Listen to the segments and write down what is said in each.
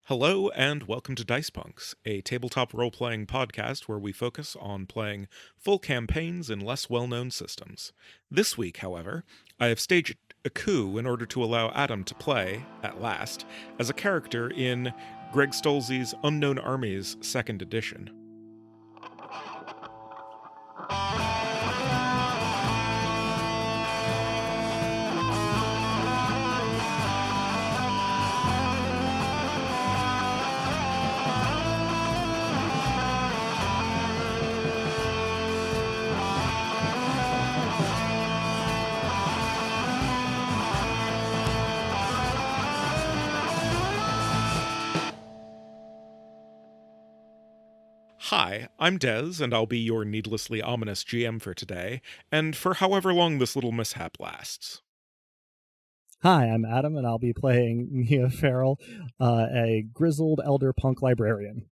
Hello and welcome to Dice Punks, a tabletop role-playing podcast where we focus on playing full campaigns in less well-known systems. This week, however, I have staged a coup in order to allow Adam to play, at last, as a character in Greg Stolze's Unknown Armies 2nd edition. Hi, I'm Des, and I'll be your needlessly ominous GM for today, and for however long this little mishap lasts. Hi, I'm Adam, and I'll be playing Mia Farrell, a grizzled elder punk librarian.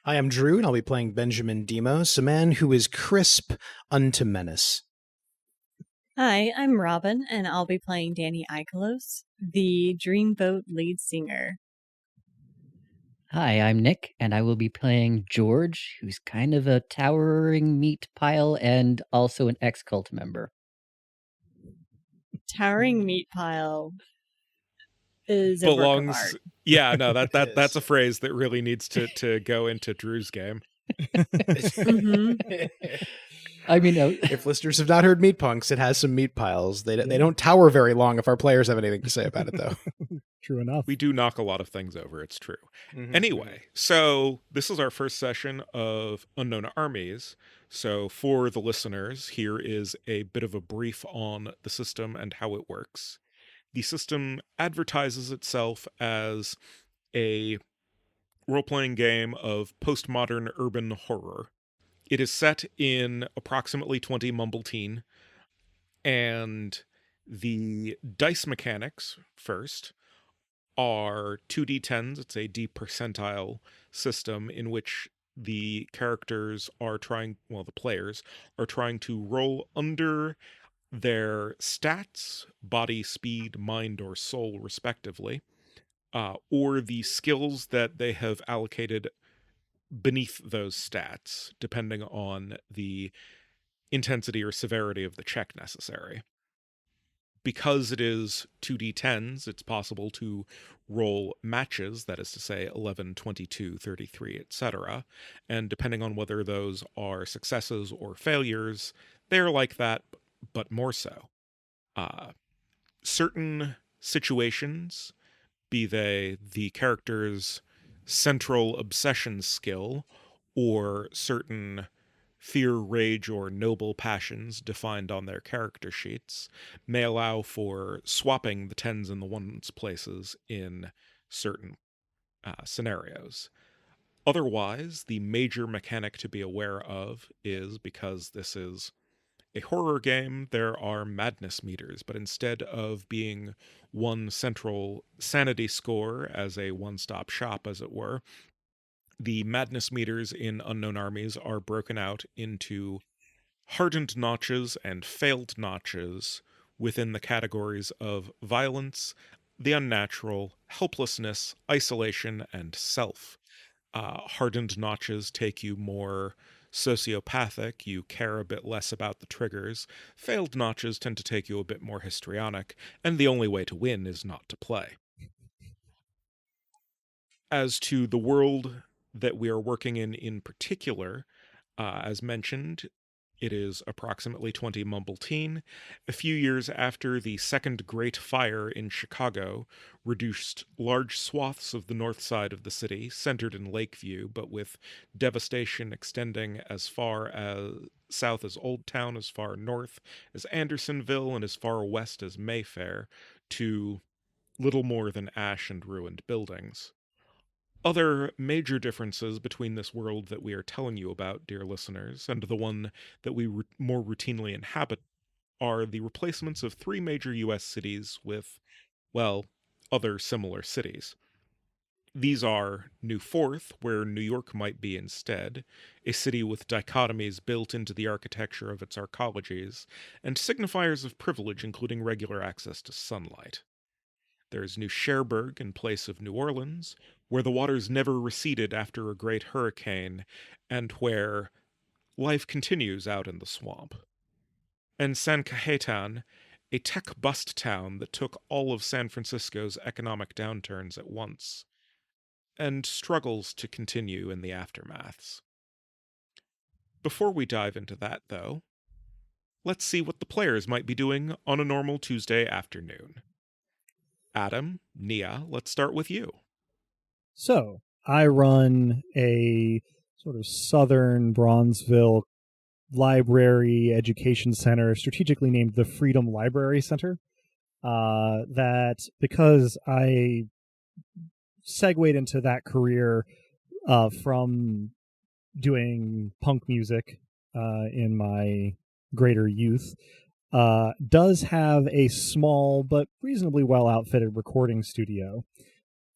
Hi, I'm Drew, and I'll be playing Benjamin Demos, a man who is crisp unto menace. Hi, I'm Robin, and I'll be playing Danny Ikelos, the Dreamboat lead singer. Hi, I'm Nick, and I will be playing George, who's kind of a towering meat pile and also an ex-cult member. Towering meat pile is a work of art. Yeah, no, that's a phrase that really needs to go into Drew's game. Mm-hmm. I mean, if listeners have not heard Meat Punks, it has some meat piles. They don't tower very long if our players have anything to say about it, though. True enough. We do knock a lot of things over, it's true. Mm-hmm. Anyway, so this is our first session of Unknown Armies. So for the listeners, here is a bit of a brief on the system and how it works. The system advertises itself as a role-playing game of postmodern urban horror. It is set in approximately 20 Mumbleteen, and the dice mechanics, first, are 2d10s. It's a D percentile system in which the characters are the players are trying to roll under their stats, body, speed, mind, or soul, respectively, or the skills that they have allocated beneath those stats, depending on the intensity or severity of the check necessary. Because it is 2d10s, it's possible to roll matches, that is to say 11, 22, 33, etc. And depending on whether those are successes or failures, they're like that, but more so. Certain situations, be they the character's central obsession skill or certain fear, rage, or noble passions defined on their character sheets, may allow for swapping the 10s and the 1s places in certain scenarios. Otherwise, the major mechanic to be aware of is, because this is a horror game, there are madness meters, but instead of being one central sanity score as a one-stop shop, as it were, the madness meters in Unknown Armies are broken out into hardened notches and failed notches within the categories of violence, the unnatural, helplessness, isolation, and self. Hardened notches take you more sociopathic, you care a bit less about the triggers. Failed notches tend to take you a bit more histrionic, and the only way to win is not to play. As to the world that we are working in particular, as mentioned, it is approximately 20 Mumbleteen. A few years after the Second Great Fire in Chicago reduced large swaths of the north side of the city, centered in Lakeview, but with devastation extending as far as south as Old Town, as far north as Andersonville, and as far west as Mayfair, to little more than ash and ruined buildings. Other major differences between this world that we are telling you about, dear listeners, and the one that we more routinely inhabit are the replacements of 3 major U.S. cities with, well, other similar cities. These are New Forth, where New York might be instead, a city with dichotomies built into the architecture of its arcologies, and signifiers of privilege including regular access to sunlight. There's New Cherbourg in place of New Orleans, where the waters never receded after a great hurricane, and where life continues out in the swamp. And San Cajetan, a tech bust town that took all of San Francisco's economic downturns at once, and struggles to continue in the aftermaths. Before we dive into that, though, let's see what the players might be doing on a normal Tuesday afternoon. Adam, Nia, let's start with you. So, I run a sort of southern Bronzeville library education center, strategically named the Freedom Library Center. That, because I segued into that career from doing punk music in my greater youth, does have a small but reasonably well outfitted recording studio.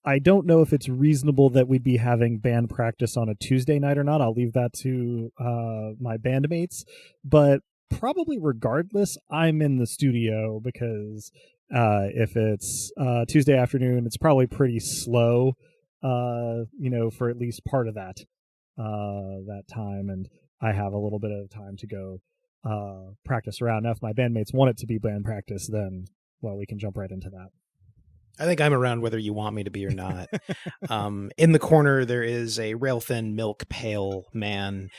I don't know if it's reasonable that we'd be having band practice on a Tuesday night or not. I'll leave that to my bandmates. But probably regardless, I'm in the studio because if it's Tuesday afternoon, it's probably pretty slow, for at least part of that time. And I have a little bit of time to go practice around. Now, if my bandmates want it to be band practice, then, well, we can jump right into that. I think I'm around whether you want me to be or not. In the corner, there is a rail-thin, milk-pale man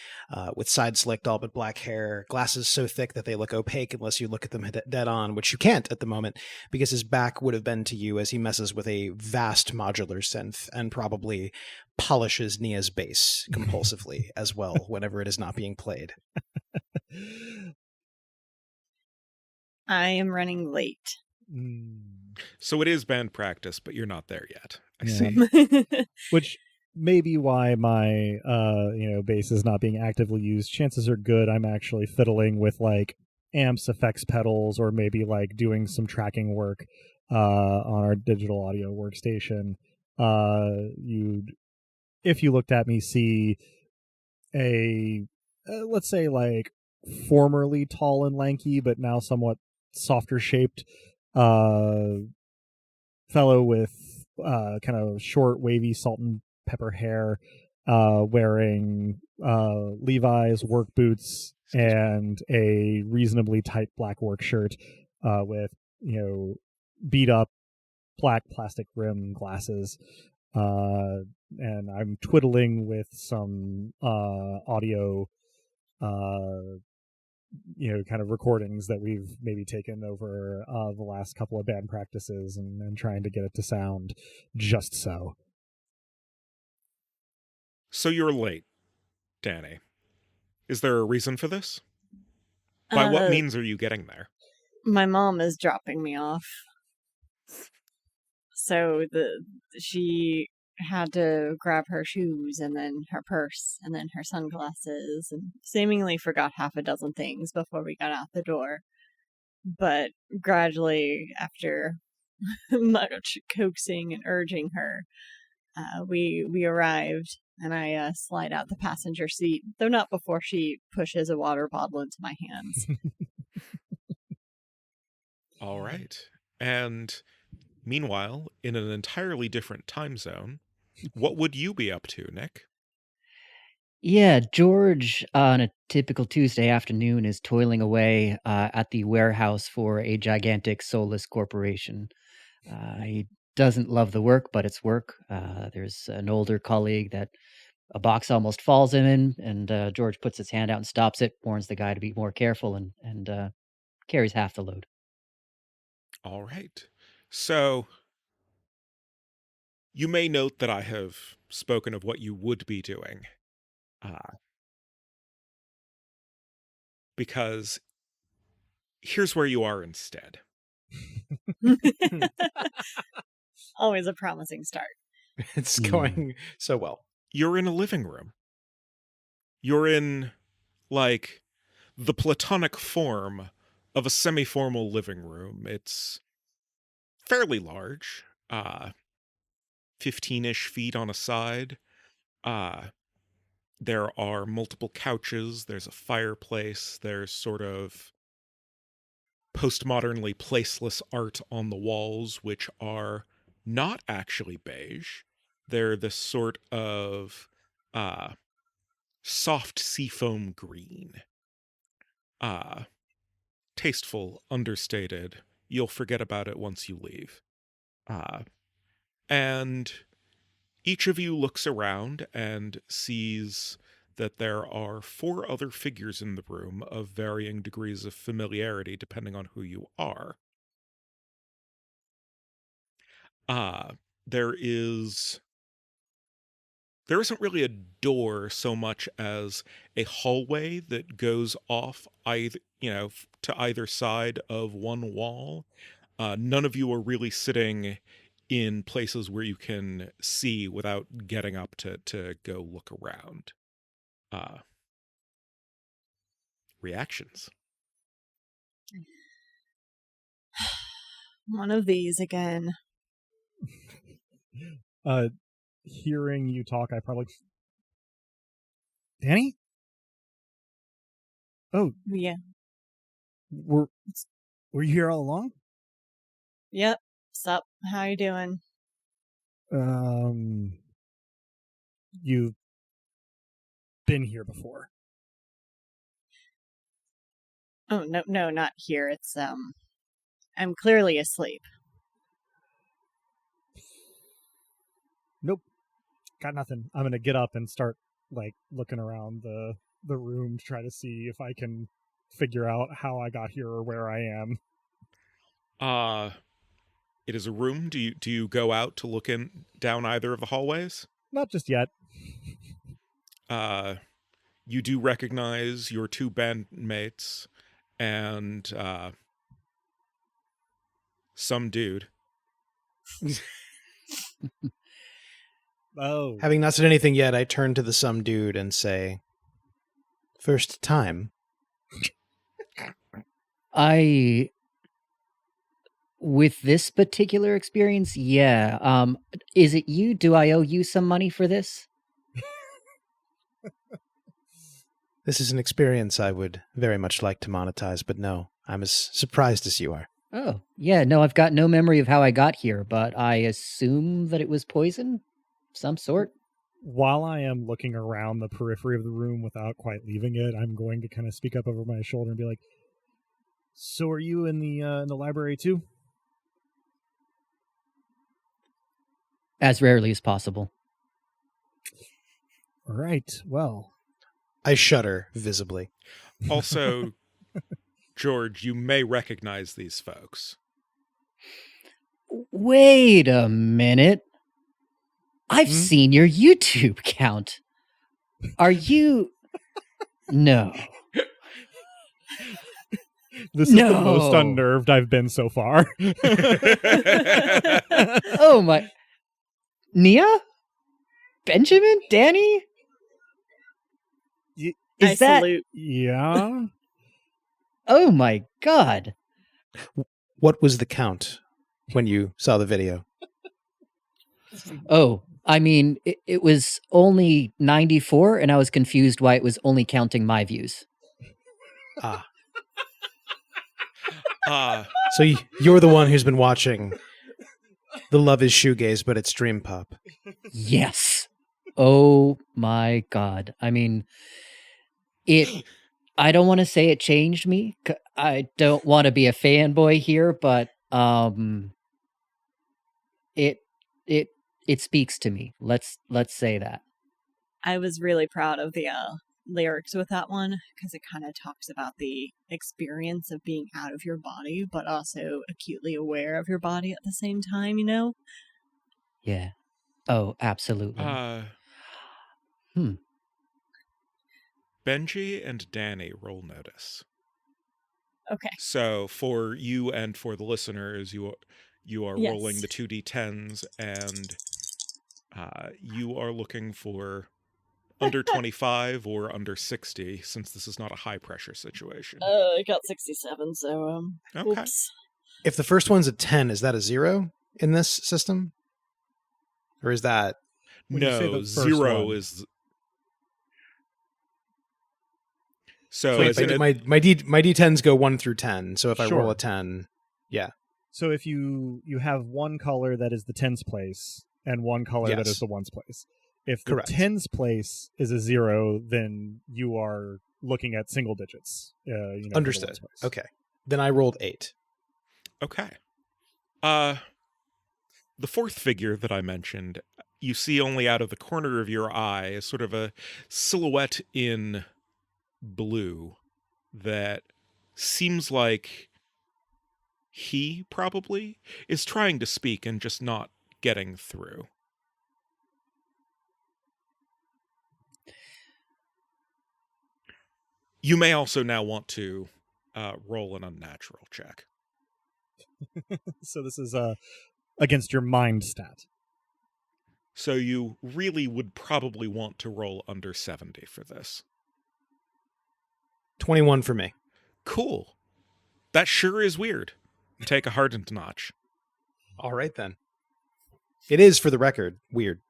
with side-slicked, all but black hair, glasses so thick that they look opaque unless you look at them dead on, which you can't at the moment because his back would have been to you as he messes with a vast modular synth and probably polishes Nia's bass compulsively as well whenever it is not being played. I am running late. So it is band practice, but you're not there yet. I Yeah. see. Which may be why my bass is not being actively used. Chances are good I'm actually fiddling with like amps, effects pedals, or maybe like doing some tracking work on our digital audio workstation. You'd, if you looked at me, see a let's say like formerly tall and lanky but now somewhat softer shaped fellow with kind of short, wavy, salt and pepper hair, wearing Levi's work boots and a reasonably tight black work shirt with, beat up black plastic rim glasses. And I'm twiddling with some audio kind of recordings that we've maybe taken over the last couple of band practices and trying to get it to sound just so. So you're late, Danny. Is there a reason for this? By what means are you getting there? My mom is dropping me off. So she had to grab her shoes and then her purse and then her sunglasses and seemingly forgot half a dozen things before we got out the door. But gradually, after much coaxing and urging her, we arrived, and I slide out the passenger seat, though not before she pushes a water bottle into my hands. All right. And meanwhile, in an entirely different time zone, what would you be up to, Nick? Yeah, George on a typical Tuesday afternoon is toiling away at the warehouse for a gigantic soulless corporation. He doesn't love the work, but it's work. There's an older colleague that a box almost falls in, and George puts his hand out and stops it, warns the guy to be more careful, and carries half the load. All right. So you may note that I have spoken of what you would be doing. Because here's where you are instead. Always a promising start. It's going so well. You're in a living room. You're in, like, the platonic form of a semi-formal living room. It's fairly large, 15-ish feet on a side. There are multiple couches. There's a fireplace. There's sort of postmodernly placeless art on the walls, which are not actually beige. They're this sort of soft seafoam green. Tasteful, understated. You'll forget about it once you leave. And each of you looks around and sees that there are 4 other figures in the room of varying degrees of familiarity depending on who you are. There isn't really a door so much as a hallway that goes off either, to either side of one wall. None of you are really sitting in places where you can see without getting up to go look around. Reactions. One of these again. Hearing you talk, I probably... Danny? Oh, Yeah. were you here all along? Yep. Sup? How you doing? You've been here before. Oh, no, not here. It's, I'm clearly asleep. Nope. Got nothing. I'm gonna get up and start, looking around the room to try to see if I can figure out how I got here or where I am. It is a room. Do you go out to look down either of the hallways? Not just yet. You do recognize your 2 bandmates and some dude. Oh. Having not said anything yet, I turn to the some dude and say, "First time." With this particular experience, yeah. Is it you? Do I owe you some money for this? This is an experience I would very much like to monetize, but no, I'm as surprised as you are. Oh, yeah, no, I've got no memory of how I got here, but I assume that it was poison? Some sort? While I am looking around the periphery of the room without quite leaving it, I'm going to kind of speak up over my shoulder and be like, "So are you in the library too?" As rarely as possible. All right, well. I shudder visibly. Also, George, you may recognize these folks. Wait a minute. I've seen your YouTube account. Are you... No. This is the most unnerved I've been so far. Oh my... Nia? Benjamin? Danny? Is that... Salute. Yeah? Oh my god. What was the count when you saw the video? Oh, I mean, it was only 94, and I was confused why it was only counting my views. So you're the one who's been watching the Love is Shoegaze, but it's Dream Pop. Yes. Oh my god. I mean, I don't want to say it changed me. I don't want to be a fanboy here, but it speaks to me. Let's say that. I was really proud of the lyrics with that one because it kind of talks about the experience of being out of your body, but also acutely aware of your body at the same time, you know? Yeah. Oh, absolutely. Benji and Danny roll notice. Okay. So for you and for the listeners, you are Yes. rolling the 2d10s, and you are looking for under 25 or under 60, since this is not a high pressure situation. I got 67, so Okay. oops. If the first one's a 10, is that a 0 in this system? Or is that... When you say the No, first 0 one. is... So Wait, as in my D10s go 1 through 10. So if I roll Sure. a 10, yeah. So if you have one color that is the tens place and one color that is Yes. the ones place. If the Correct. tens place is a 0, then you are looking at single digits. For the Understood. ones place. Okay. Then I rolled 8. okay. The fourth figure that I mentioned, you see only out of the corner of your eye is sort of a silhouette in blue that seems like he probably is trying to speak and just not getting through. You may also now want to roll an unnatural check. So this is against your mind stat. So you really would probably want to roll under 70 for this. 21 for me. Cool. That sure is weird. Take a hardened notch. All right, then. It is, for the record, weird.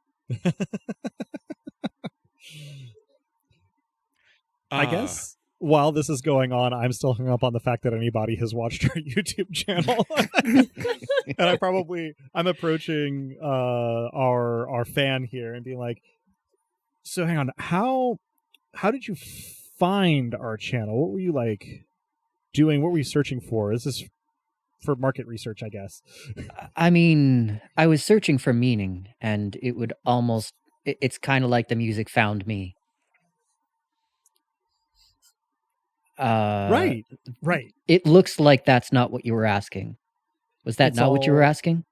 I guess while this is going on, I'm still hung up on the fact that anybody has watched our YouTube channel. And I'm approaching our fan here and being like, so hang on, how did you find our channel? What were you doing? What were you searching for? Is this for market research, I guess? I mean, I was searching for meaning, and it would almost, it's kind of like the music found me. Right. It looks like that's not what you were asking. Was that It's not what you were all- asking?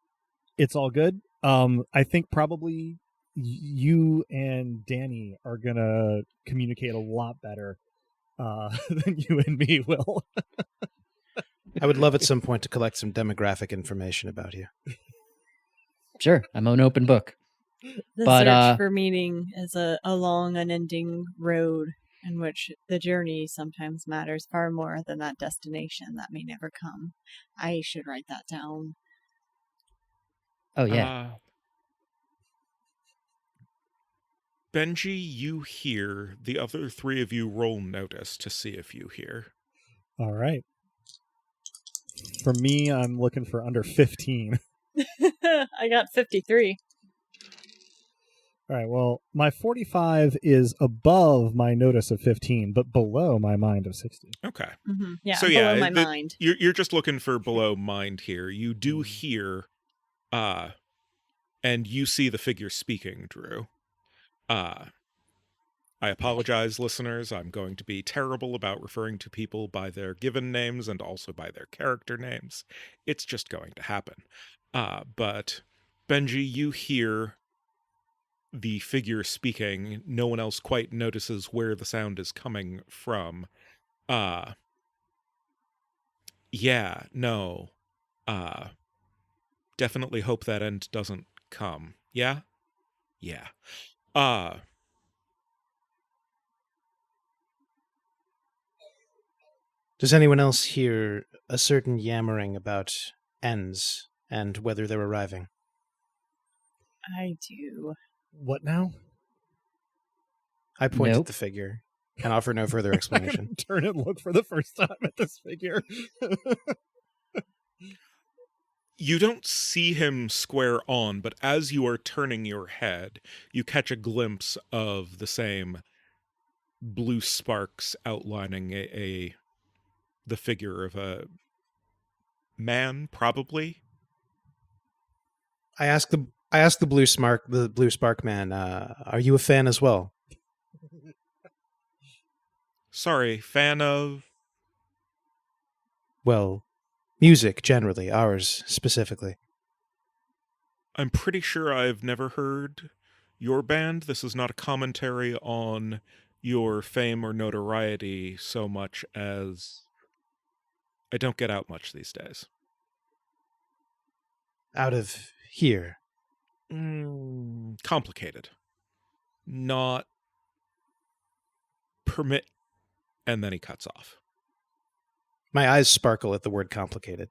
It's all good. I think probably you and Danny are gonna communicate a lot better than you and me will. I would love at some point to collect some demographic information about you. Sure, I'm an open book. The But, search for meaning is a long, unending road in which the journey sometimes matters far more than that destination that may never come. I should write that down. Oh, yeah. Benji, you hear. The other three of you roll notice to see if you hear. All right. For me, I'm looking for under 15. I got 53. All right, well, my 45 is above my notice of 15, but below my mind of 60. Okay. Mm-hmm. Yeah, So, below yeah, my mind. You're just looking for below mind here. You do hear, and you see the figure speaking, Drew. I apologize, listeners. I'm going to be terrible about referring to people by their given names and also by their character names. It's just going to happen. But Benji, you hear the figure speaking. No one else quite notices where the sound is coming from. Yeah, no. Definitely hope that end doesn't come. Yeah? Yeah. Does anyone else hear a certain yammering about ends and whether they're arriving? I do. What now? I point Nope. at the figure and offer no further explanation. Turn and look for the first time at this figure. You don't see him square on, but as you are turning your head, you catch a glimpse of the same blue sparks outlining the figure of a man, probably. I ask the blue spark man, are you a fan as well? Sorry, fan of... Well, music generally, ours specifically. I'm pretty sure I've never heard your band. This is not a commentary on your fame or notoriety so much as I don't get out much these days. Out of here. Complicated. Not permit, and then he cuts off. My eyes sparkle at the word complicated.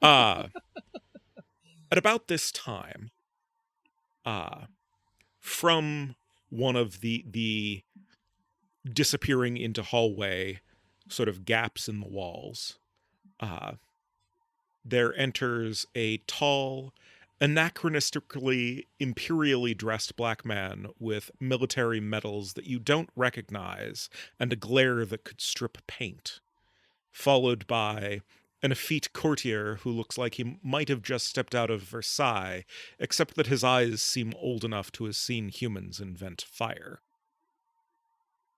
At about this time, from one of the disappearing into hallway, sort of gaps in the walls. There enters a tall, anachronistically, imperially dressed black man with military medals that you don't recognize and a glare that could strip paint, followed by an effete courtier who looks like he might have just stepped out of Versailles, except that his eyes seem old enough to have seen humans invent fire.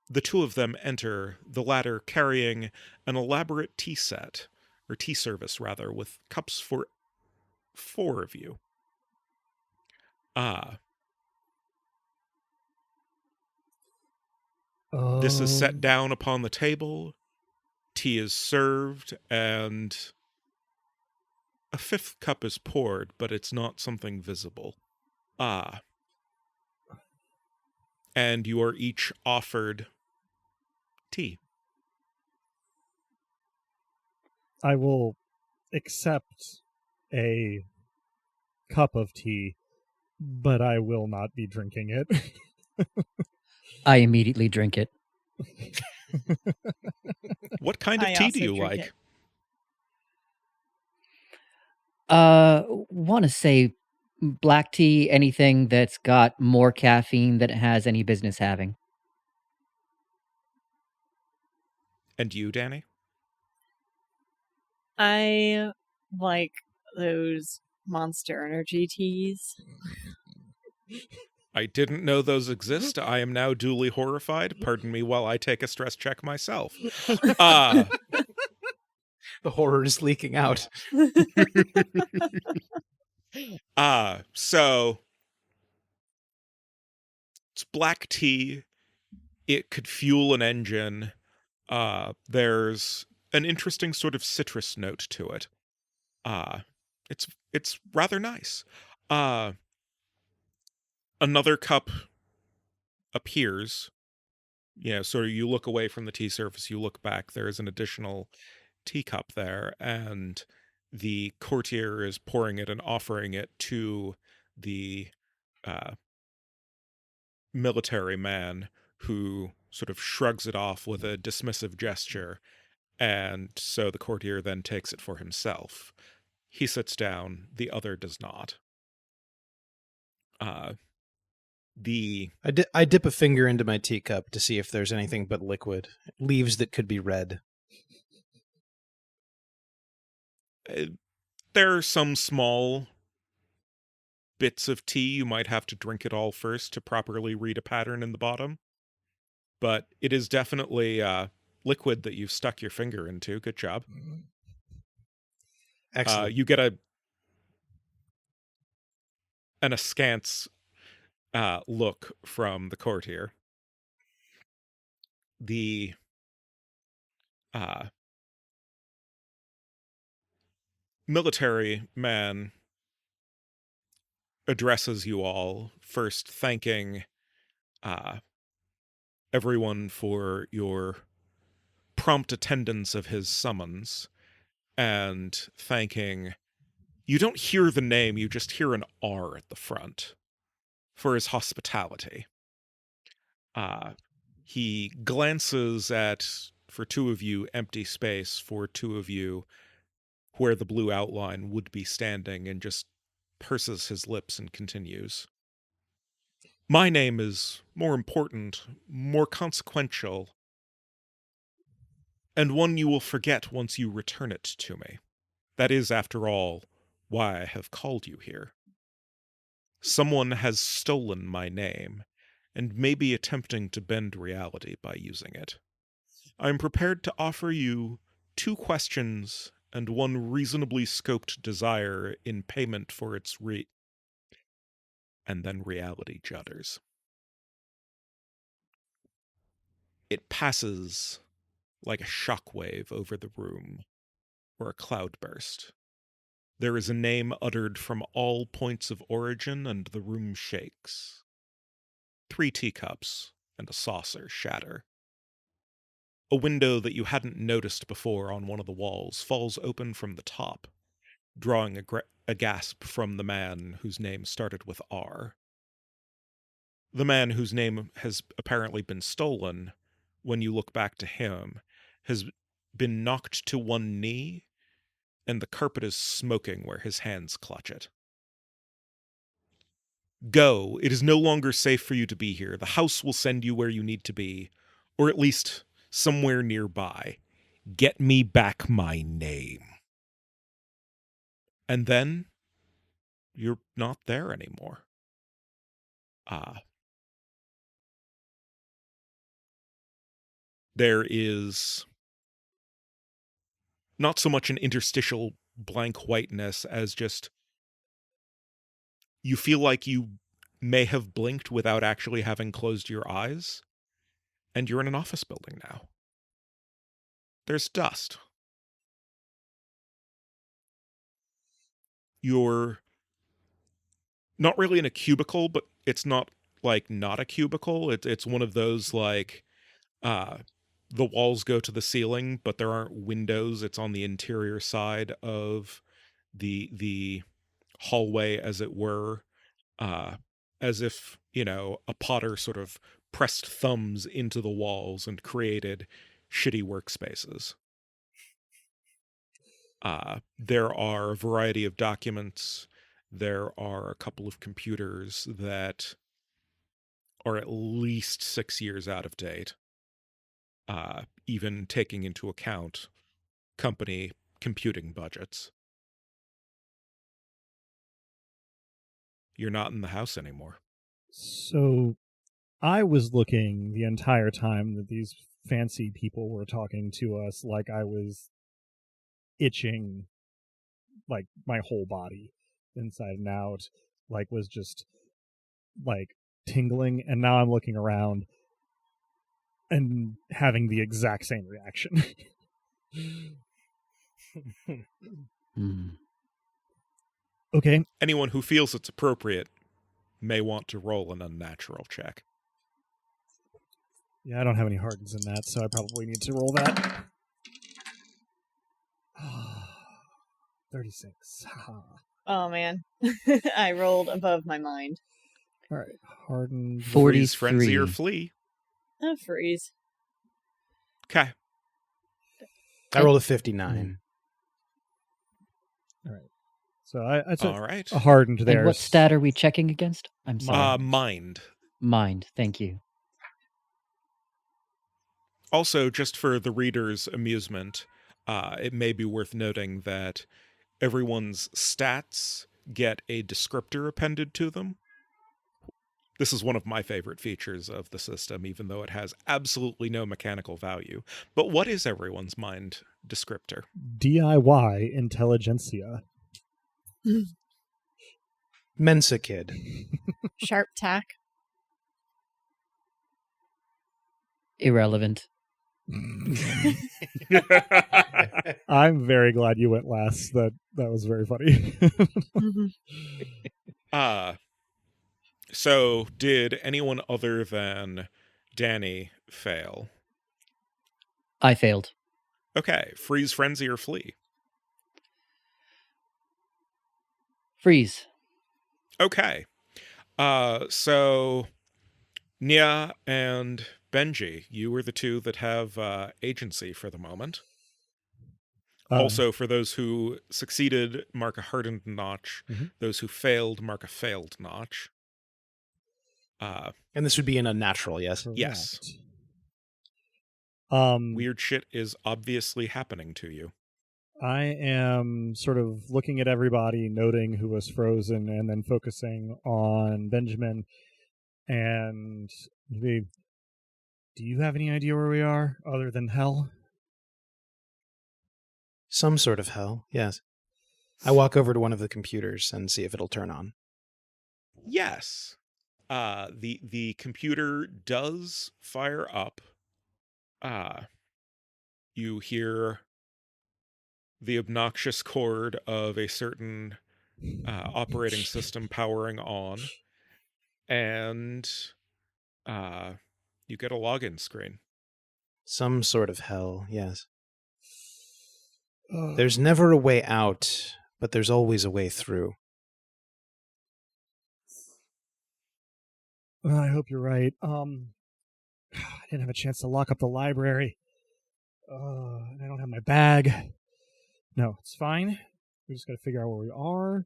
The two of them enter, the latter carrying an elaborate tea set, or tea service rather, with cups for 4 of you. This is set down upon the table, tea is served, and a 5th cup is poured, but it's not something visible. And you are each offered tea. I will accept a cup of tea, but I will not be drinking it. I immediately drink it. What kind of I tea do also you drink like? it. Want to say black tea, anything that's got more caffeine than it has any business having. And you, Danny? I like those Monster Energy teas. I didn't know those exist. I am now duly horrified. Pardon me while I take a stress check myself. The horror is leaking out. So it's black tea. It could fuel an engine. There's an interesting sort of citrus note to it. It's rather nice. Another cup appears. So you look away from the tea service, you look back, there is an additional teacup there, and the courtier is pouring it and offering it to the military man, who sort of shrugs it off with a dismissive gesture, and so the courtier then takes it for himself. He sits down, the other does not. I dip a finger into my teacup to see if there's anything but liquid. Leaves that could be red. There are some small bits of tea. You might have to drink it all first to properly read a pattern in the bottom. But it is definitely liquid that you've stuck your finger into. Good job. Excellent. You get an askance look from the courtier. The military man addresses you all, first thanking everyone for your prompt attendance of his summons, and thanking, you don't hear the name, you just hear an R at the front, for his hospitality. He glances at, for 2 of you, empty space, for 2 of you, where the blue outline would be standing, and just purses his lips and continues. My name is more important, more consequential, and one you will forget once you return it to me. That is, after all, why I have called you here. Someone has stolen my name, and may be attempting to bend reality by using it. I am prepared to offer you 2 questions and 1 reasonably scoped desire in payment for its and then reality judders. It passes like a shockwave over the room, or a cloudburst. There is a name uttered from all points of origin, and the room shakes. 3 teacups and a saucer shatter. A window that you hadn't noticed before on one of the walls falls open from the top, drawing a gasp from the man whose name started with R. The man whose name has apparently been stolen when you look back to him, has been knocked to one knee, and the carpet is smoking where his hands clutch it. Go. It is no longer safe for you to be here. The house will send you where you need to be, or at least somewhere nearby. Get me back my name. And then you're not there anymore. There is not so much an interstitial blank whiteness as just you feel like you may have blinked without actually having closed your eyes, and you're in an office building now. There's dust. You're not really in a cubicle, but it's not like not a cubicle. It's one of those like the walls go to the ceiling, but there aren't windows. It's on the interior side of the hallway, as it were, as if, a potter sort of pressed thumbs into the walls and created shitty workspaces. There are a variety of documents. There are a couple of computers that are at least 6 years out of date, even taking into account company computing budgets. You're not in the house anymore. So I was looking the entire time that these fancy people were talking to us like I was itching, like my whole body inside and out, like was just like tingling, and now I'm looking around and having the exact same reaction. Okay. Anyone who feels it's appropriate may want to roll an unnatural check. Yeah, I don't have any hardens in that, so I probably need to roll that. 36. Oh, man. I rolled above my mind. All right, hardened. Freeze, frenzy, or 43. flee. A freeze. Okay. I rolled a 59. All right. So I took All right. a hardened there. And what stat are we checking against? I'm sorry. Mind. Mind. Thank you. Also, just for the reader's amusement, it may be worth noting that everyone's stats get a descriptor appended to them. This is one of my favorite features of the system, even though it has absolutely no mechanical value. But what is everyone's mind descriptor? DIY intelligentsia. Mensa kid. Sharp tack. Irrelevant. I'm very glad you went last. That was very funny. So did anyone other than Danny fail? I failed. Okay, freeze, frenzy, or flee. Freeze. Okay. So Nia and Benji, you were the two that have agency for the moment. Also, for those who succeeded, mark a hardened notch. Mhm. Those who failed, mark a failed notch. And this would be an unnatural, yes? Yes. Correct. Weird shit is obviously happening to you. I am sort of looking at everybody, noting who was frozen, and then focusing on Benjamin. And maybe, do you have any idea where we are other than hell? Some sort of hell, yes. I walk over to one of the computers and see if it'll turn on. Yes. The computer does fire up. You hear the obnoxious chord of a certain operating system powering on, and you get a login screen. Some sort of hell, yes. There's never a way out, but there's always a way through. I hope you're right. didn't have a chance to lock up the library. I don't have my bag. No, it's fine. We just got to figure out where we are.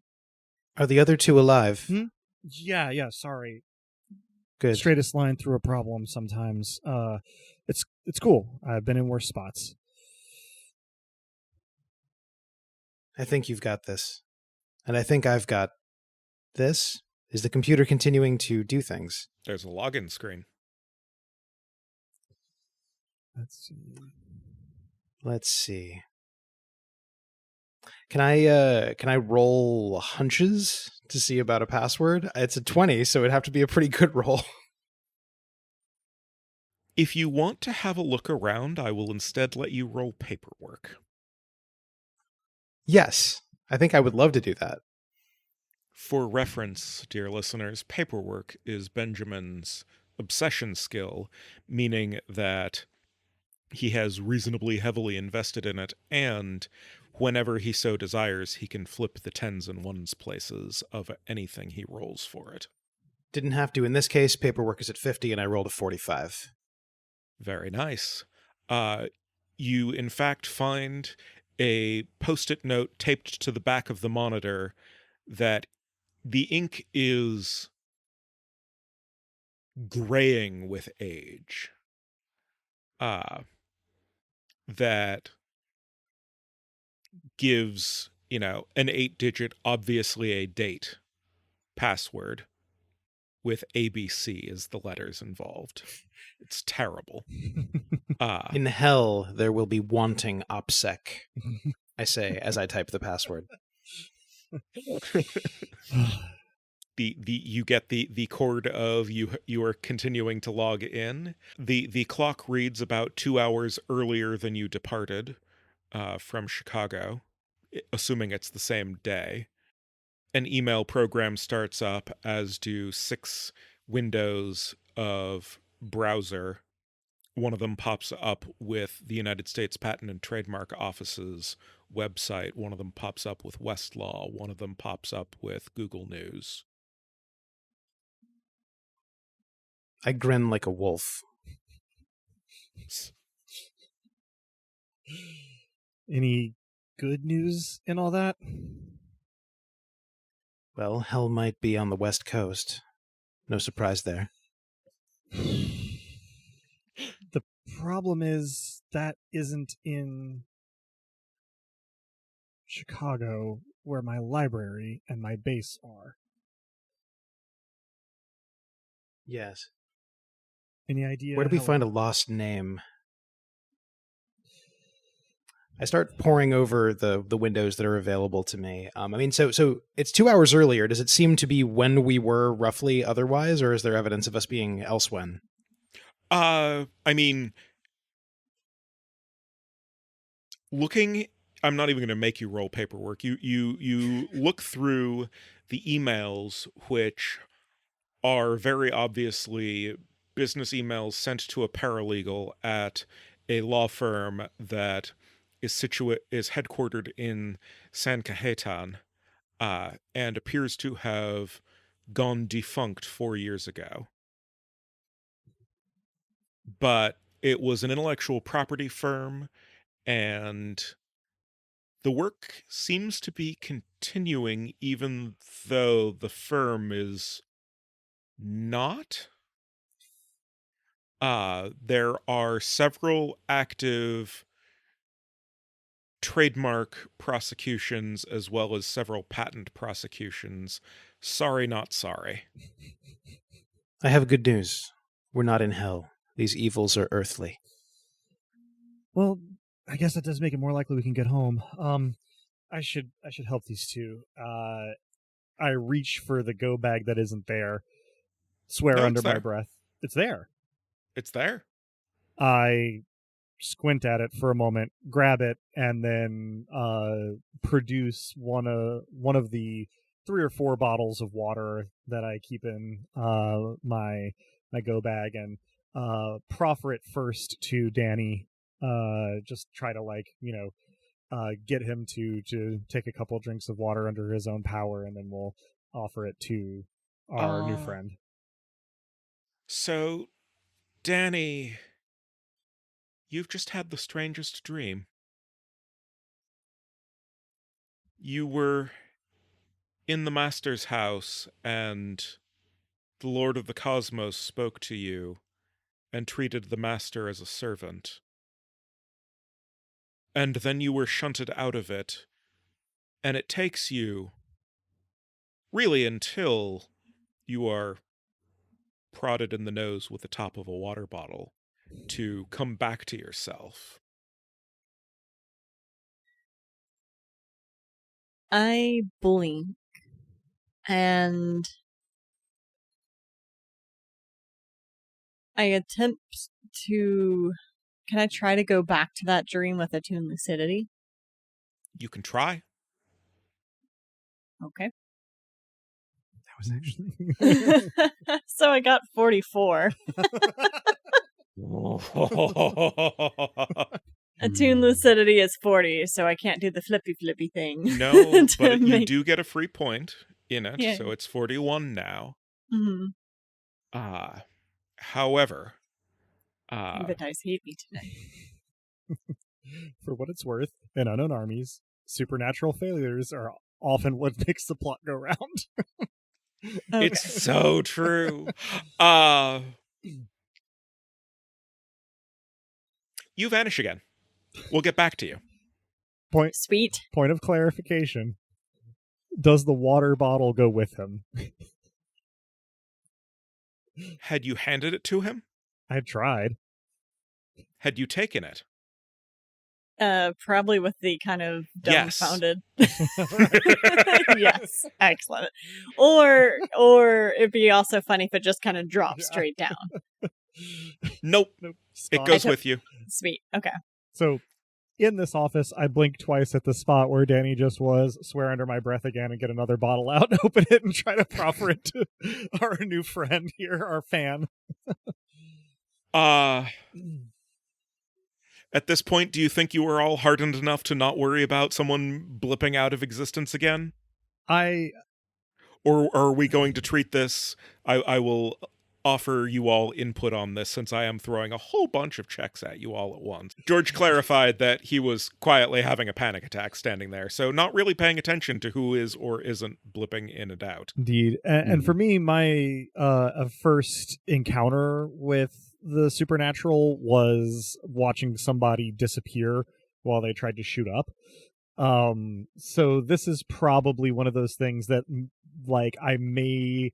Are the other two alive? Yeah, sorry. Good. Straightest line through a problem sometimes. It's cool. I've been in worse spots. I think you've got this. And I think I've got this. Is the computer continuing to do things? There's a login screen. Let's see. Can I roll hunches to see about a password? It's a 20, so it'd have to be a pretty good roll. If you want to have a look around, I will instead let you roll paperwork. Yes, I think I would love to do that. For reference, dear listeners, paperwork is Benjamin's obsession skill, meaning that he has reasonably heavily invested in it, and whenever he so desires, he can flip the tens and ones places of anything he rolls for it. Didn't have to. In this case, paperwork is at 50, and I rolled a 45. Very nice. You, in fact, find a Post-it note taped to the back of the monitor that the ink is graying with age. That gives, an 8-digit, obviously a date, password with ABC as the letters involved. It's terrible. In hell, there will be wanting OPSEC, I say as I type the password. You get the chord of you are continuing to log in. The clock reads about 2 hours earlier than you departed from Chicago, assuming it's the same day. An email program starts up, as do 6 windows of browser. One of them pops up with the United States Patent and Trademark Office's website. One of them pops up with Westlaw. One of them pops up with Google News. I grin like a wolf. Any good news in all that? Well, hell might be on the West Coast. No surprise there. The problem is that isn't in Chicago, where my library and my base are. Yes. Any idea? Where do we find a lost name? I start poring over the windows that are available to me. So it's 2 hours earlier. Does it seem to be when we were roughly otherwise, or is there evidence of us being elsewhen? Looking, I'm not even going to make you roll paperwork. You look through the emails, which are very obviously business emails sent to a paralegal at a law firm that is headquartered in San Cajetan, and appears to have gone defunct 4 years ago. But it was an intellectual property firm, and the work seems to be continuing even though the firm is not. There are several active trademark prosecutions as well as several patent prosecutions. Sorry, not sorry. I have good news. We're not in hell. These evils are earthly. Well, I guess that does make it more likely we can get home. I should help these two. I reach for the go bag that isn't there. Swear No, under it's my there. breath. It's there. It's there. I squint at it for a moment, grab it, and then produce one of the 3 or 4 bottles of water that I keep in my go bag, and proffer it first to Danny. Just try to get him to take a couple drinks of water under his own power, and then we'll offer it to our new friend. So, Danny, You've just had the strangest dream. You were in the Master's house, and the Lord of the Cosmos spoke to you and treated the Master as a servant. And then you were shunted out of it, and it takes you, really until you are prodded in the nose with the top of a water bottle, to come back to yourself. I blink and I attempt to... Can I try to go back to that dream with attuned lucidity? You can try. Okay. That was actually... So I got 44. Attuned lucidity is 40, so I can't do the flippy thing. No, to but you make- do get a free point in it, Yeah. so it's 41 now. Mhm. However, The dice hate me today. For what it's worth, in Unknown Armies, supernatural failures are often what makes the plot go round. Okay. it's so true. You vanish again. We'll get back to you. Sweet. Point of clarification. Does the water bottle go with him? Had you handed it to him? I tried. Had you taken it? Probably with the kind of Yes. dumbfounded. Yes, excellent. Or it'd be also funny if it just kind of dropped Yeah. straight down. Nope. Nope. It Stop. goes with you. Sweet. Okay. So, in this office, I blink twice at the spot where Danny just was, swear under my breath again, and get another bottle out, and open it, and try to proffer it to our new friend here, our fan. At this point, do you think you were all hardened enough to not worry about someone blipping out of existence again? Or are we going to treat this? I will offer you all input on this, since I am throwing a whole bunch of checks at you all at once. George clarified that he was quietly having a panic attack standing there, so not really paying attention to who is or isn't blipping in and out. Indeed. And for me, my first encounter with the supernatural was watching somebody disappear while they tried to shoot up. So this is probably one of those things that, like, I may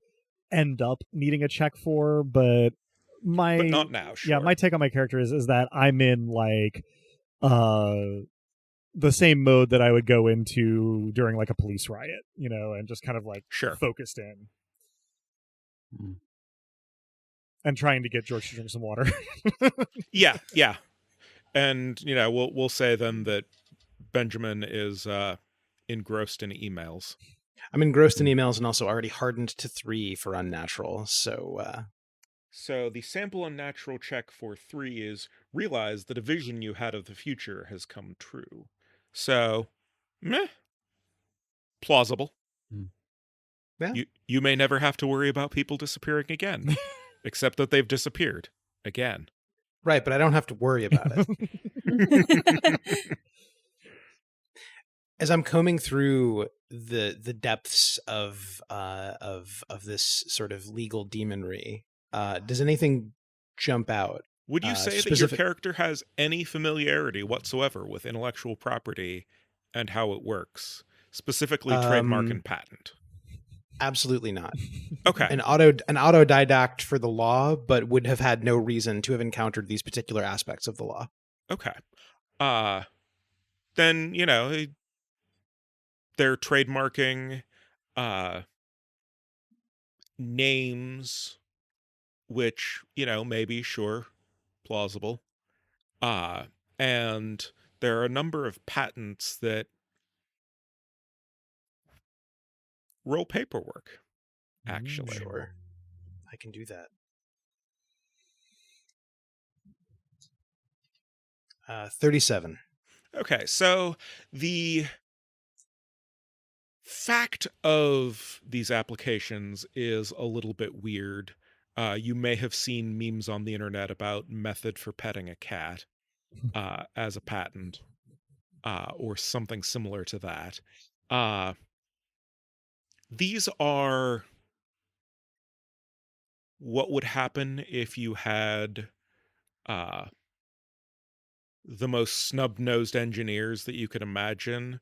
end up needing a check for, but not now, sure. Yeah, my take on my character is that I'm in, like, the same mode that I would go into during, like, a police riot, and just kind of, like, Sure. focused in. And trying to get George to drink some water. Yeah. And, we'll say then that Benjamin is engrossed in emails. I'm engrossed in emails and also already hardened to 3 for unnatural. So the sample unnatural check for 3 is realize that a vision you had of the future has come true. So, meh. Plausible. Yeah. You may never have to worry about people disappearing again, except that they've disappeared again. Right, but I don't have to worry about it. As I'm combing through the depths of this sort of legal demonry, does anything jump out? Would you say that your character has any familiarity whatsoever with intellectual property and how it works, specifically trademark and patent? Absolutely not. Okay. An autodidact for the law, but would have had no reason to have encountered these particular aspects of the law. Okay. Then, they're trademarking names, which, maybe, sure, plausible. And there are a number of patents that roll paperwork, actually. Sure. I can do that. 37. Okay, so the fact of these applications is a little bit weird. You may have seen memes on the internet about method for petting a cat. as a patent, or something similar to that. These are what would happen if you had the most snub-nosed engineers that you could imagine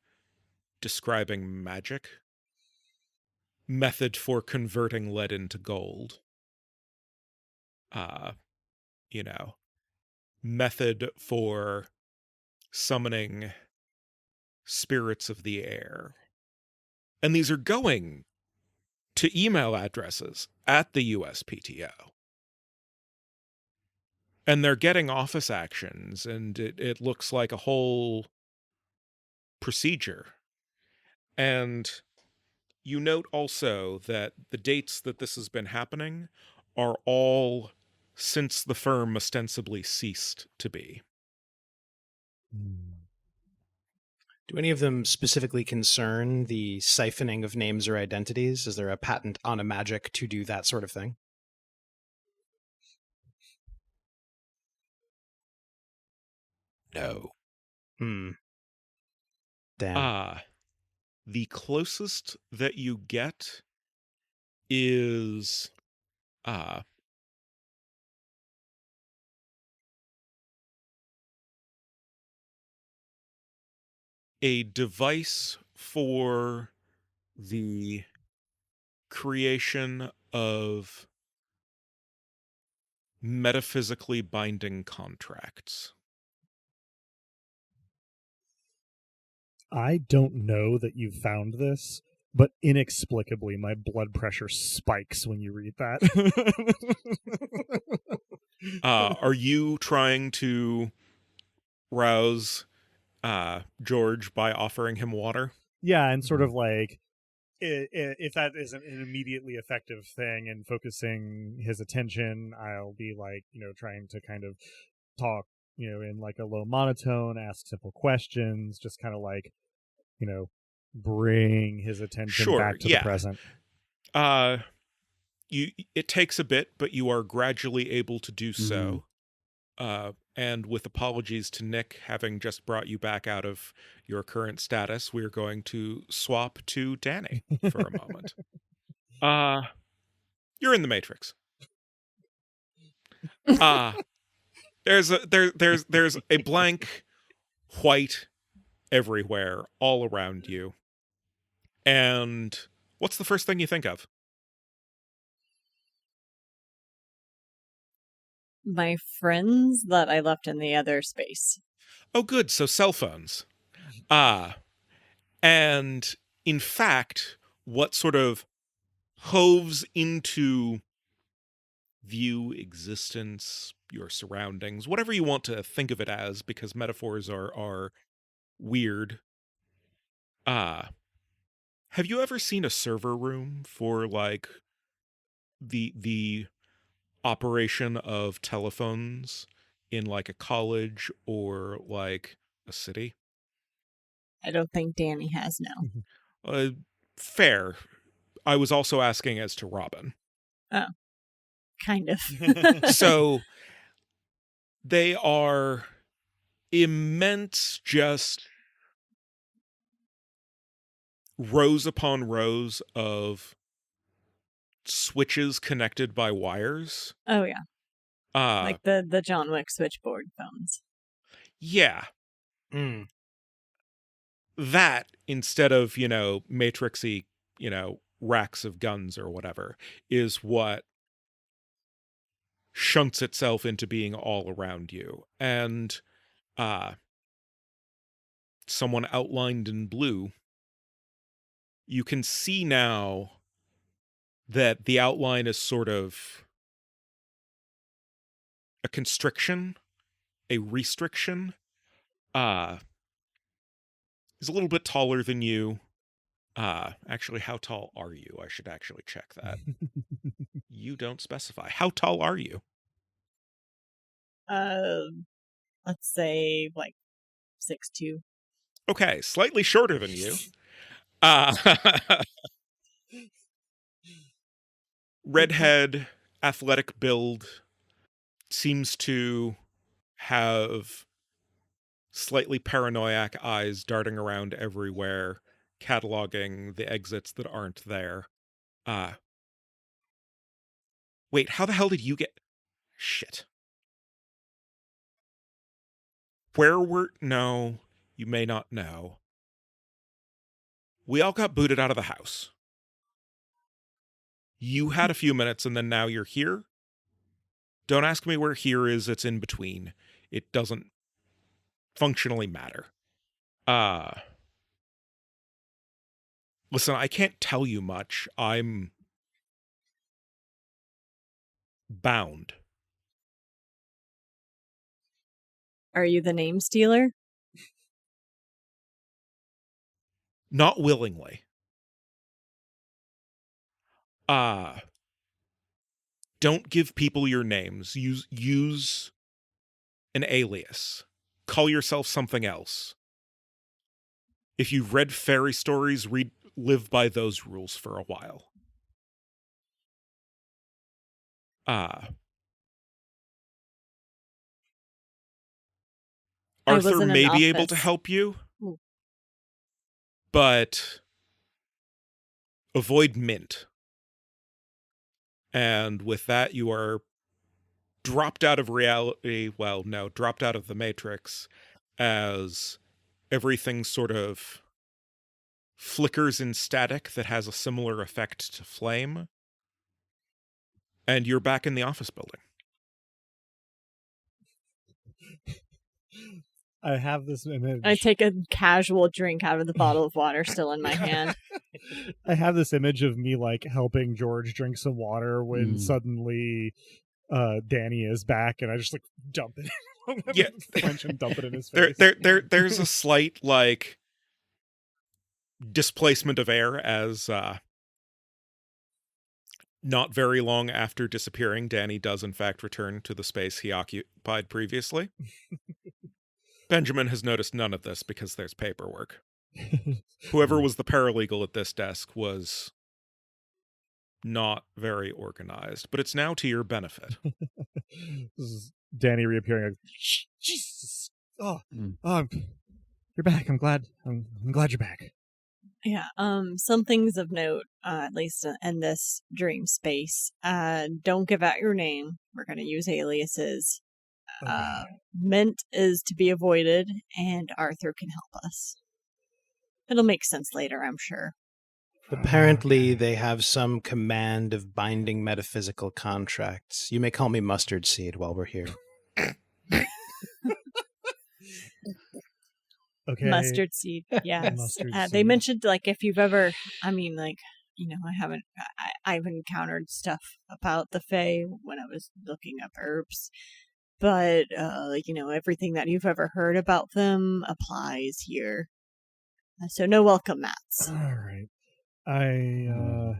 describing magic. Method for converting lead into gold. You know, method for summoning spirits of the air. And these are going to email addresses at the USPTO. And they're getting office actions, and it looks like a whole procedure. And you note also that the dates that this has been happening are all since the firm ostensibly ceased to be. Do any of them specifically concern the siphoning of names or identities? Is there a patent on a magic to do that sort of thing? No. Damn. The closest that you get is a device for the creation of metaphysically binding contracts. I don't know that you've found this, but inexplicably my blood pressure spikes when you read that. Are you trying to rouse George by offering him water? Yeah, and sort of like if that isn't an immediately effective thing and focusing his attention, I'll be like, trying to kind of talk, in like a low monotone, ask simple questions, just kind of like, bring his attention back to the present. It takes a bit, but you are gradually able to do so. And with apologies to Nick having just brought you back out of your current status, we're going to swap to Danny for a moment. You're in the Matrix. There's a blank white everywhere, all around you. And what's the first thing you think of? My friends that I left in the other space. Oh, good. So cell phones. And in fact, what sort of hoves into view, existence, your surroundings, whatever you want to think of it as, because metaphors are weird. Have you ever seen a server room for like the operation of telephones in like a college or like a city? I don't think Danny has now. Fair. I was also asking as to Robin. Oh, kind of. So they are immense, just rows upon rows of switches connected by wires. Oh yeah. Like the John Wick switchboard phones. Yeah. That instead of, matrixy, racks of guns or whatever, is what shunts itself into being all around you. And someone outlined in blue, you can see now that the outline is sort of a constriction, a restriction. Is a little bit taller than you. Actually, how tall are you? I should actually check that. You don't specify. How tall are you? Let's say like 6'2". Okay, slightly shorter than you. Redhead, athletic build, seems to have slightly paranoid eyes darting around everywhere, cataloging the exits that aren't there. Wait, how the hell did you get... Shit. Where were... No, you may not know. We all got booted out of the house. You had a few minutes, and then now you're here? Don't ask me where here is, it's in between. It doesn't functionally matter. Listen, I can't tell you much. I'm bound. Are you the name stealer? Not willingly. Don't give people your names. Use an alias. Call yourself something else. If you've read fairy stories, live by those rules for a while. Arthur may be able to help you, but avoid Mint. And with that, you are dropped out of reality. Well, no, dropped out of the Matrix as everything sort of flickers in static that has a similar effect to flame. And you're back in the office building. I have this image. I take a casual drink out of the bottle of water still in my hand. I have this image of me like helping George drink some water when suddenly Danny is back, and I just like dump it. Yeah, French and dump it in his face. There's a slight like displacement of air as not very long after disappearing, Danny does in fact return to the space he occupied previously. Benjamin has noticed none of this because there's paperwork. Whoever was the paralegal at this desk was not very organized, but it's now to your benefit. This is Danny reappearing. Like, Jesus! You're back. I'm glad you're back. Yeah. Some things of note, at least in this dream space. Don't give out your name. We're going to use aliases. Okay. Mint is to be avoided, and Arthur can help us. It'll make sense later, I'm sure. Apparently, they have some command of binding metaphysical contracts. You may call me Mustard Seed while we're here. Okay. Mustard Seed, yes. Mustard They seed. mentioned, like, if you've ever, I I've encountered stuff about the Fae when I was looking up herbs. But, everything that you've ever heard about them applies here. So no welcome mats. All right. I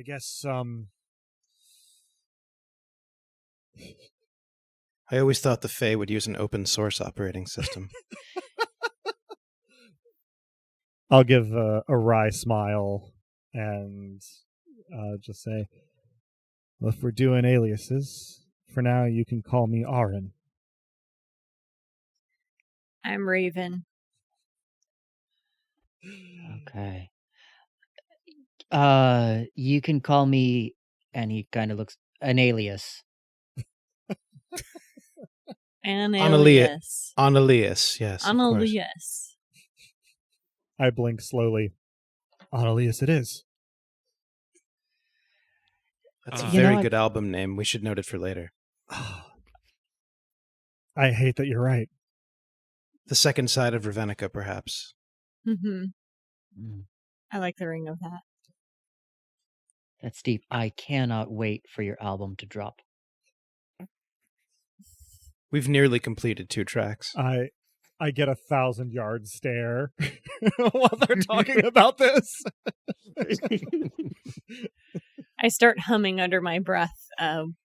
guess I always thought the Fae would use an open source operating system. I'll give a wry smile and just say, well, if we're doing aliases, for now you can call me Aaron. I'm Raven. Okay. You can call me, and he kind of looks, an alias. An alias. Annelius, yes. An alias. I blink slowly. Annelius it is. That's a You very know, good album name. We should note it for later. I hate that you're right. The second side of Ravenica, perhaps. Mm-hmm. Mm, I like the ring of that. That's deep. I cannot wait for your album to drop. We've nearly completed 2 tracks. I get 1,000-yard stare while they're talking about this. I start humming under my breath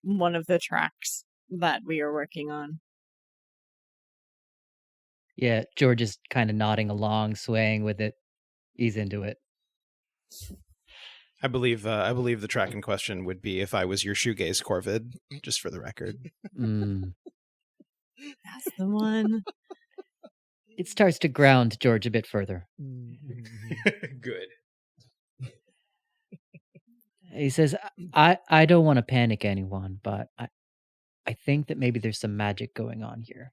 one of the tracks that we are working on. Yeah, George is kind of nodding along, swaying with it. He's into it. I believe the track in question would be If I Was Your Shoegaze Corvid, just for the record. Mm. That's the one. It starts to ground George a bit further. Good. He says, I don't want to panic anyone, but I think that maybe there's some magic going on here.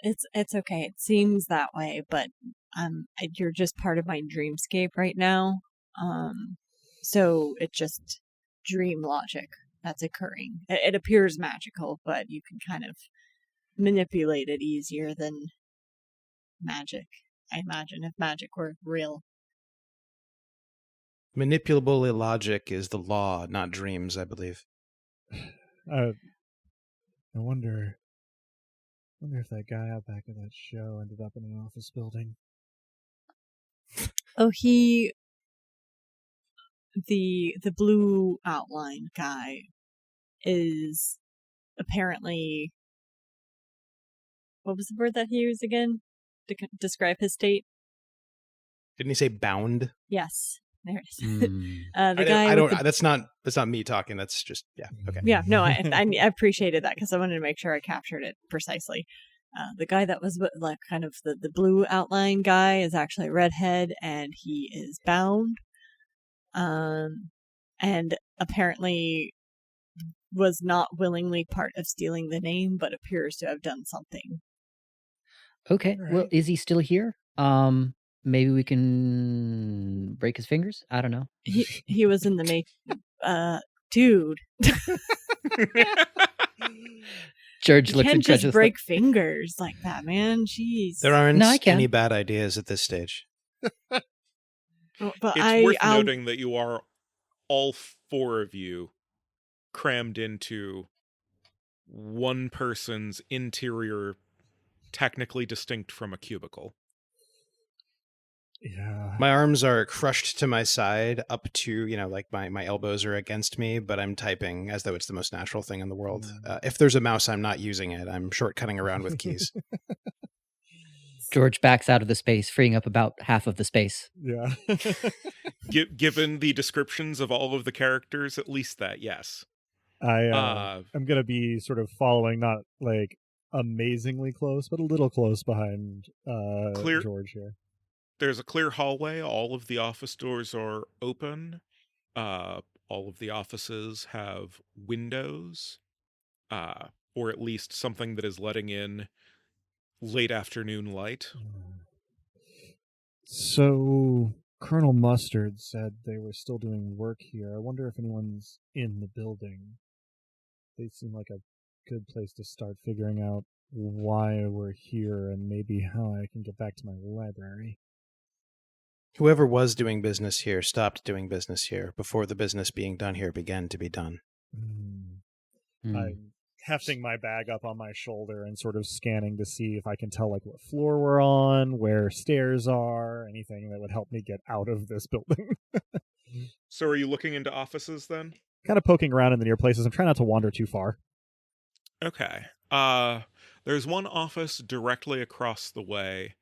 It's okay. It seems that way, but you're just part of my dreamscape right now. So it's just dream logic that's occurring. It appears magical, but you can kind of manipulate it easier than magic. I imagine if magic were real. Manipulable illogic is the law, not dreams, I believe. I wonder if that guy out back of that show ended up in an office building. Oh, the blue outline guy is apparently, what was the word that he used again to describe his state? Didn't he say bound? Yes, there it is. Mm. The guy. That's not me talking. That's just okay. Yeah, no, I appreciated that because I wanted to make sure I captured it precisely. The guy that was like kind of the blue outline guy is actually a redhead, and he is bound. And apparently was not willingly part of stealing the name, but appears to have done something. Okay, All well, right. is he still here? Maybe we can break his fingers? I don't know. He was in the dude. George You looks can't at Judge just break fingers like that, man. Jeez. There aren't No, I can. any bad ideas at this stage. But It's worth noting that you are, all four of you, crammed into one person's interior, technically distinct from a cubicle. Yeah. My arms are crushed to my side up to, like my elbows are against me, but I'm typing as though it's the most natural thing in the world. If there's a mouse, I'm not using it. I'm shortcutting around with keys. George backs out of the space, freeing up about half of the space. Yeah. Given the descriptions of all of the characters, at least that, yes. I'm gonna be sort of following, not like amazingly close, but a little close behind George here. There's a clear hallway. All of the office doors are open. All of the offices have windows, or at least something that is letting in late afternoon light. So Colonel Mustard said they were still doing work here. I wonder if anyone's in the building. They seem like a good place to start figuring out why we're here and maybe how I can get back to my library. Whoever was doing business here stopped doing business here before the business being done here began to be done. I'm hefting my bag up on my shoulder and sort of scanning to see if I can tell like what floor we're on, where stairs are, anything that would help me get out of this building. So are you looking into offices then? Kind of poking around in the near places. I'm trying not to wander too far. Okay. There's one office directly across the way.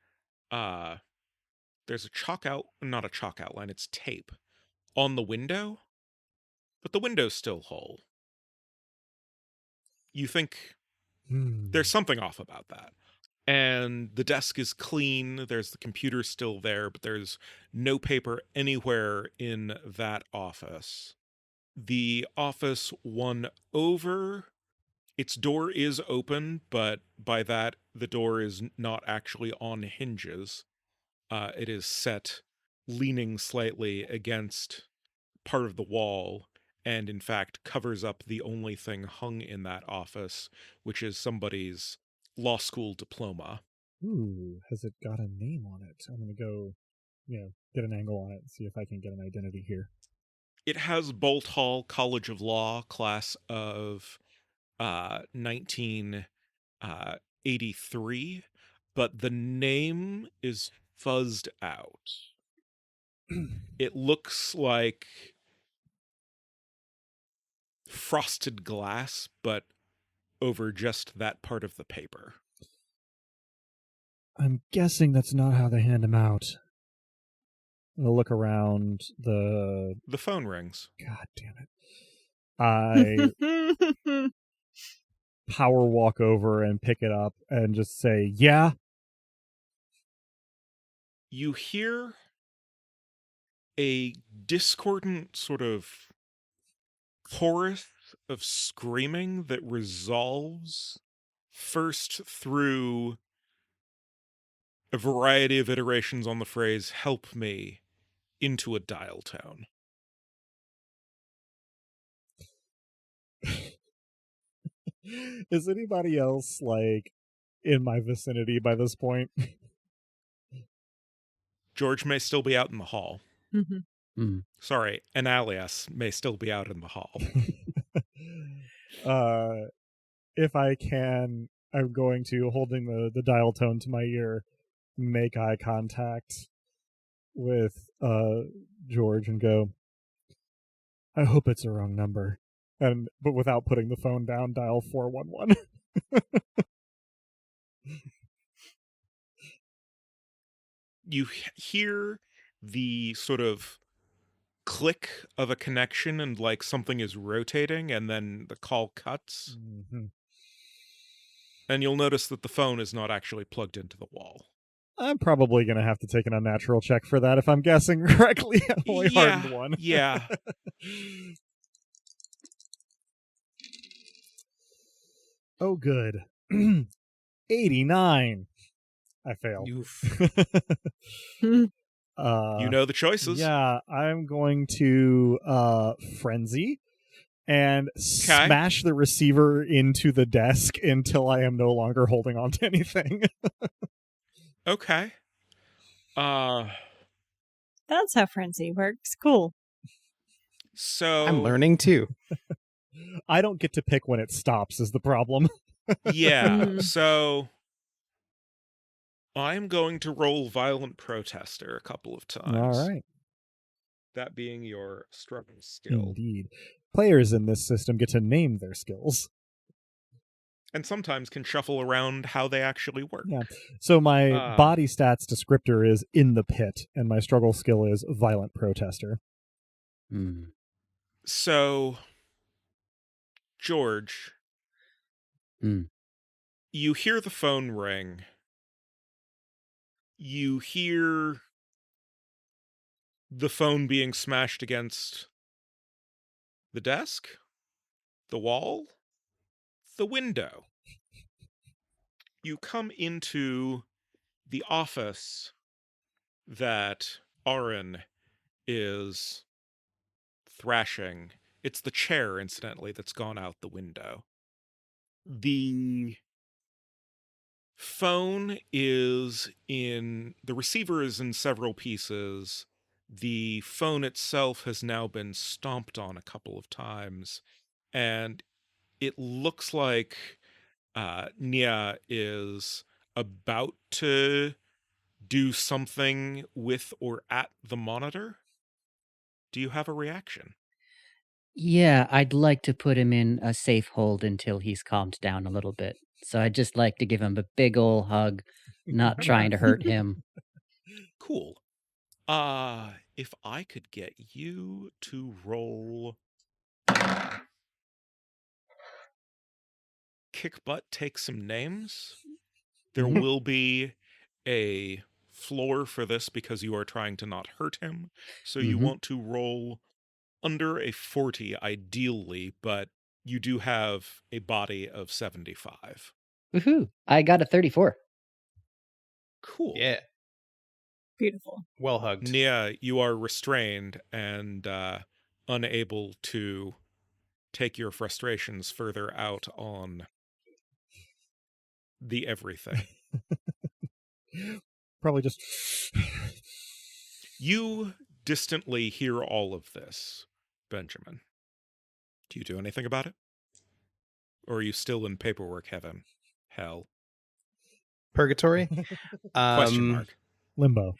There's not a chalk outline, it's tape on the window, but the window's still whole. You think there's something off about that. And the desk is clean, there's the computer still there, but there's no paper anywhere in that office. The office one over, its door is open, but by that, the door is not actually on hinges. It is set leaning slightly against part of the wall, and in fact covers up the only thing hung in that office, which is somebody's law school diploma. Ooh, has it got a name on it? I'm going to go, get an angle on it and see if I can get an identity here. It has Bolt Hall College of Law, class of 1983, but the name is fuzzed out. It looks like frosted glass, but over just that part of the paper. I'm guessing that's not how they hand them out. I'll look around the phone rings. God damn it. power walk over and pick it up and just say, yeah. You hear a discordant sort of chorus of screaming that resolves first through a variety of iterations on the phrase, help me, into a dial tone. Is anybody else, like, in my vicinity by this point? George may still be out in the hall. Mm-hmm. Sorry, an alias may still be out in the hall. If I can, I'm going to, holding the dial tone to my ear, make eye contact with George and go, I hope it's a wrong number. But without putting the phone down, dial 411. You hear the sort of click of a connection and like something is rotating, and then the call cuts. Mm-hmm. And you'll notice that the phone is not actually plugged into the wall. I'm probably going to have to take an unnatural check for that if I'm guessing correctly. I only hardened one. Yeah. Oh, good. 89. I failed. You know the choices. Yeah, I'm going to frenzy and smash the receiver into the desk until I am no longer holding on to anything. Okay. That's how frenzy works. Cool. So I'm learning too. I don't get to pick when it stops is the problem. Yeah. So I'm going to roll Violent Protester a couple of times. All right. That being your struggle skill. Indeed. Players in this system get to name their skills. And sometimes can shuffle around how they actually work. Yeah. So my body stats descriptor is in the pit, and my struggle skill is Violent Protester. So, George, you hear the phone ring. You hear the phone being smashed against the desk, the wall, the window. You come into the office that Aaron is thrashing. It's the chair, incidentally, that's gone out the window. The phone is in... The receiver is in several pieces. The phone itself has now been stomped on a couple of times. And it looks like Nia is about to do something with or at the monitor. Do you have a reaction? Yeah, I'd like to put him in a safe hold until he's calmed down a little bit. So I'd just like to give him a big ol' hug, not trying to hurt him. Cool. If I could get you to roll kick butt, take some names, there will be a floor for this because you are trying to not hurt him. So you want to roll under a 40 ideally, but you do have a body of 75. Woohoo! I got a 34. Cool. Yeah. Beautiful. Well hugged. Nia, you are restrained and unable to take your frustrations further out on the everything. Probably just... You distantly hear all of this, Benjamin. Do you do anything about it? Or are you still in paperwork heaven? Hell. Purgatory? Question mark. Limbo.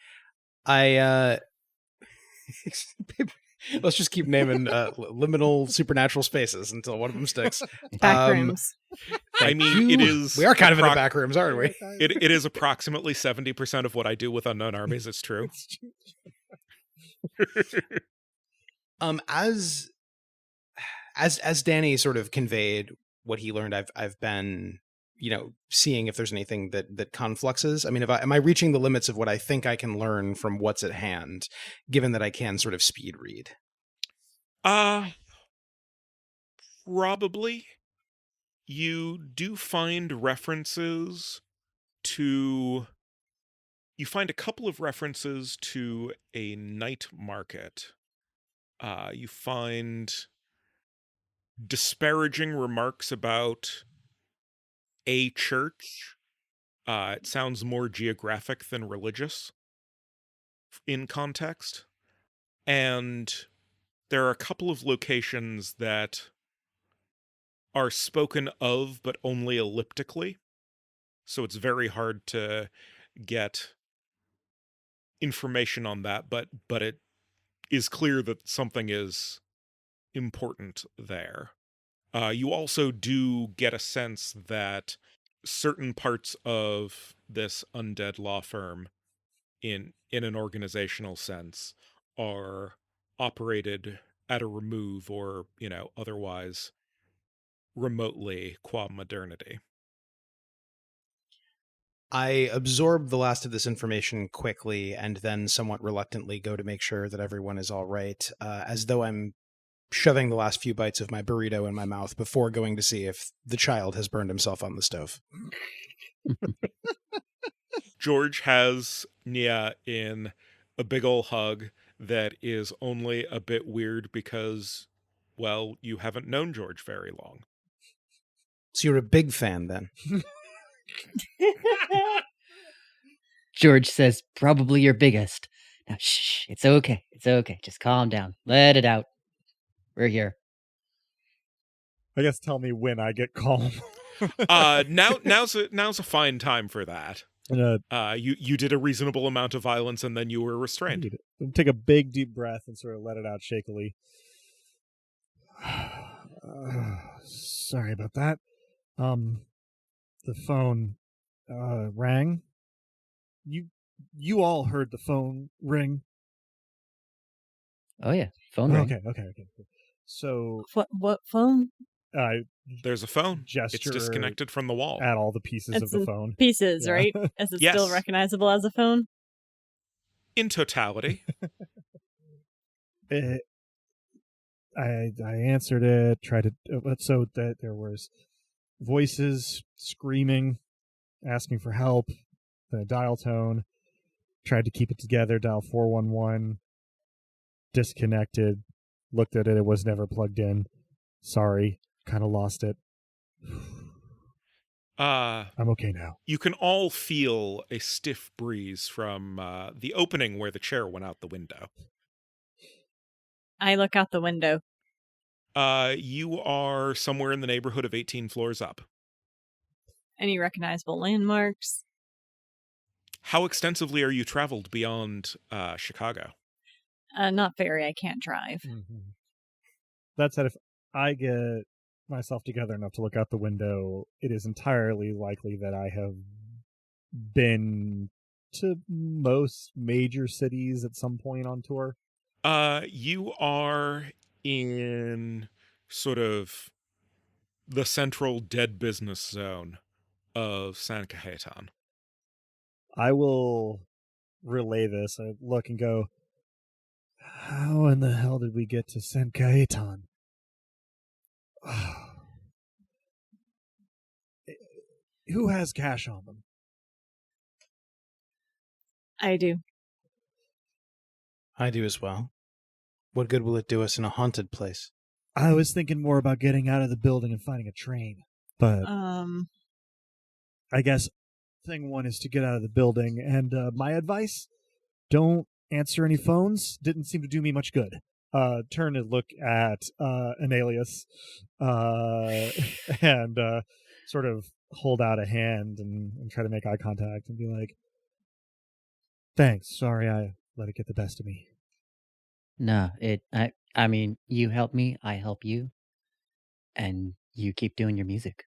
Let's just keep naming liminal supernatural spaces until one of them sticks. Backrooms. I mean, it is... We are kind of in the back rooms, aren't we? It is approximately 70% of what I do with Unknown Armies. It's true. As Danny sort of conveyed what he learned, I've been, seeing if there's anything that confluxes. I mean, am I reaching the limits of what I think I can learn from what's at hand, given that I can sort of speed read? Probably. You do find references to... You find a couple of references to a night market. You find disparaging remarks about a church. It sounds more geographic than religious in context. And there are a couple of locations that are spoken of, but only elliptically. So it's very hard to get information on that, but it is clear that something is important there. You also do get a sense that certain parts of this undead law firm, in an organizational sense, are operated at a remove or, otherwise remotely qua modernity. I absorb the last of this information quickly and then somewhat reluctantly go to make sure that everyone is all right, as though I'm shoving the last few bites of my burrito in my mouth before going to see if the child has burned himself on the stove. George has Nia in a big ol' hug that is only a bit weird because, well, you haven't known George very long. So you're a big fan then? George says, probably your biggest. Now, shh, it's okay. It's okay. Just calm down. Let it out. We're here. I guess tell me when I get calm. Now's a fine time for that. You did a reasonable amount of violence and then you were restrained. Take a big deep breath and sort of let it out shakily. Sorry about that. The phone rang. You all heard the phone ring. Oh yeah, phone ring. Okay. So what phone? There's a phone. Gesture It's disconnected from the wall. at all the pieces of the phone. Pieces, Yeah. right? Is it Yes. still recognizable as a phone? In totality. I answered it. Tried to so that there was voices screaming, asking for help. The dial tone. Tried to keep it together. Dial 411. Disconnected. Looked at it. It was never plugged in. Sorry. Kind of lost it. I'm okay now. You can all feel a stiff breeze from the opening where the chair went out the window. I look out the window. You are somewhere in the neighborhood of 18 floors up. Any recognizable landmarks? How extensively are you traveled beyond Chicago? Not very. I can't drive. Mm-hmm. That said, if I get myself together enough to look out the window, it is entirely likely that I have been to most major cities at some point on tour. You are in sort of the central dead business zone of San Cajetan. I will relay this. I look and go, how in the hell did we get to San Cajetan? Who has cash on them? I do. I do as well. What good will it do us in a haunted place? I was thinking more about getting out of the building and finding a train. But I guess thing one is to get out of the building. And my advice, don't answer any phones. Didn't seem to do me much good. Turn and look at an alias and sort of hold out a hand and try to make eye contact and be like, thanks. Sorry, I let it get the best of me. No, I mean, you help me, I help you, and you keep doing your music.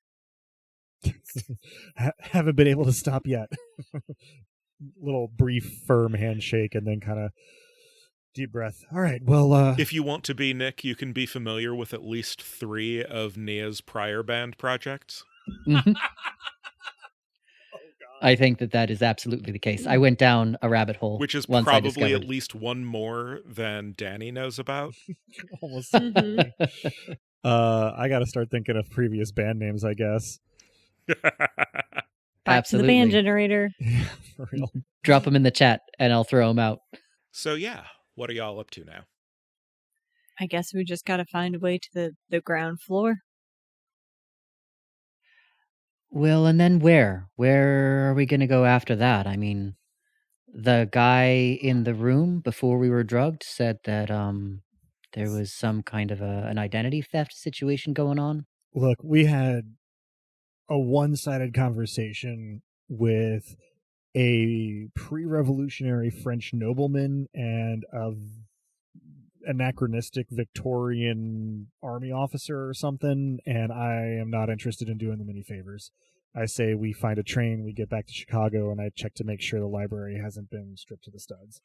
Haven't been able to stop yet. Little brief, firm handshake, and then kind of Deep breath. All right, well, If you want to be Nick, you can be familiar with at least 3 of Nia's prior band projects. Mhm. I think that is absolutely the case. I went down a rabbit hole, Which is once I probably discovered. at least one more than Danny knows about. almost. Mhm. I got to start thinking of previous band names, I guess. Back to the band Absolutely. generator. Yeah, for real. Drop them in the chat, and I'll throw them out. So yeah, what are y'all up to now? I guess we just gotta find a way to the ground floor. Well, and then where? Where are we going to go after that? I mean, the guy in the room before we were drugged said that there was some kind of an identity theft situation going on. Look, we had a one-sided conversation with a pre-revolutionary French nobleman and a anachronistic Victorian army officer or something, and I am not interested in doing them any favors. I say we find a train, we get back to Chicago, and I check to make sure the library hasn't been stripped to the studs.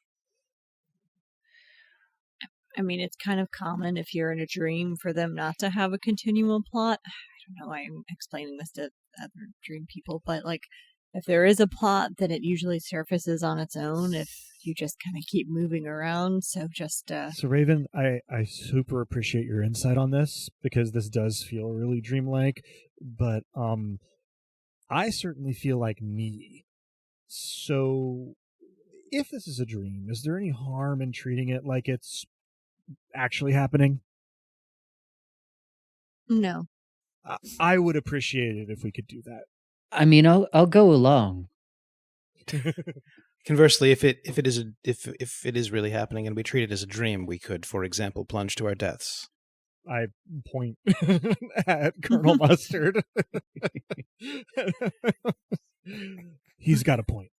I mean, it's kind of common if you're in a dream for them not to have a continual plot. I don't know why I'm explaining this to other dream people, but like, if there is a plot, then it usually surfaces on its own if you just kind of keep moving around. So just, So Raven, I super appreciate your insight on this because this does feel really dreamlike, but I certainly feel like me. So if this is a dream, is there any harm in treating it like it's actually happening? no. I would appreciate it if we could do that. I mean, I'll go along. Conversely, if it is really happening and we treat it as a dream, we could, for example, plunge to our deaths. I point at Colonel Mustard. He's got a point.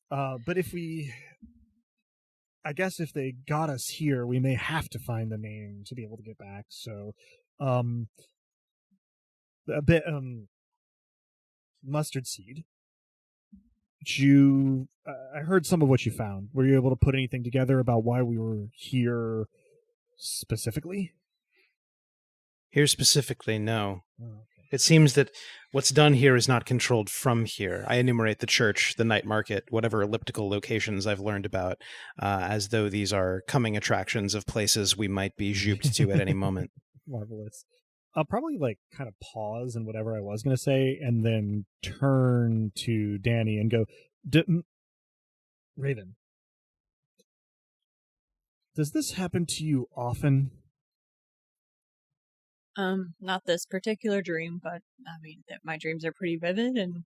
But I guess if they got us here, we may have to find the name to be able to get back. So, a bit, Mustard Seed. I heard some of what you found. Were you able to put anything together about why we were here specifically? Here specifically, no. Oh, okay. It seems that what's done here is not controlled from here. I enumerate the church, the night market, whatever elliptical locations I've learned about, as though these are coming attractions of places we might be zooped to at any moment. Marvelous. I'll probably kind of pause in whatever I was going to say and then turn to Danny and go, Raven, does this happen to you often? Not this particular dream, but I mean, my dreams are pretty vivid, and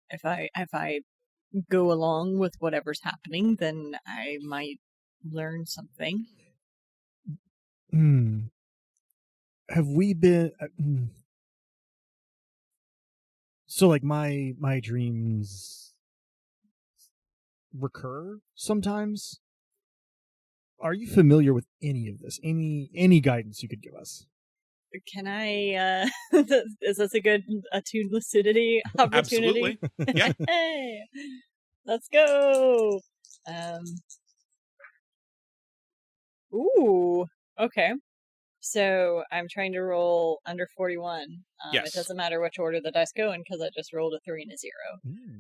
if I go along with whatever's happening, then I might learn something. Have we been so my dreams recur sometimes? Are you familiar with any of this? Any guidance you could give us? Can I is this a good attuned lucidity opportunity? Absolutely. Yeah. Hey, let's go. Ooh, okay. So I'm trying to roll under 41. Yes. It doesn't matter which order the dice go in because I just rolled a 3 and a 0.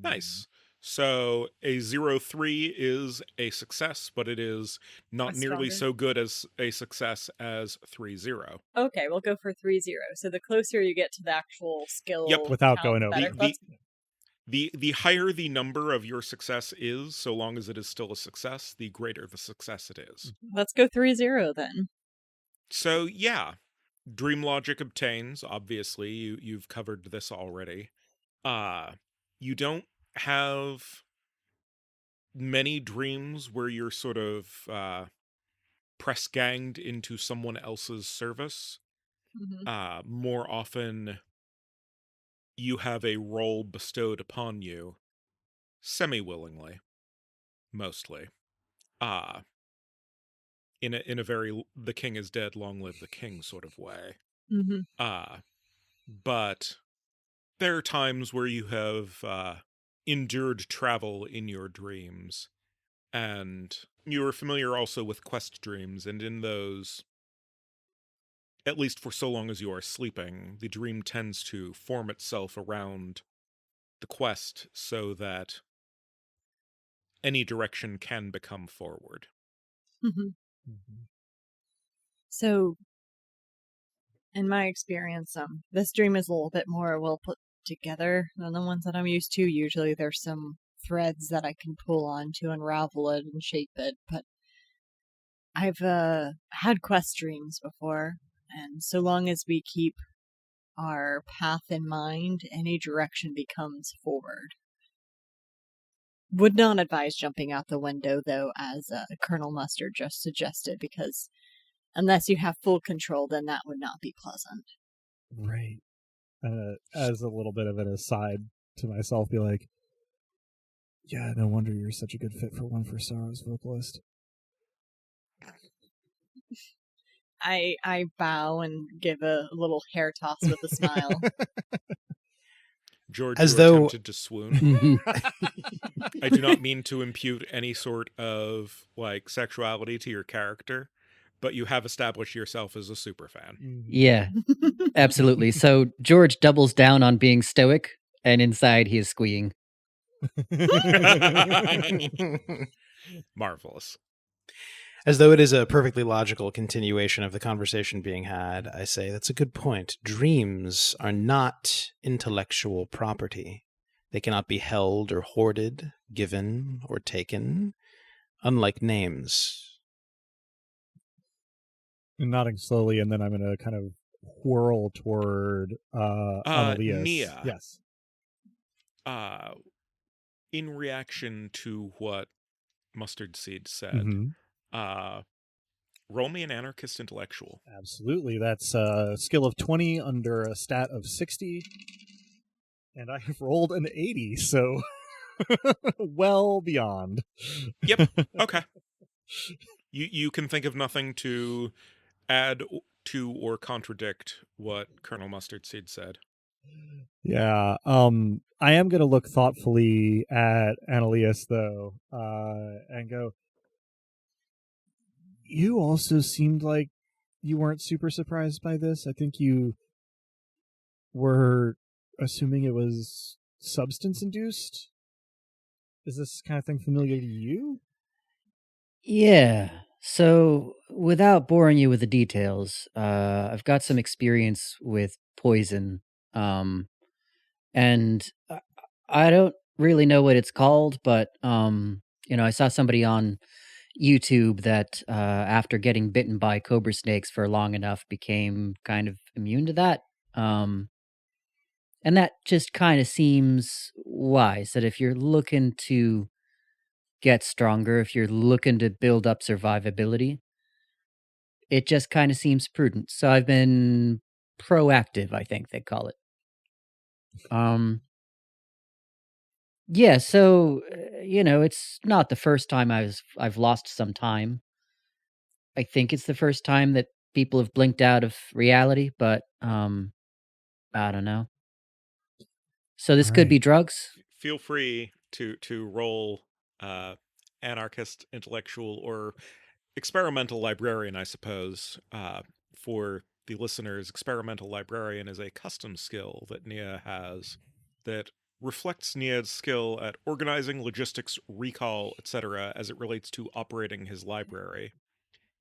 Nice. So a 0-3 is a success, but it is not That's nearly stronger. so good as a success as 3-0. Okay, we'll go for 3-0. So the closer you get to the actual skill, Yep. Without count, going over. better. The higher the number of your success is, so long as it is still a success, the greater the success it is. Let's go 3-0 then. So yeah, dream logic obtains. Obviously, you've covered this already. You don't have many dreams where you're sort of press ganged into someone else's service. Mm-hmm. More often, you have a role bestowed upon you, semi-willingly, mostly. In a very the king is dead, long live the king sort of way. Mm-hmm. But there are times where you have endured travel in your dreams, and You are familiar also with quest dreams, and in those, at least for so long as you are sleeping, the dream tends to form itself around the quest so that any direction can become forward. Mhm. So, in my experience, this dream is a little bit more well put together than the ones that I'm used to. Usually there's some threads that I can pull on to unravel it and shape it, but I've had quest dreams before, and so long as we keep our path in mind, any direction becomes forward. Would not advise jumping out the window, though, as Colonel Mustard just suggested, because unless you have full control, then that would not be pleasant. Right. As a little bit of an aside to myself, be like, yeah, no wonder you're such a good fit for One for Sorrow's vocalist. I bow and give a little hair toss with a smile. George, As you are though- tempted to swoon. I do not mean to impute any sort of, like, sexuality to your character, but you have established yourself as a superfan. Yeah, absolutely. So George doubles down on being stoic, and inside he is squeeing. Marvelous. As though it is a perfectly logical continuation of the conversation being had, I say that's a good point. Dreams are not intellectual property. They cannot be held or hoarded, given or taken, unlike names. And nodding slowly, and then I'm going to kind of whirl toward Annelias. Nia. Yes. In reaction to what Mustard Seed said, Mhm. roll me an anarchist intellectual. Absolutely. That's a skill of 20 under a stat of 60. And I have rolled an 80, so well beyond. Yep. Okay. You can think of nothing to add to or contradict what Colonel Mustard Seed said. Yeah. I am going to look thoughtfully at Annelias, though, and go, you also seemed like you weren't super surprised by this. I think you were assuming it was substance-induced. Is this kind of thing familiar to you? Yeah. So, without boring you with the details, I've got some experience with poison, and I don't really know what it's called, but I saw somebody on YouTube that after getting bitten by cobra snakes for long enough became kind of immune to that. Um, and that just kind of seems wise that if you're looking to get stronger, if you're looking to build up survivability, it just kind of seems prudent. So I've been proactive, I think they call it. Yeah, so it's not the first time I've lost some time. I think it's the first time that people have blinked out of reality, but I don't know. So this could be Right. drugs. Feel free to roll anarchist intellectual or experimental librarian, I suppose. For the listeners, experimental librarian is a custom skill that Nia has that reflects Nia's skill at organizing, logistics, recall, etc., as it relates to operating his library.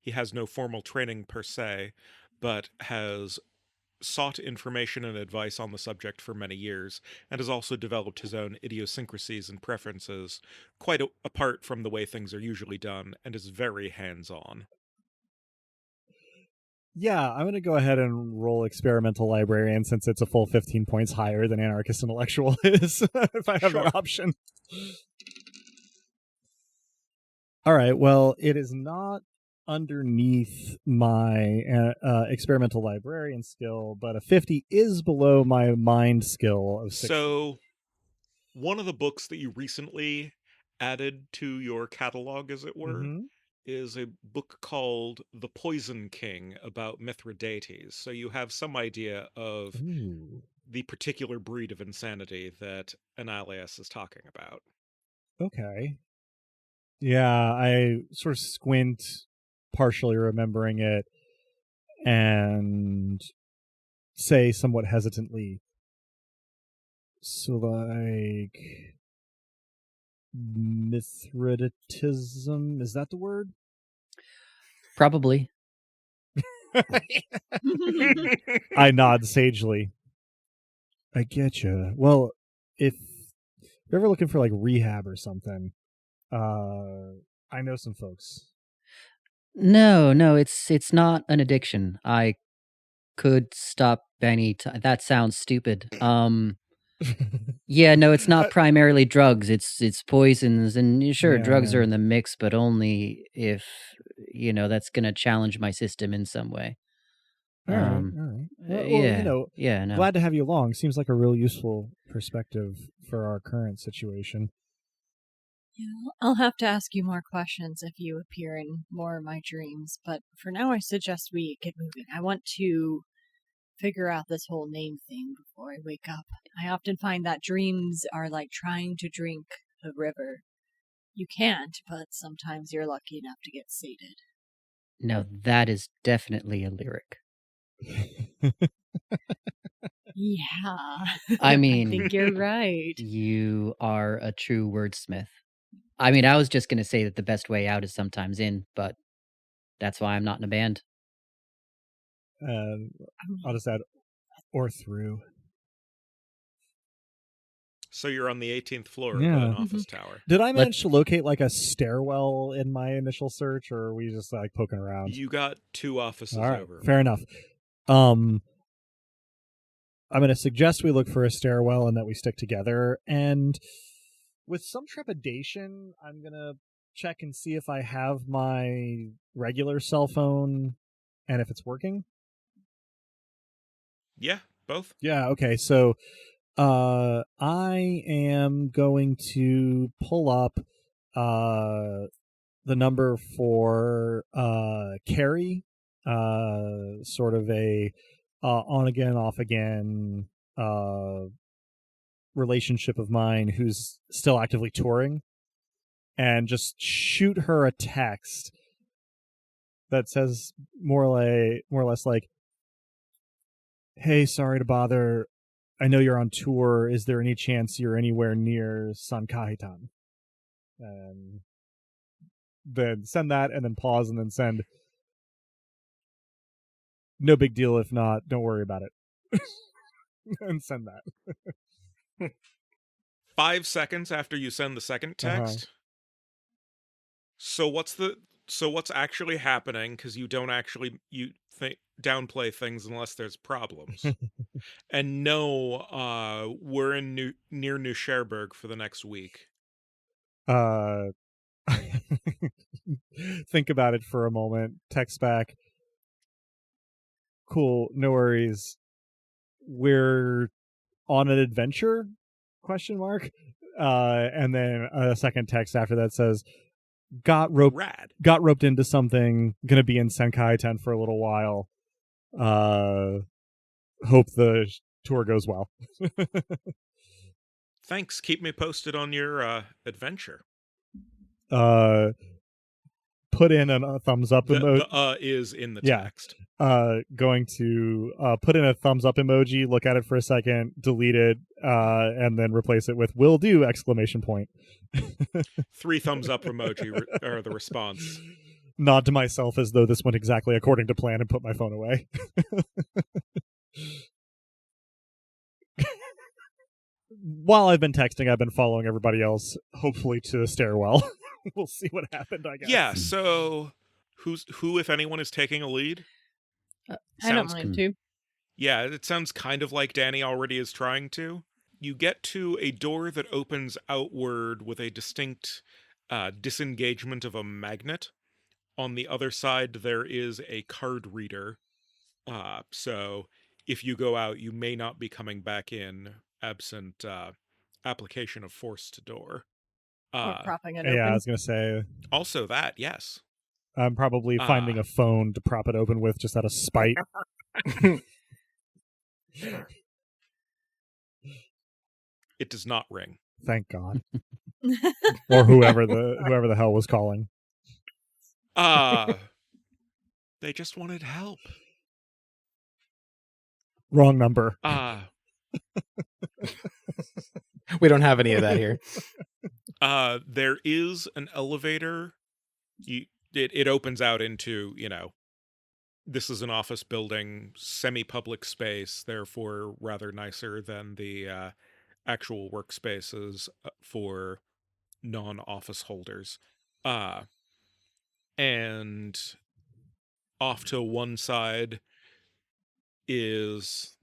He has no formal training per se, but has sought information and advice on the subject for many years, and has also developed his own idiosyncrasies and preferences, quite apart from the way things are usually done, and is very hands-on. Yeah, I'm going to go ahead and roll experimental librarian since it's a full 15 points higher than anarchist intellectual is, if I have Sure. that option. All right, well, it is not underneath my experimental librarian skill, but a 50 is below my mind skill of 60. So, one of the books that you recently added to your catalog, as it were, Mhm. is a book called The Poison King about Mithridates. So you have some idea of Ooh, the particular breed of insanity that Annelias is talking about. okay. Yeah, I sort of squint, partially remembering it, and say somewhat hesitantly, so like Mithridatism, is that the word? Probably. I nod sagely. I get you. Well, if you're ever looking for like rehab or something, I know some folks. No, it's not an addiction. I could stop any time. That sounds stupid. Yeah, no, it's not primarily drugs. It's poisons, and sure, drugs are in the mix, but only if that's going to challenge my system in some way. All right. Well, yeah, no. glad to have you along. Seems like a real useful perspective for our current situation. Yeah, I'll have to ask you more questions if you appear in more of my dreams, but for now I suggest we get moving. I want to figure out this whole name thing before I wake up. I often find that dreams are like trying to drink a river. You can't, but sometimes you're lucky enough to get sated. No, that is definitely a lyric. Yeah. I mean, I think you're right. You are a true wordsmith. I mean, I was just going to say that the best way out is sometimes in, but that's why I'm not in a band. I'll just add, or through. So you're on the 18th floor of an office tower. Did I manage to locate like a stairwell in my initial search, or are we just like poking around? You got 2 offices over. Fair enough. I'm going to suggest we look for a stairwell and that we stick together. And with some trepidation, I'm going to check and see if I have my regular cell phone and if it's working. Yeah, both. Yeah, okay. So I am going to pull up the number for Carrie, sort of a on again, off again relationship of mine who's still actively touring, and just shoot her a text that says more or less like, "Hey, sorry to bother. I know you're on tour. Is there any chance you're anywhere near Sankaitan?" And then send that, and then pause, and then send, "No big deal if not. Don't worry about it." And send that. 5 seconds after you send the second text. So what's actually happening? Because you don't actually downplay things unless there's problems. And no, we're in near New Cherbourg for the next week. Think about it for a moment. Text back. Cool, no worries. We're on an adventure? ? And then a second text after that says, got roped into something, gonna be in Sankaitan for a little while. Hope the tour goes well. Thanks. Keep me posted on your adventure. Put in a thumbs up emoji. The is in the text. Going to put in a thumbs up emoji, look at it for a second, delete it, and then replace it with "will do!" ! 3 thumbs up emoji are the response. Nod to myself as though this went exactly according to plan and put my phone away. While I've been texting, I've been following everybody else, hopefully to a stairwell. We'll see what happened, I guess. Yeah, so who, if anyone, is taking a lead? I don't mind to. Yeah, it sounds kind of like Danny already is trying to. You get to a door that opens outward with a distinct disengagement of a magnet. On the other side, there is a card reader. So if you go out, you may not be coming back in absent application of force to door. Or propping it open. Yeah, I was going to say. Also that, yes. I'm probably finding a phone to prop it open with just out of spite. It does not ring. Thank God. or whoever the hell was calling. They just wanted help. Wrong number. We don't have any of that here. There is an elevator. It opens out into, this is an office building, semi-public space, therefore rather nicer than the actual workspaces for non-office holders. And off to one side is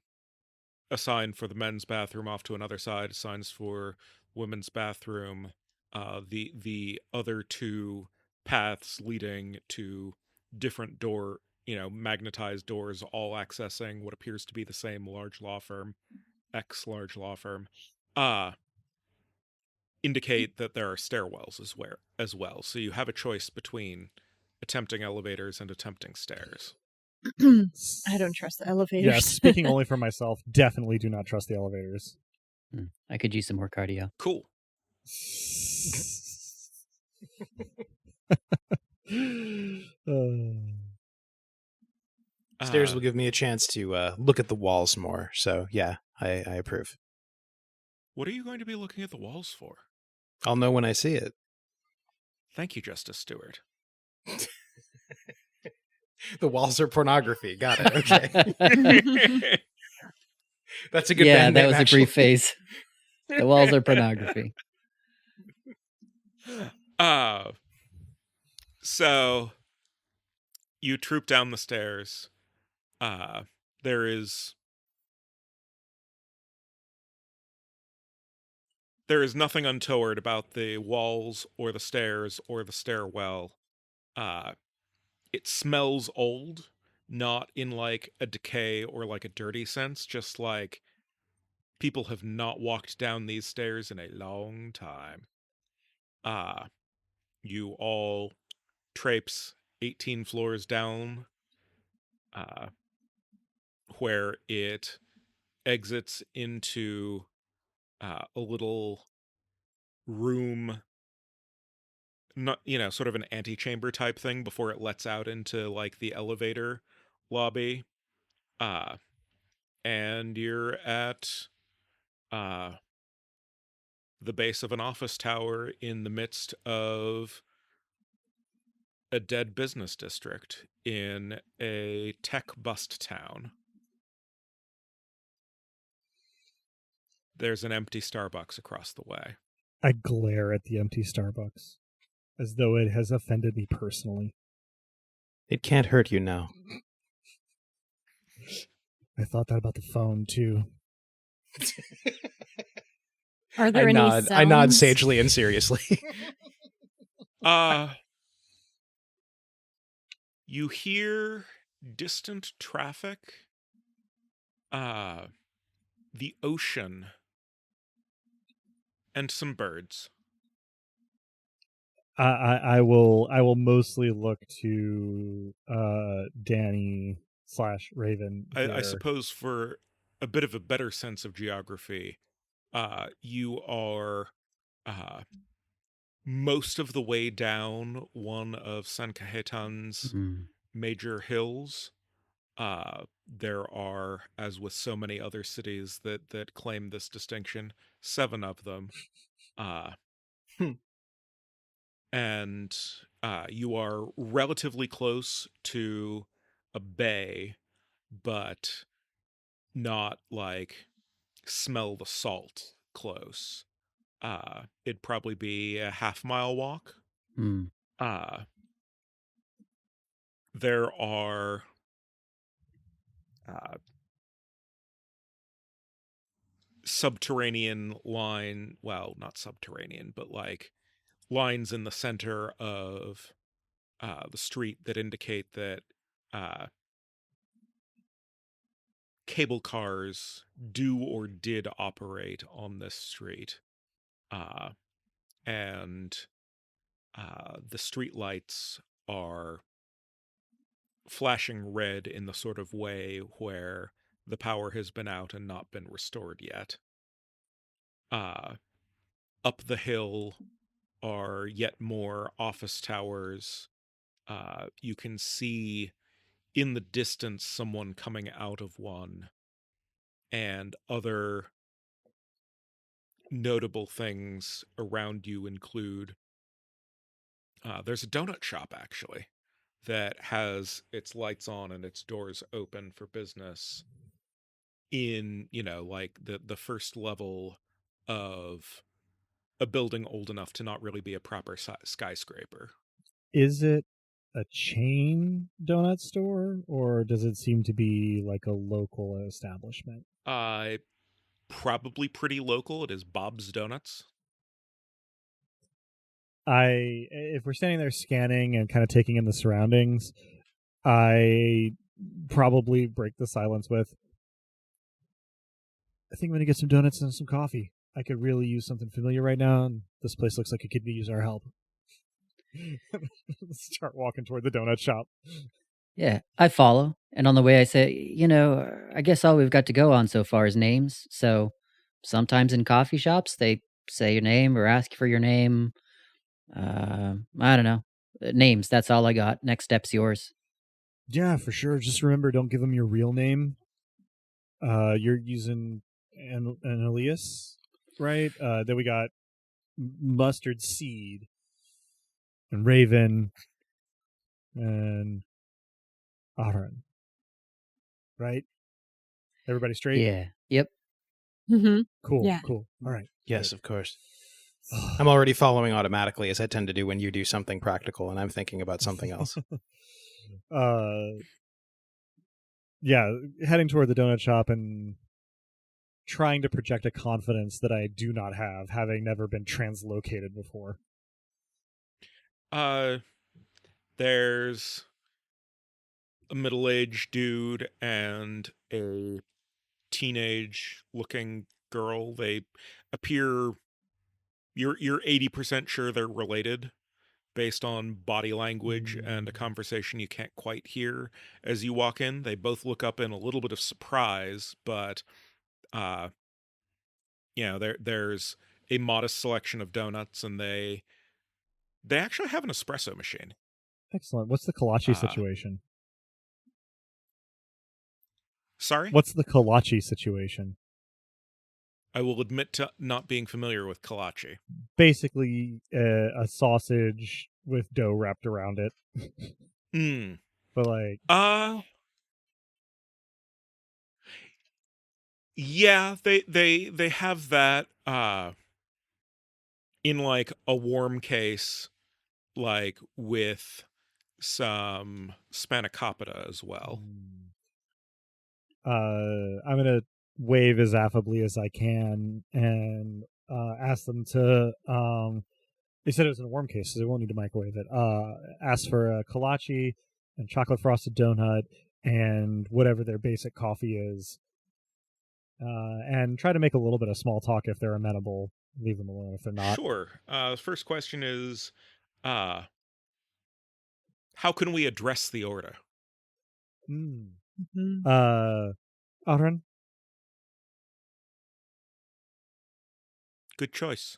a sign for the men's bathroom, off to another side, signs for women's bathroom. The other two paths leading to different magnetized doors, all accessing what appears to be the same large law firm, large law firm, indicate that there are stairwells as well. So you have a choice between attempting elevators and attempting stairs. I don't trust the elevators. Yeah, speaking only for myself, definitely do not trust the elevators. I could use some more cardio. Cool. Stairs will give me a chance to look at the walls more. So, yeah, I approve. What are you going to be looking at the walls for? I'll know when I see it. Thank you, Justice Stewart. The walls are pornography. Got it. Okay. That's a good Yeah, band that name, was actually. a brief phase. The walls are pornography. So you troop down the stairs. There is nothing untoward about the walls or the stairs or the stairwell. It smells old, not in like a decay or like a dirty sense, just like people have not walked down these stairs in a long time. You all traipse 18 floors down, where it exits into a little room, not sort of an antechamber type thing before it lets out into like the elevator lobby. And you're at the base of an office tower in the midst of a dead business district in a tech bust town. There's an empty Starbucks across the way. I glare at the empty Starbucks as though it has offended me personally. It can't hurt you now. I thought that about the phone, too. Are there any sounds? I nod sagely and seriously. You hear distant traffic, the ocean, and some birds. I will mostly look to Danny / Raven. I suppose for a bit of a better sense of geography, you are most of the way down one of San Cajetan's major hills. There are, as with so many other cities that claim this distinction, 7 of them. And you are relatively close to a bay, but not like smell the salt close. It'd probably be a half-mile walk. There are subterranean line, well, not subterranean, but like lines in the center of the street that indicate that cable cars do or did operate on this street. And the street lights are flashing red in the sort of way where the power has been out and not been restored yet. Up the hill are yet more office towers. You can see in the distance someone coming out of one, and other notable things around you include there's a donut shop actually that has its lights on and its doors open for business in, like the first level of a building old enough to not really be a proper skyscraper. Is it a chain donut store, or does it seem to be like a local establishment? Probably pretty local. It is Bob's Donuts. If we're standing there scanning and kind of taking in the surroundings, I probably break the silence with, I think I'm going to get some donuts and some coffee. I could really use something familiar right now, and this place looks like it could use our help. Start walking toward the donut shop. Yeah, I follow. And on the way, I say, I guess all we've got to go on so far is names. So sometimes in coffee shops, they say your name or ask for your name. I don't know. Names, that's all I got. Next step's yours. Yeah, for sure. Just remember, don't give them your real name. You're using an alias, right? Then we got Mustard Seed and Raven and Aaron. Right? Everybody straight? Yeah. Yep. Mm-hmm. Cool, Yeah. cool. All right. Yes, of course. I'm already following automatically, as I tend to do when you do something practical and I'm thinking about something else. Yeah, heading toward the donut shop and trying to project a confidence that I do not have, having never been translocated before. There's a middle-aged dude and a teenage-looking girl. They appear, you're 80% sure they're related based on body language and a conversation you can't quite hear as you walk in. They both look up in a little bit of surprise, but there's a modest selection of donuts, and they actually have an espresso machine. Excellent. What's the kolache situation? Sorry? What's the kolache situation? I will admit to not being familiar with kolache. Basically, a sausage with dough wrapped around it. But like, yeah, they have that in like a warm case, like with some spanakopita as well. I'm gonna wave as affably as I can and ask them to. They said it was in a warm case, so they won't need to microwave it. Ask for a kolache and chocolate frosted donut and whatever their basic coffee is. And try to make a little bit of small talk if they're amenable. Leave them alone if they're not. Sure. First question is, how can we address the order? Aaron? Good choice.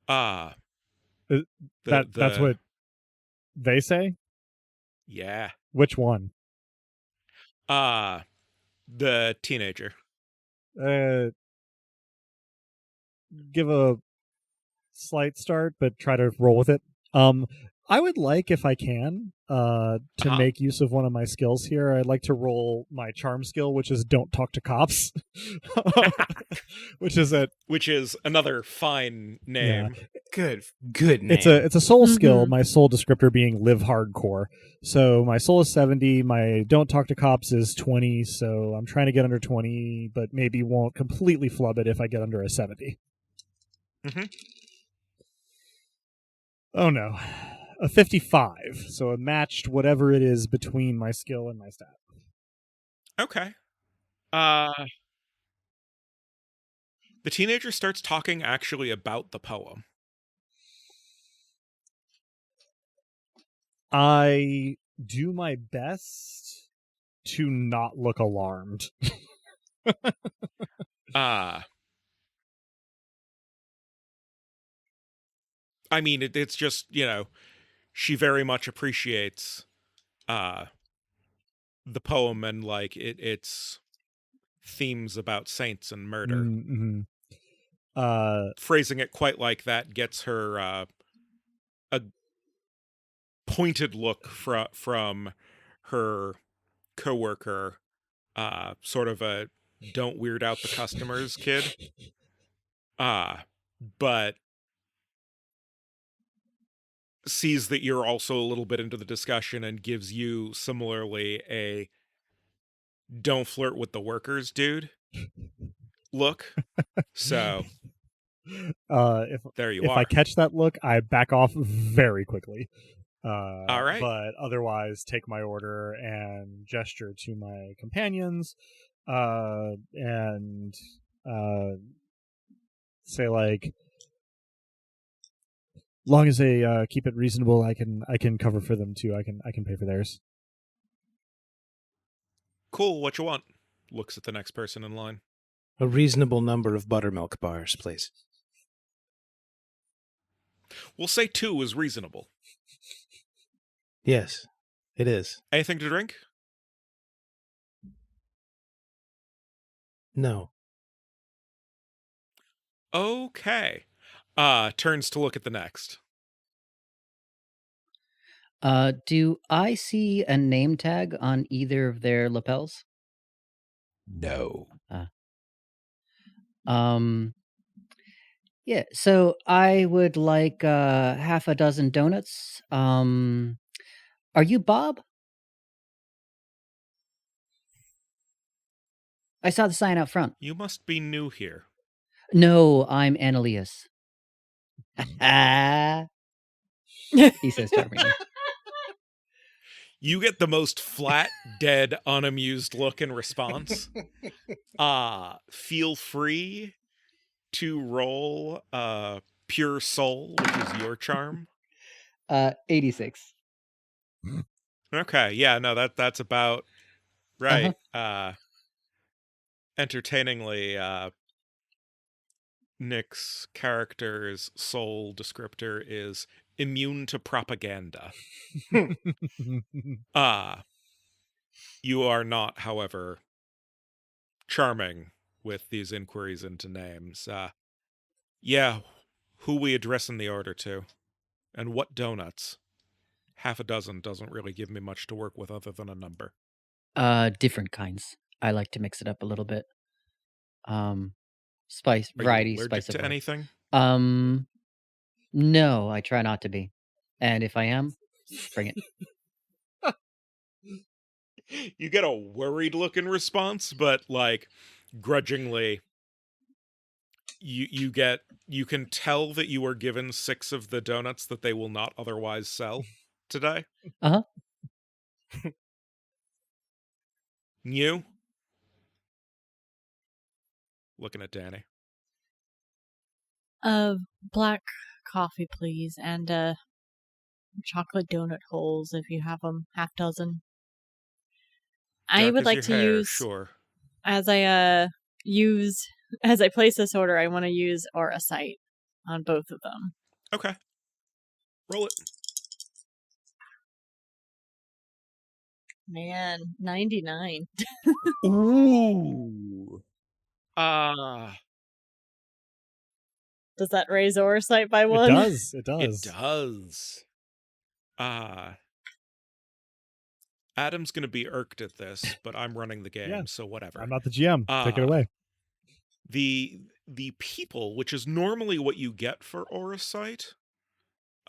That's what they say? Yeah. Which one? The teenager. Give a slight start, but try to roll with it. I would like, if I can, to make use of one of my skills here. I'd like to roll my charm skill, which is don't talk to cops. which is another fine name. Yeah. Good name. It's a soul skill, my soul descriptor being live hardcore. So my soul is 70, my don't talk to cops is 20, so I'm trying to get under 20, but maybe won't completely flub it if I get under a 70. Oh no. A 55, so it matched whatever it is between my skill and my stat. Okay. The teenager starts talking actually about the poem. I do my best to not look alarmed. I mean, it's just, she very much appreciates the poem and like its themes about saints and murder. Mm-hmm. Phrasing it quite like that gets her a pointed look from her coworker, sort of a don't weird out the customers kid. But sees that you're also a little bit into the discussion and gives you similarly a don't flirt with the workers, dude look. So there you if are. I catch that look, I back off very quickly. All right. But otherwise, take my order and gesture to my companions, and say like, long as they keep it reasonable, I can cover for them too. I can pay for theirs. Cool. What you want? Looks at the next person in line. A reasonable number of buttermilk bars, please. We'll say 2 is reasonable. Yes, it is. Anything to drink? No. Okay. Turns to look at the next. Do I see a name tag on either of their lapels? No. Yeah, so I would like half a dozen donuts. Are you Bob? I saw the sign out front. You must be new here. No, I'm Annelius. He says charmingly. You get the most flat, dead, unamused look in response. Feel free to roll Pure Soul, which is your charm. 86. Okay, yeah, no, that's about right. Entertainingly, Nick's character's soul descriptor is immune to propaganda. You are not, however, charming with these inquiries into names. Yeah, who we addressing the order to? And what donuts? Half a dozen doesn't really give me much to work with other than a number. Different kinds. I like to mix it up a little bit. Spice, Are variety, you allergic spice to of life. anything? No, I try not to be. And if I am, bring it. You get a worried look in response, but like grudgingly you can tell that you are given 6 of the donuts that they will not otherwise sell today. You looking at Danny. Black coffee, please, and chocolate donut holes if you have them, half dozen. I Dark would as like your to hair, use sure. as I place this order. I want to use Aura Sight on both of them. Okay, roll it. Man, 99. Ooh. Does that raise Aura Sight by 1? It does. It It does. does. Adam's gonna be irked at this, but I'm running the game, Yeah. so whatever. I'm not the GM. Take it away. The people, which is normally what you get for Aura Sight,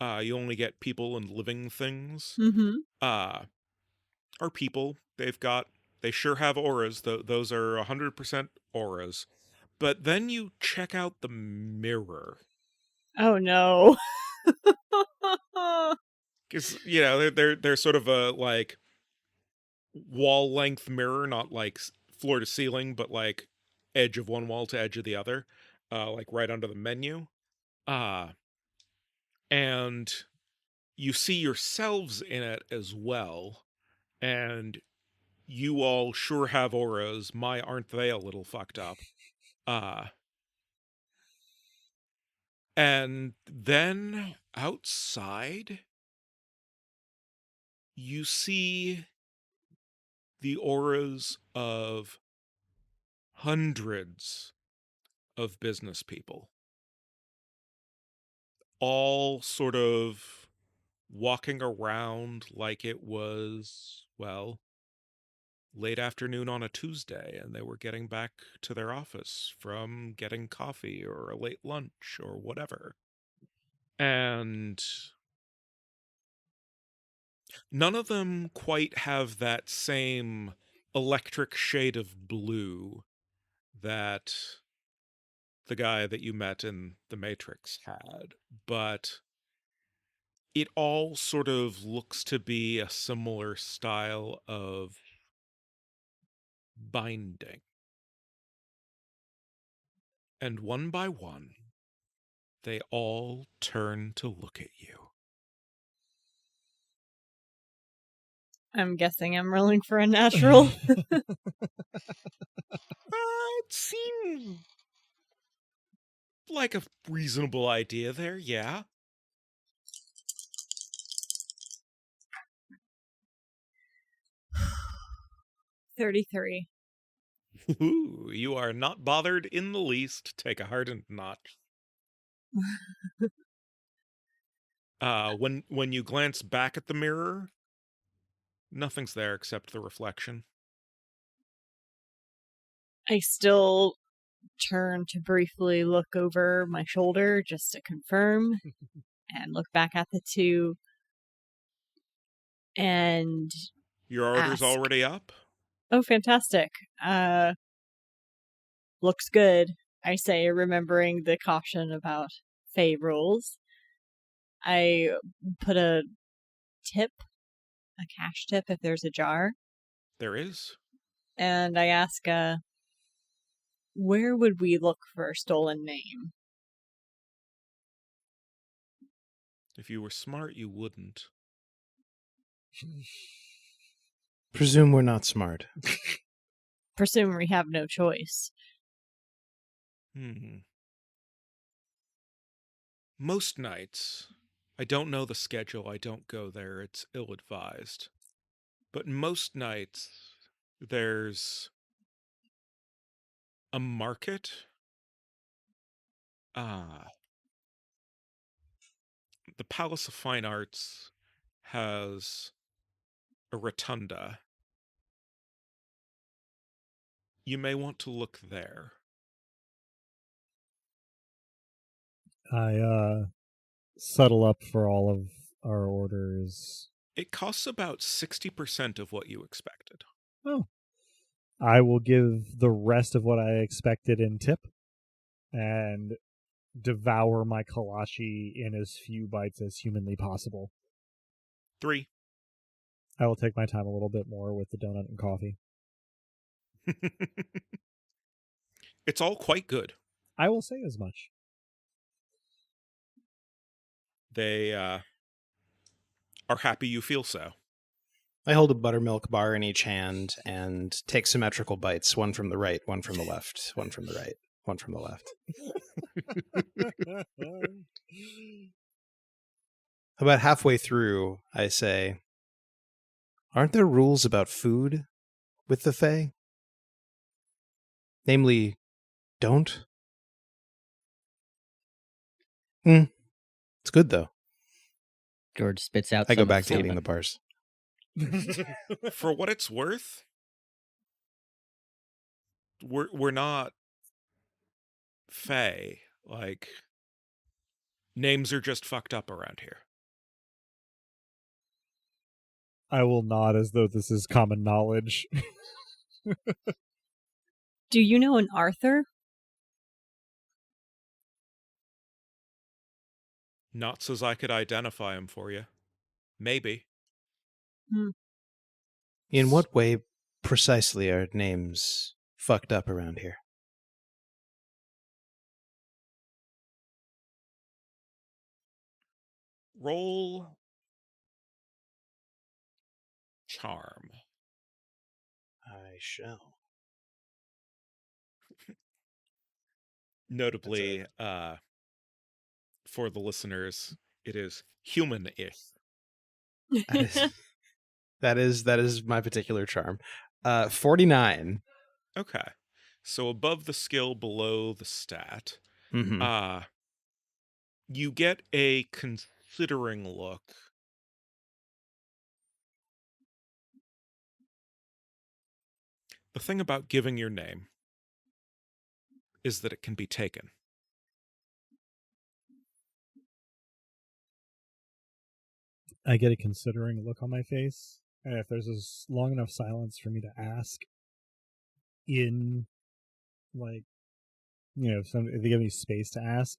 you only get people and living things. Mm-hmm. Are people. They sure have auras. Those are 100% auras. But then you check out the mirror. Oh no. Because, they're sort of a, like, wall-length mirror, not, like, floor to ceiling, but, like, edge of one wall to edge of the other. Like, right under the menu. And you see yourselves in it as well. And you all sure have auras. My, aren't they a little fucked up? And then Outside, you see the auras of hundreds of business people, all sort of walking around like it was, well, late afternoon on a Tuesday, and they were getting back to their office from getting coffee or a late lunch or whatever. And none of them quite have that same electric shade of blue that the guy that you met in the Matrix had, but it all sort of looks to be a similar style of binding. And one by one, they all turn to look at you. I'm guessing I'm rolling for a natural. It seems like a reasonable idea there, yeah. $33. Ooh, you are not bothered in the least. Take a hardened notch. When you glance back at the mirror, nothing's there except the reflection. I still turn to briefly look over my shoulder just to confirm and look back at the two and Your order's ask. already up? Oh, fantastic. Looks good, I say, remembering the caution about Fey rules. I put a tip, a cash tip if there's a jar. There is. And I ask, where would we look for a stolen name? If you were smart, you wouldn't. Presume we're not smart. Presume we have no choice. Most nights, I don't know the schedule, I don't go there, it's ill-advised. But most nights, there's a market. The Palace of Fine Arts has a rotunda. You may want to look there. I settle up for all of our orders. It costs about 60% of what you expected. Oh. I will give the rest of what I expected in tip and devour my kolache in as few bites as humanly possible. 3. I will take my time a little bit more with the donut and coffee. It's all quite good. I will say as much. They are happy you feel so. I hold a buttermilk bar in each hand and take symmetrical bites, one from the right, one from the left, one from the right, one from the left. About halfway through, I say, aren't there rules about food with the Fae? Namely, don't? It's good, though. George spits out I go some back of to the eating the bars. For what it's worth, we're not Fae. Like, names are just fucked up around here. I will nod as though this is common knowledge. Do you know an Arthur? Not so's I could identify him for you. Maybe. In what way precisely are names fucked up around here? Roll charm. I shall. Notably, for the listeners, It is human-ish. That is my particular charm. 49. Okay. So above the skill, below the stat. Mm-hmm. You get a considering look. The thing about giving your name is that it can be taken. I get a considering look on my face, and if there's a long enough silence for me to ask in, like, if they give me space to ask,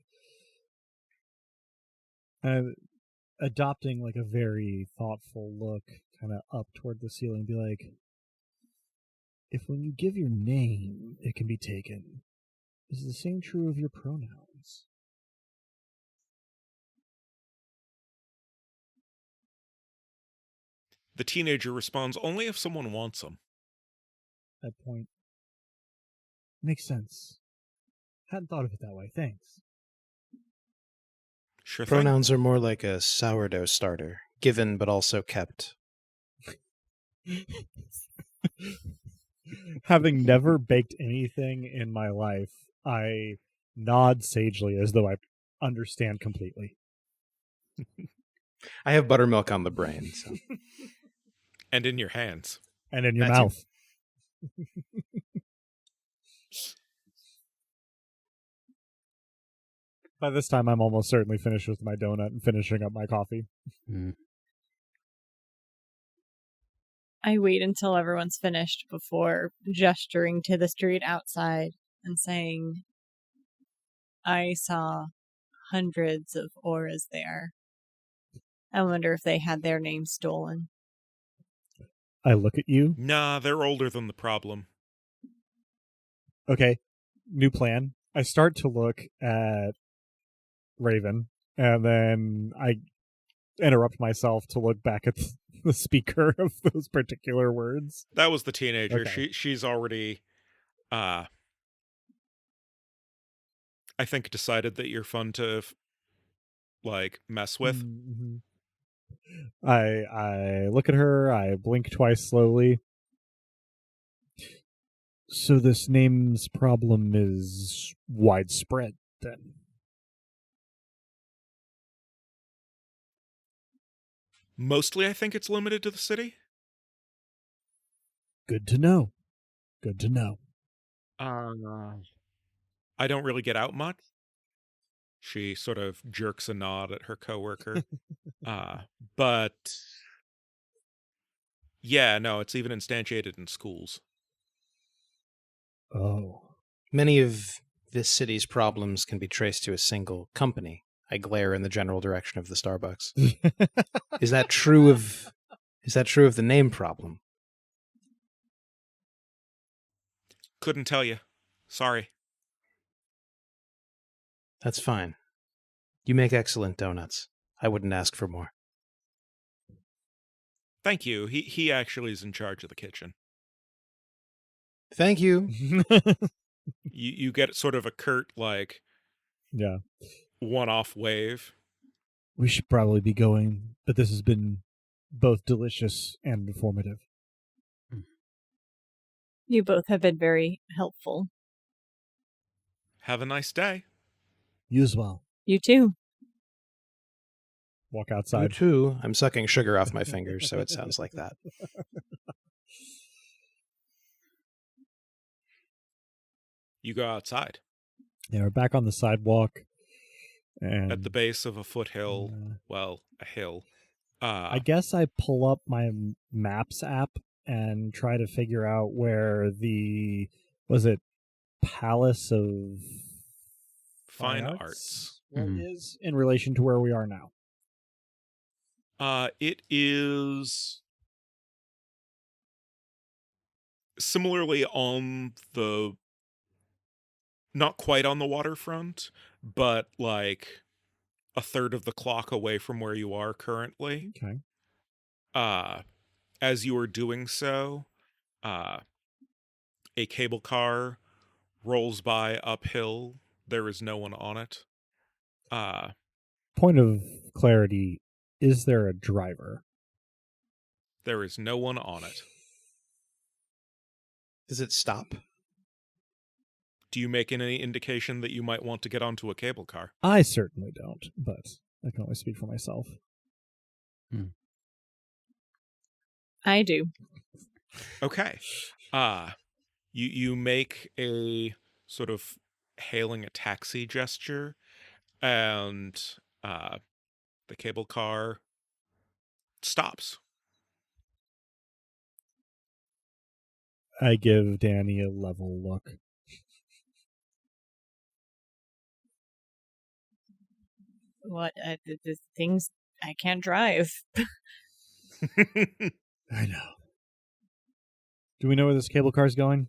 adopting like a very thoughtful look kind of up toward the ceiling, be like, if when you give your name, it can be taken, is the same true of your pronouns? The teenager responds, only if someone wants them. That point makes sense. Hadn't thought of it that way. Thanks. Sure thing. Pronouns are more like a sourdough starter, given but also kept. Having never baked anything in my life, I nod sagely as though I understand completely. I have buttermilk on the brain. So. And in your hands. And in your That's mouth. By this time, I'm almost certainly finished with my donut and finishing up my coffee. I wait until everyone's finished before gesturing to the street outside and saying, I saw hundreds of auras there. I wonder if they had their names stolen. I look at you. Nah, they're older than the problem. Okay, new plan. I start to look at Raven, and then I interrupt myself to look back at the speaker of those particular words. That was the teenager. Okay. She's already, I think, decided that you're fun to, mess with. Mm-hmm. I look at her, I blink twice slowly. So this name's problem is widespread, then? Mostly, I think it's limited to the city. Good to know. Good to know. I don't really get out much. She sort of jerks a nod at her coworker. But yeah, no, it's even instantiated in schools. Oh. Many of this city's problems can be traced to a single company. I glare in the general direction of the Starbucks. Is that true of the name problem? Couldn't tell you. Sorry. That's fine. You make excellent donuts. I wouldn't ask for more. Thank you. He actually is in charge of the kitchen. Thank you. You get sort of a curt, Yeah. one-off wave. We should probably be going, but this has been both delicious and informative. You both have been very helpful. Have a nice day. You as well. You too. Walk You outside. too. I'm sucking sugar off my fingers, so it sounds like that. You go outside. Yeah, we're back on the sidewalk. And At the base of a foothill, a hill. I guess I pull up my Maps app and try to figure out where was it Palace of Fine Arts. is in relation to where we are now. It is similarly on the, not quite on the waterfront, but a third of the clock away from where you are currently. Okay. As you are doing so, a cable car rolls by uphill. There is no one on it. Point of clarity, is there a driver? There is no one on it. Does it stop? Do you make any indication that you might want to get onto a cable car? I certainly don't, but I can only speak for myself. I do. Okay. You make a sort of hailing a taxi gesture, and the cable car stops. I give Danny a level look. What? The things I can't drive. I know. Do we know where this cable car is going?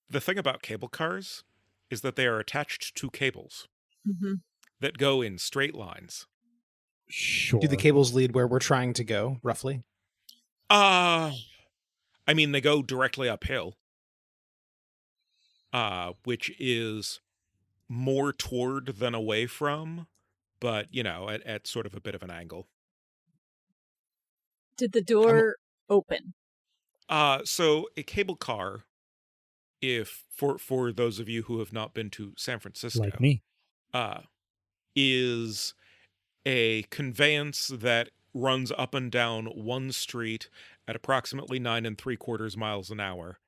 The thing about cable cars is that they are attached to cables Mm-hmm. that go in straight lines. Sure. Do the cables lead where we're trying to go, roughly? I mean, they go directly uphill, which is more toward than away from, but, at sort of a bit of an angle. Did the door open? So a cable car, if for those of you who have not been to San Francisco, Like me. is a conveyance that runs up and down one street at approximately 9 3/4 miles an hour,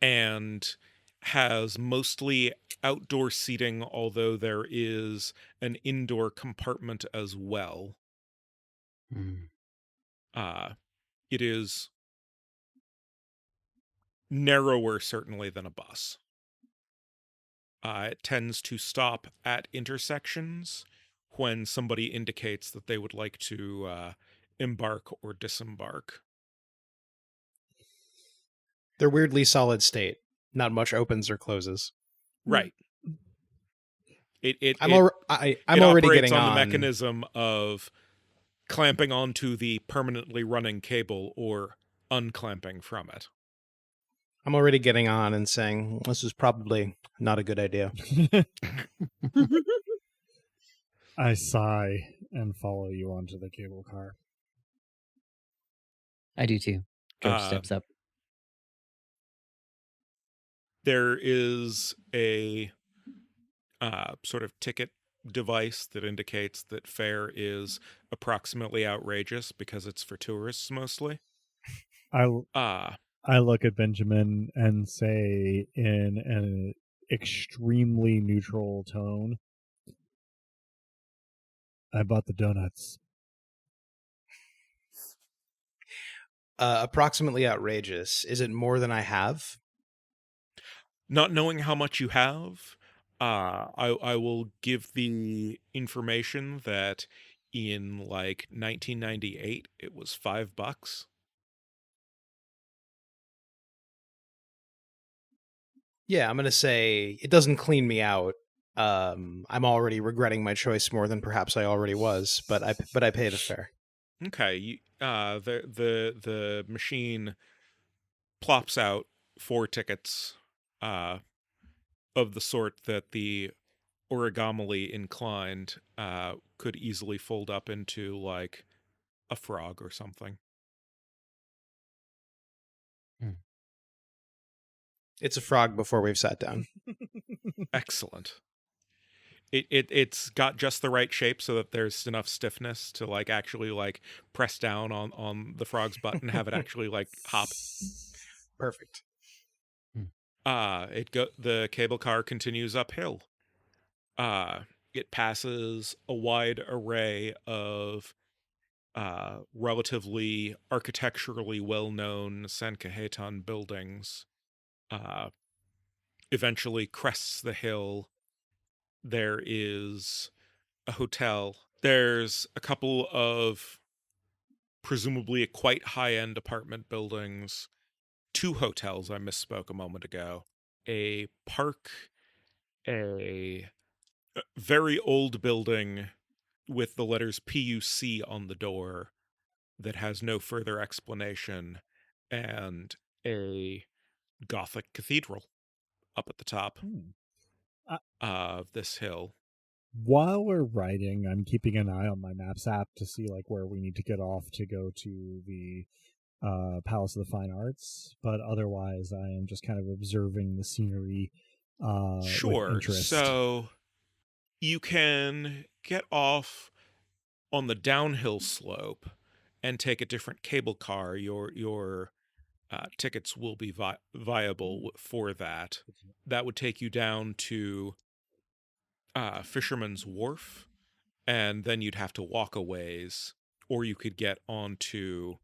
and has mostly outdoor seating, although there is an indoor compartment as well. It is narrower, certainly, than a bus. It tends to stop at intersections when somebody indicates that they would like to embark or disembark. They're weirdly solid state. Not much opens or closes. Right. I'm it already operates getting on on the mechanism of clamping onto the permanently running cable or unclamping from it. I'm already getting on and saying this is probably not a good idea. I sigh and follow you onto the cable car. I do too. George steps up. There is a sort of ticket device that indicates that fare is approximately outrageous because it's for tourists mostly. I look at Benjamin and say in an extremely neutral tone, I bought the donuts. Approximately outrageous. Is it more than I have? Not knowing how much you have, I will give the information that in like 1998 it was $5. Yeah, I'm going to say it doesn't clean me out. I'm already regretting my choice more than perhaps I already was, but I paid a fare. Okay, the machine plops out 4 tickets of the sort that the origamily inclined could easily fold up into like a frog or something. It's a frog before we've sat down. Excellent. It's got just the right shape so that there's enough stiffness to like actually like press down on the frog's butt and have it actually like hop. Perfect. The cable car continues uphill. It passes a wide array of relatively architecturally well-known San Cajetan buildings. Eventually crests the hill. There is a hotel. There's a couple of presumably quite high-end apartment buildings. 2 hotels, I misspoke a moment ago. A park, a very old building with the letters PUC on the door that has no further explanation, and a Gothic cathedral up at the top. of this hill. While we're riding, I'm keeping an eye on my Maps app to see like where we need to get off to go to the Palace of the Fine Arts. But otherwise, I am just kind of observing the scenery with Sure. interest. So you can get off on the downhill slope and take a different cable car. Your tickets will be viable for that. That would take you down to Fisherman's Wharf, and then you'd have to walk a ways, or you could get onto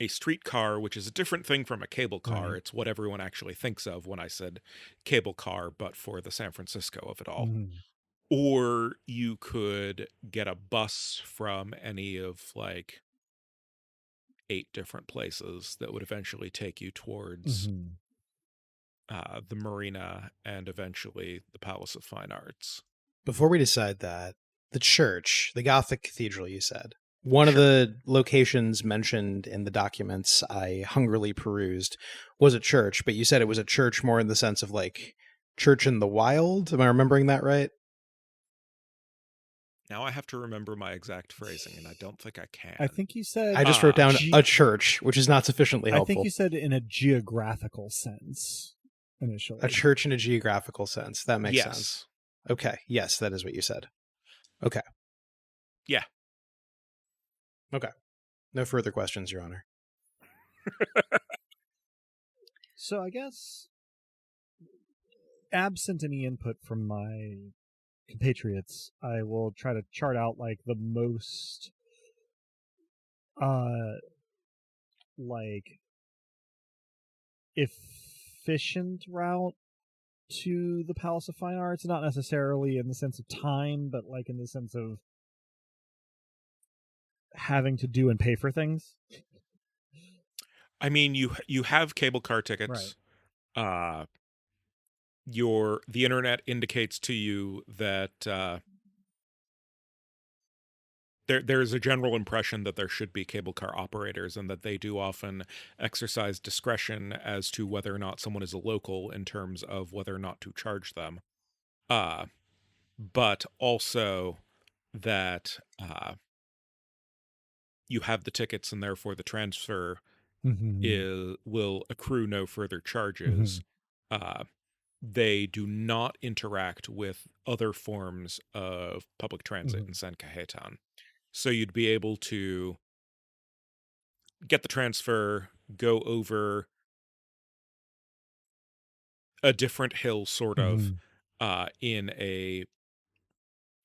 a streetcar, which is a different thing from a cable car. Right. It's what everyone actually thinks of when I said cable car, but for the San Francisco of it all. Mhm. Or you could get a bus from any of like 8 different places that would eventually take you towards Mhm. the marina and eventually the Palace of Fine Arts. Before we decide that, the church, the Gothic cathedral, you said, one of Sure. the locations mentioned in the documents I hungrily perused was a church, but you said it was a church more in the sense of like church in the wild. Am I remembering that right? Now I have to remember my exact phrasing, and I don't think I can. I think you said I just wrote down ge- a church, which is not sufficiently I helpful. think you said in a geographical sense initially. A church in a geographical sense. That makes Yes. sense. Okay. Yes, that is what you said. Okay. Yeah. Okay. No further questions, Your Honor. So I guess, absent any input from my compatriots, I will try to chart out like the most like efficient route to the Palace of Fine Arts, not necessarily in the sense of time, but like in the sense of having to do and pay for things. I mean, you have cable car tickets. Right. The internet indicates to you that there's a general impression that there should be cable car operators and that they do often exercise discretion as to whether or not someone is a local in terms of whether or not to charge them. But also that you have the tickets and therefore the transfer will accrue no further charges. They do not interact with other forms of public transit in San Cajetan. So you'd be able to get the transfer, go over a different hill sort of in an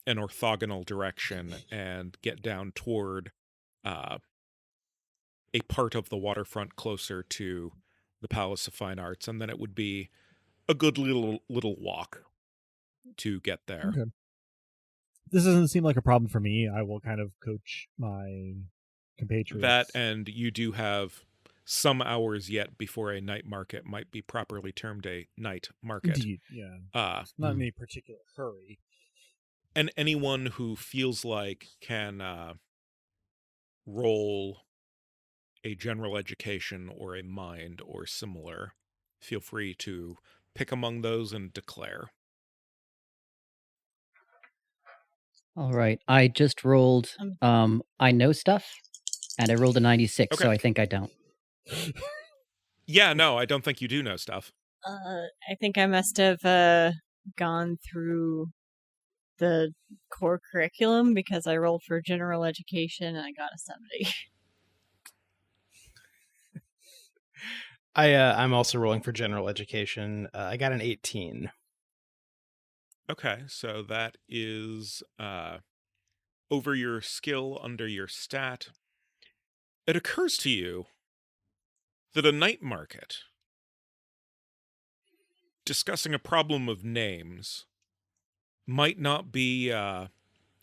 orthogonal direction and get down toward a part of the waterfront closer to the Palace of Fine Arts, and then it would be a good little walk to get there. Okay. This doesn't seem like a problem for me. I will kind of coach my compatriots. That, and you do have some hours yet before a night market might be properly termed a night market. Indeed, yeah. Not in any particular hurry. And anyone who feels like can roll a general education or a mind or similar, feel free to pick among those and declare. All right. I just rolled I know stuff, and I rolled a 96, so Okay. I think I don't. Yeah, no, I don't think you do know stuff. I think I must have gone through the core curriculum because I rolled for general education and I got a 70. I'm also rolling for general education. I got an 18. Okay, so that is over your skill under your stat. It occurs to you that a night market discussing a problem of names might not be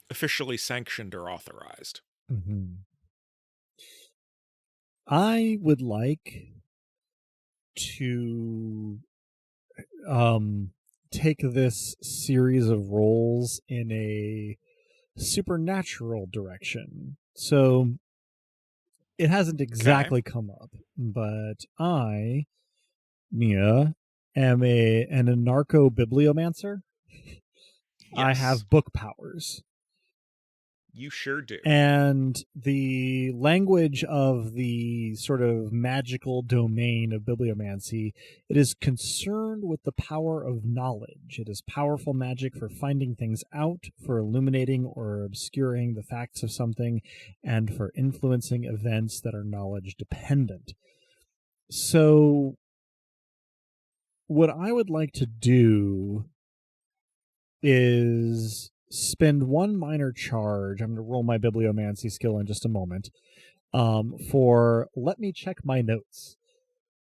officially sanctioned or authorized. I would like to take this series of roles in a supernatural direction. So it hasn't exactly come up, but I, Mia, am an anarcho-bibliomancer. I Yes, have book powers. you sure do. And the language of the sort of magical domain of bibliomancy, it is concerned with the power of knowledge. It is powerful magic for finding things out, for illuminating or obscuring the facts of something, and for influencing events that are knowledge dependent. So what I would like to do is spend one minor charge. I'm going to roll my bibliomancy skill in just a moment. For let me check my notes,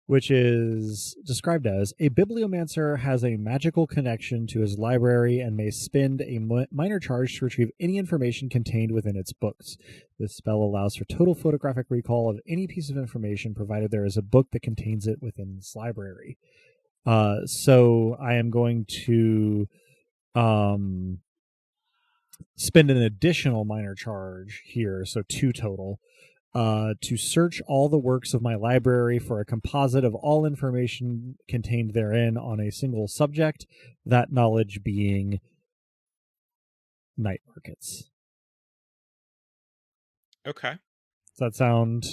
which is described as a bibliomancer has a magical connection to his library and may spend a minor charge to retrieve any information contained within its books. This spell allows for total photographic recall of any piece of information, provided there is a book that contains it within its library. So I am going to spend an additional minor charge here, so 2 total, to search all the works of my library for a composite of all information contained therein on a single subject, that knowledge being night markets. Okay. Does that sound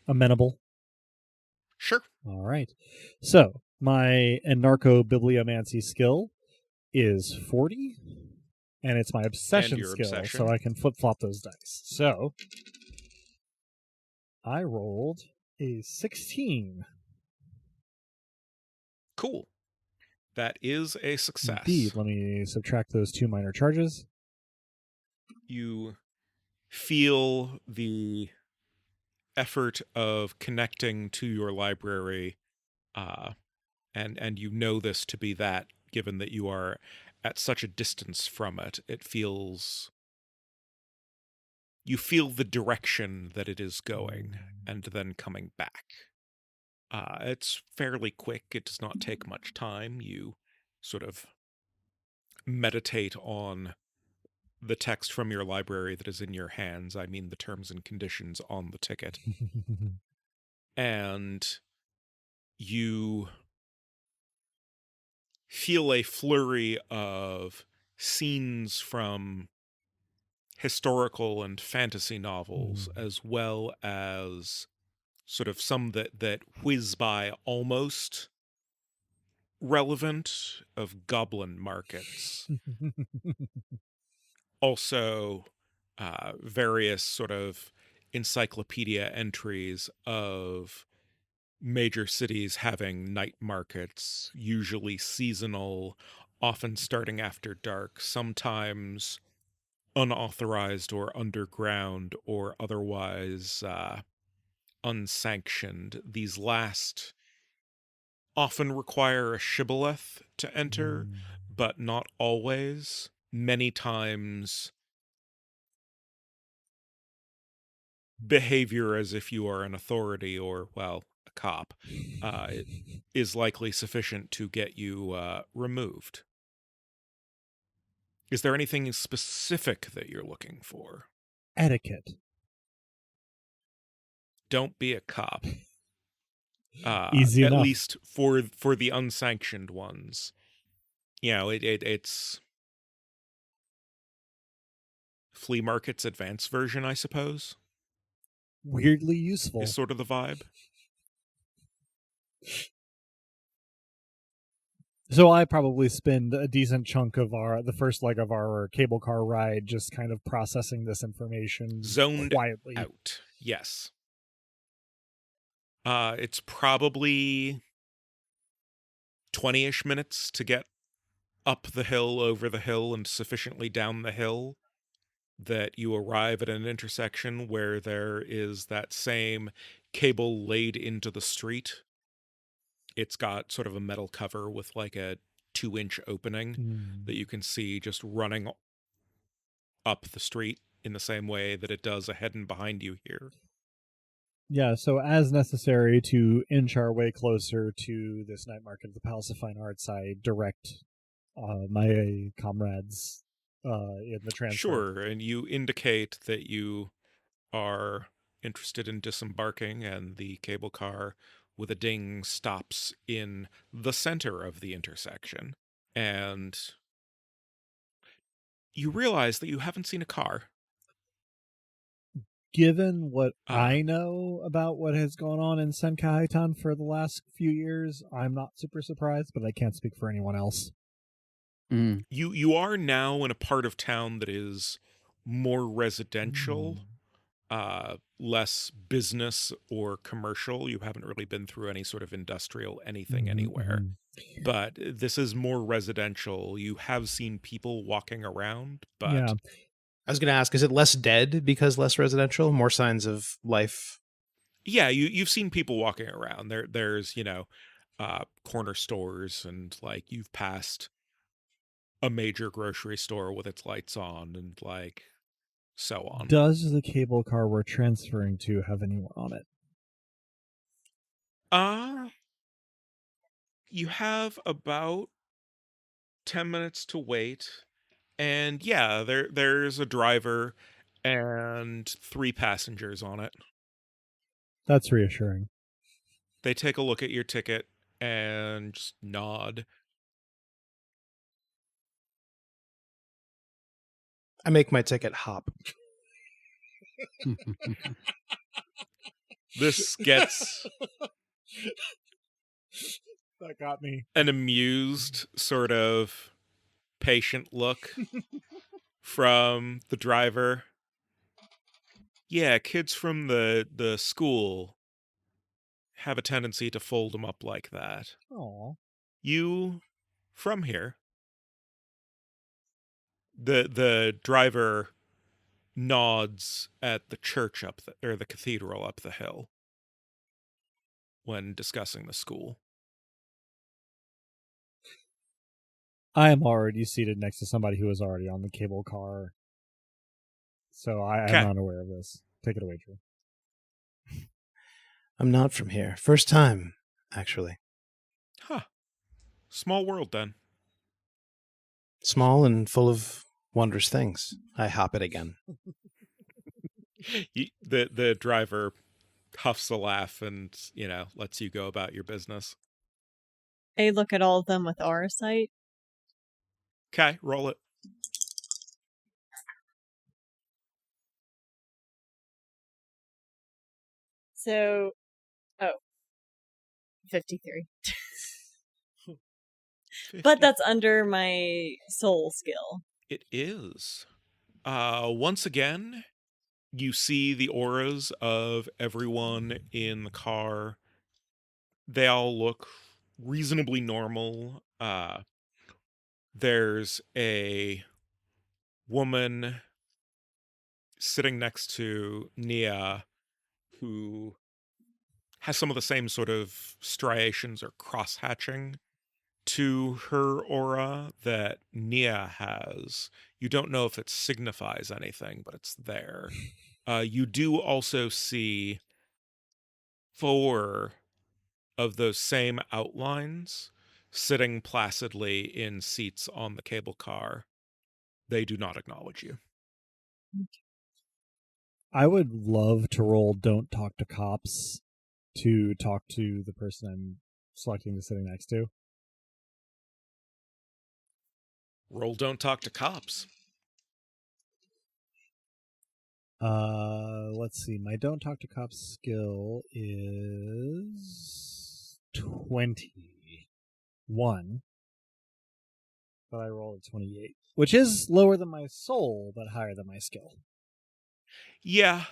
amenable? Sure. All right. So my anarcho-bibliomancy skill is 40, and it's my obsession your skill, obsession. so I can flip-flop those dice. So I rolled a 16. Cool. That is a success. Indeed. Let me subtract those 2 minor charges. You feel the effort of connecting to your library, and you know this to be that, given that you are at such a distance from it. It feels... You feel the direction that it is going, and then coming back. It's fairly quick. It does not take much time. You sort of meditate on the text from your library that is in your hands. I mean the terms and conditions on the ticket. And you feel a flurry of scenes from historical and fantasy novels, as well as sort of some that whiz by almost relevant, of goblin markets. Also, various sort of encyclopedia entries of major cities having night markets, usually seasonal, often starting after dark, sometimes unauthorized or underground or otherwise unsanctioned. These last often require a shibboleth to enter, but not always. Many times, behavior as if you are an authority or, well, a cop, is likely sufficient to get you removed. Is there anything specific that you're looking for? Etiquette. Don't be a cop. Easy at enough. least for the unsanctioned ones. You know, it's flea market's advanced version, I suppose. Weirdly useful. Is sort of the vibe. So I probably spend a decent chunk of the first leg of our cable car ride just kind of processing this information Zoned quietly. out. Yes. It's probably 20-ish minutes to get up the hill, over the hill, and sufficiently down the hill that you arrive at an intersection where there is that same cable laid into the street. It's got sort of a metal cover with like a 2-inch opening that you can see just running up the street in the same way that it does ahead and behind you here. Yeah, so as necessary to inch our way closer to this night market of the Palace of Fine Arts, I direct my comrades in the transport. Sure, and you indicate that you are interested in disembarking, and the cable car with a ding stops in the center of the intersection. And you realize that you haven't seen a car. Given what Ah. I know about what has gone on in Senkaitan for the last few years, I'm not super surprised, but I can't speak for anyone else. Mm. You are now in a part of town that is more residential, less business or commercial. You haven't really been through any sort of industrial anything anywhere. But this is more residential. You have seen people walking around, but Yeah. I was going to ask, is it less dead because less residential? More signs of life? yeah, you've seen people walking around. There's, corner stores, and like you've passed a major grocery store with its lights on, and like so on. Does the cable car we're transferring to have anyone on it? You have about 10 minutes to wait. And yeah, there's a driver and 3 passengers on it. That's reassuring. They take a look at your ticket and just nod. I make my ticket hop. This gets That got me. an amused, sort of patient look from the driver. Yeah, kids from the school have a tendency to fold them up like that. Aw. You from here? The driver nods at the church or the cathedral up the hill when discussing the school. I am already seated next to somebody who is already on the cable car, so I Okay. am not aware of this. Take it away, Drew. I'm not from here. First time, actually. Huh. Small world then. Small and full of wondrous things. I hop it again. The driver huffs a laugh and, lets you go about your business. I look at all of them with aura sight. Okay, roll it. So, 53. But that's under my soul skill. It is. Once again, you see the auras of everyone in the car. They all look reasonably normal. There's a woman sitting next to Nia who has some of the same sort of striations or cross-hatching to her aura that Nia has. You don't know if it signifies anything, but it's there. You do also see 4 of those same outlines sitting placidly in seats on the cable car. They do not acknowledge you. I would love to roll Don't Talk to Cops to talk to the person I'm selecting to sitting next to. Roll Don't Talk to Cops. Let's see. My Don't Talk to Cops skill is 21. But I rolled a 28, which is lower than my soul, but higher than my skill. Yeah.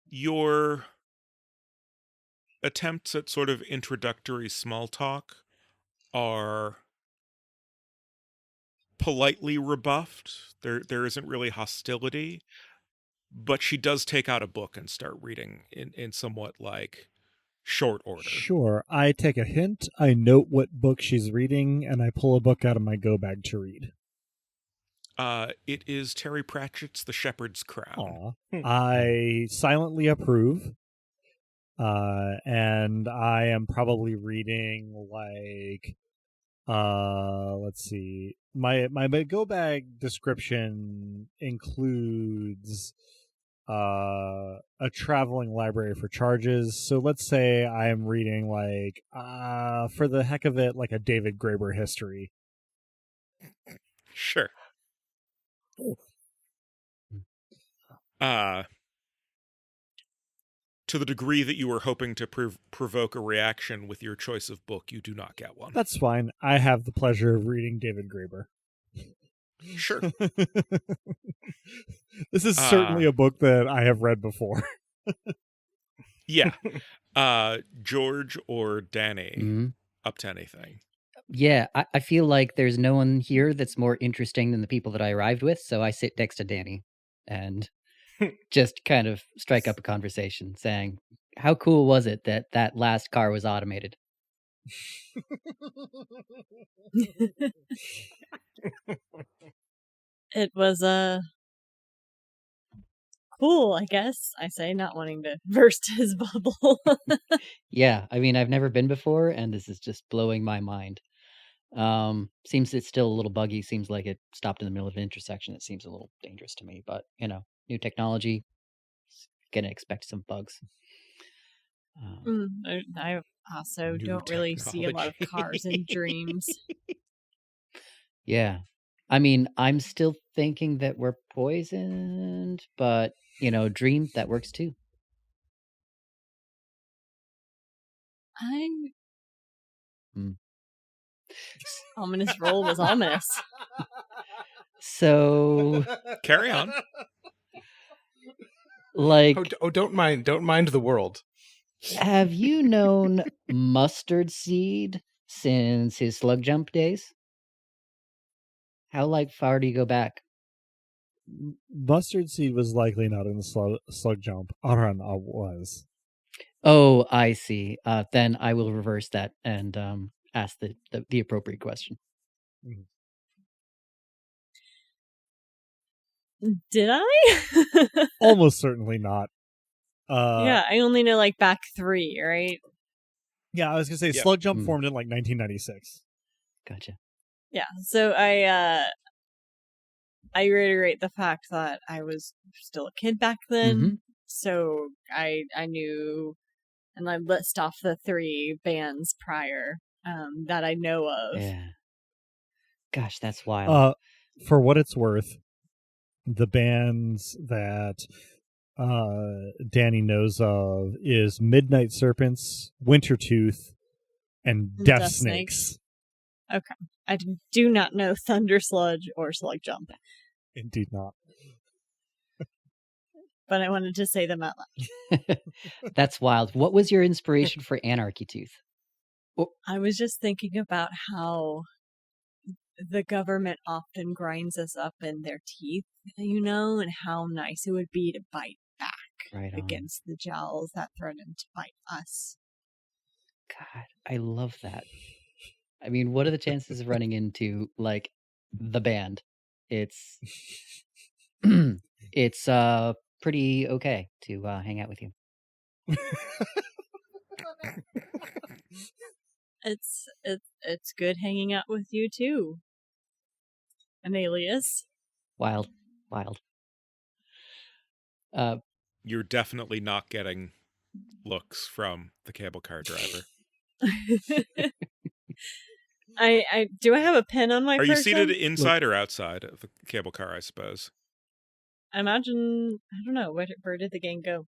Your attempts at sort of introductory small talk are politely rebuffed. There isn't really hostility, but she does take out a book and start reading in somewhat like short order. Sure. I take a hint, I note what book she's reading, and I pull a book out of my go bag to read. It is Terry Pratchett's The Shepherd's Crown. Aw. I silently approve. And I am probably reading like let's see. My go bag description includes a traveling library for charges. So let's say I am reading like for the heck of it, like a David Graeber history. Sure. To the degree that you were hoping to provoke a reaction with your choice of book, you do not get one. That's fine. I have the pleasure of reading David Graeber. Sure. This is certainly a book that I have read before. Yeah. George or Danny, up to anything? Yeah, I feel like there's no one here that's more interesting than the people that I arrived with, so I sit next to Danny and just kind of strike up a conversation saying, how cool was it that that last car was automated? It was cool, I guess, I say, not wanting to burst his bubble. Yeah, I mean, I've never been before, and this is just blowing my mind. Seems it's still a little buggy. Seems like it stopped in the middle of an intersection. It seems a little dangerous to me, but new technology, gonna expect some bugs. I also New don't really see a lot of cars in dreams. Yeah. I mean, I'm still thinking that we're poisoned, but, dream, that works too. Ominous roll was ominous. So, Carry on. like, don't mind the world. have you known Mustard Seed since his slug jump days? How far do you go back? Mustard Seed was likely not in the slug jump. Aran was. Oh, I see. Then I will reverse that and ask the appropriate question. Did I? Almost certainly not. Yeah, I only know back 3, right? Yeah, I was gonna say slug jump formed in 1996. Gotcha. Yeah, so I reiterate the fact that I was still a kid back then, so I knew, and I list off the 3 bands prior that I know of. Yeah. Gosh, that's wild. For what it's worth, the bands that Danny knows of is Midnight Serpents, Wintertooth, and Death Snakes. Okay. I do not know Thunder Sludge or Slug Jump. Indeed not. But I wanted to say them out loud. That's wild. What was your inspiration for Anarchy Tooth? I was just thinking about how the government often grinds us up in their teeth, and how nice it would be to bite back against the jowls that threaten to bite us. God, I love that. I mean, what are the chances of running into the band? It's it's pretty okay to hang out with you. It's good hanging out with you too. An alias. Wild. You're definitely not getting looks from the cable car driver. I do I have a pin on my person? Are you seated inside or outside of the cable car, I suppose? I imagine, I don't know, where did the gang go?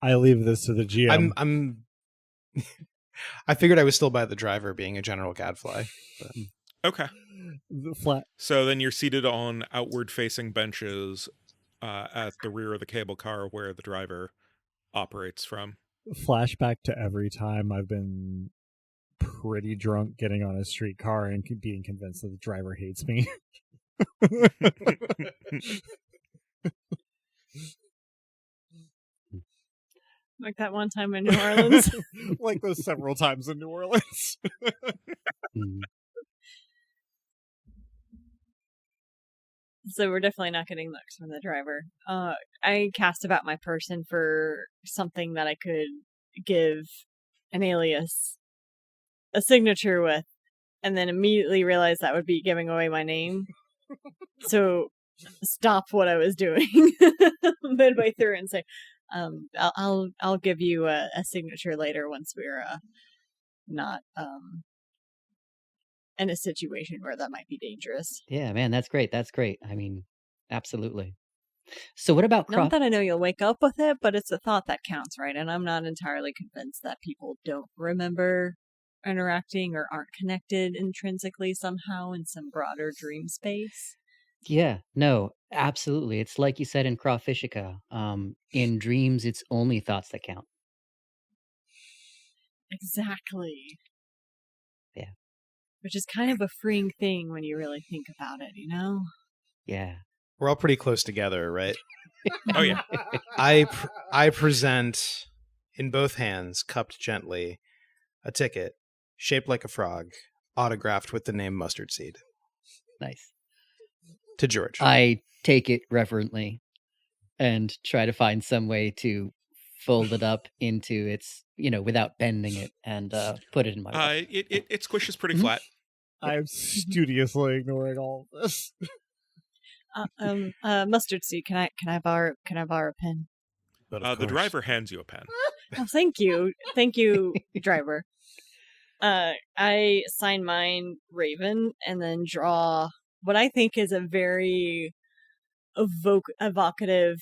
I leave this to the GM. I figured I was still by the driver, being a general gadfly. But... Okay. Flat. So then you're seated on outward-facing benches at the rear of the cable car where the driver operates from. Flashback to every time I've been pretty drunk getting on a streetcar and being convinced that the driver hates me. Like that one time in New Orleans. Like those several times in New Orleans. So we're definitely not getting looks from the driver. I cast about my person for something that I could give an alias a signature with, and then immediately realized that would be giving away my name. So stop what I was doing midway through and say, I'll give you a signature later once we're not in a situation where that might be dangerous. Yeah, man, that's great. That's great. I mean, absolutely. So what about Not that I know you'll wake up with it, but it's a thought that counts, right? And I'm not entirely convinced that people don't remember interacting or aren't connected intrinsically somehow in some broader dream space. Yeah, no, absolutely. It's like you said in Crawfishica. In dreams, it's only thoughts that count. Exactly. Yeah. Which is kind of a freeing thing when you really think about it, you know? Yeah. We're all pretty close together, right? Oh yeah. I present in both hands, cupped gently, a ticket shaped like a frog, autographed with the name Mustard Seed Nice. to George. I take it reverently and try to find some way to fold it up into its, without bending it, and put it in my wallet. It squishes pretty Mhm. flat. I'm studiously ignoring all of this. Mustard Seed, can I borrow a pen? But of The course. driver hands you a pen. Oh, thank you, driver. I sign mine Raven and then draw what I think is a very evocative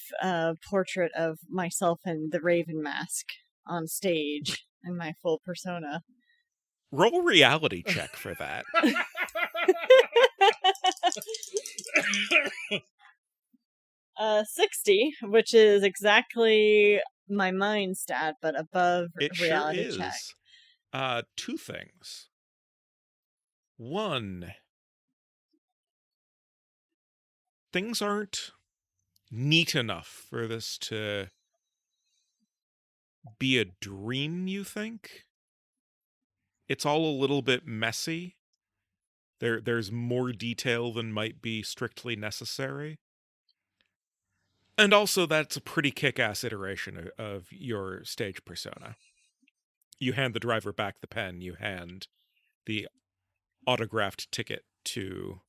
portrait of myself in the Raven mask on stage in my full persona. Roll reality check for that. 60, which is exactly my mind stat, but above It reality sure check. is. Two things. One, things aren't neat enough for this to be a dream, you think? It's all a little bit messy. There's more detail than might be strictly necessary. And also, that's a pretty kick-ass iteration of your stage persona. You hand the driver back the pen, you hand the autographed ticket to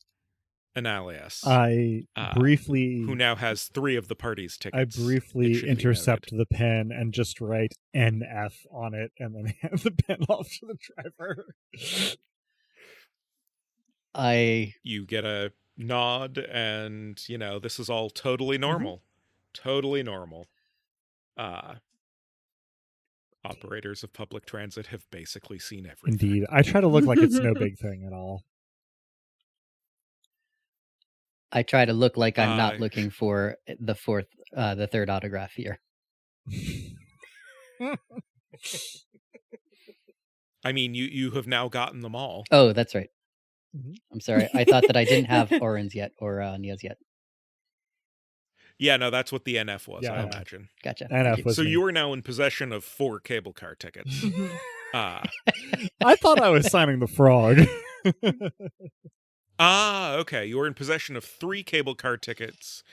an alias. I briefly who now has 3 of the party's tickets. I it briefly should be intercept noted. the pen and just write NF on it and then hand the pen off to the driver. You get a nod and, this is all totally normal. Totally normal. Operators of public transit have basically seen everything. Indeed. I try to look like it's no big thing at all. I try to look like I'm not looking for the third autograph here. I mean, you have now gotten them all. Oh, that's right. Mhm. I'm sorry. I thought that I didn't have Oren's yet or Nia's yet. Yeah, no, that's what the NF was, Yeah, I yeah. imagine. Gotcha. NF was So me. you are now in possession of 4 cable car tickets. I thought I was signing the frog. Okay. You are in possession of 3 cable car tickets,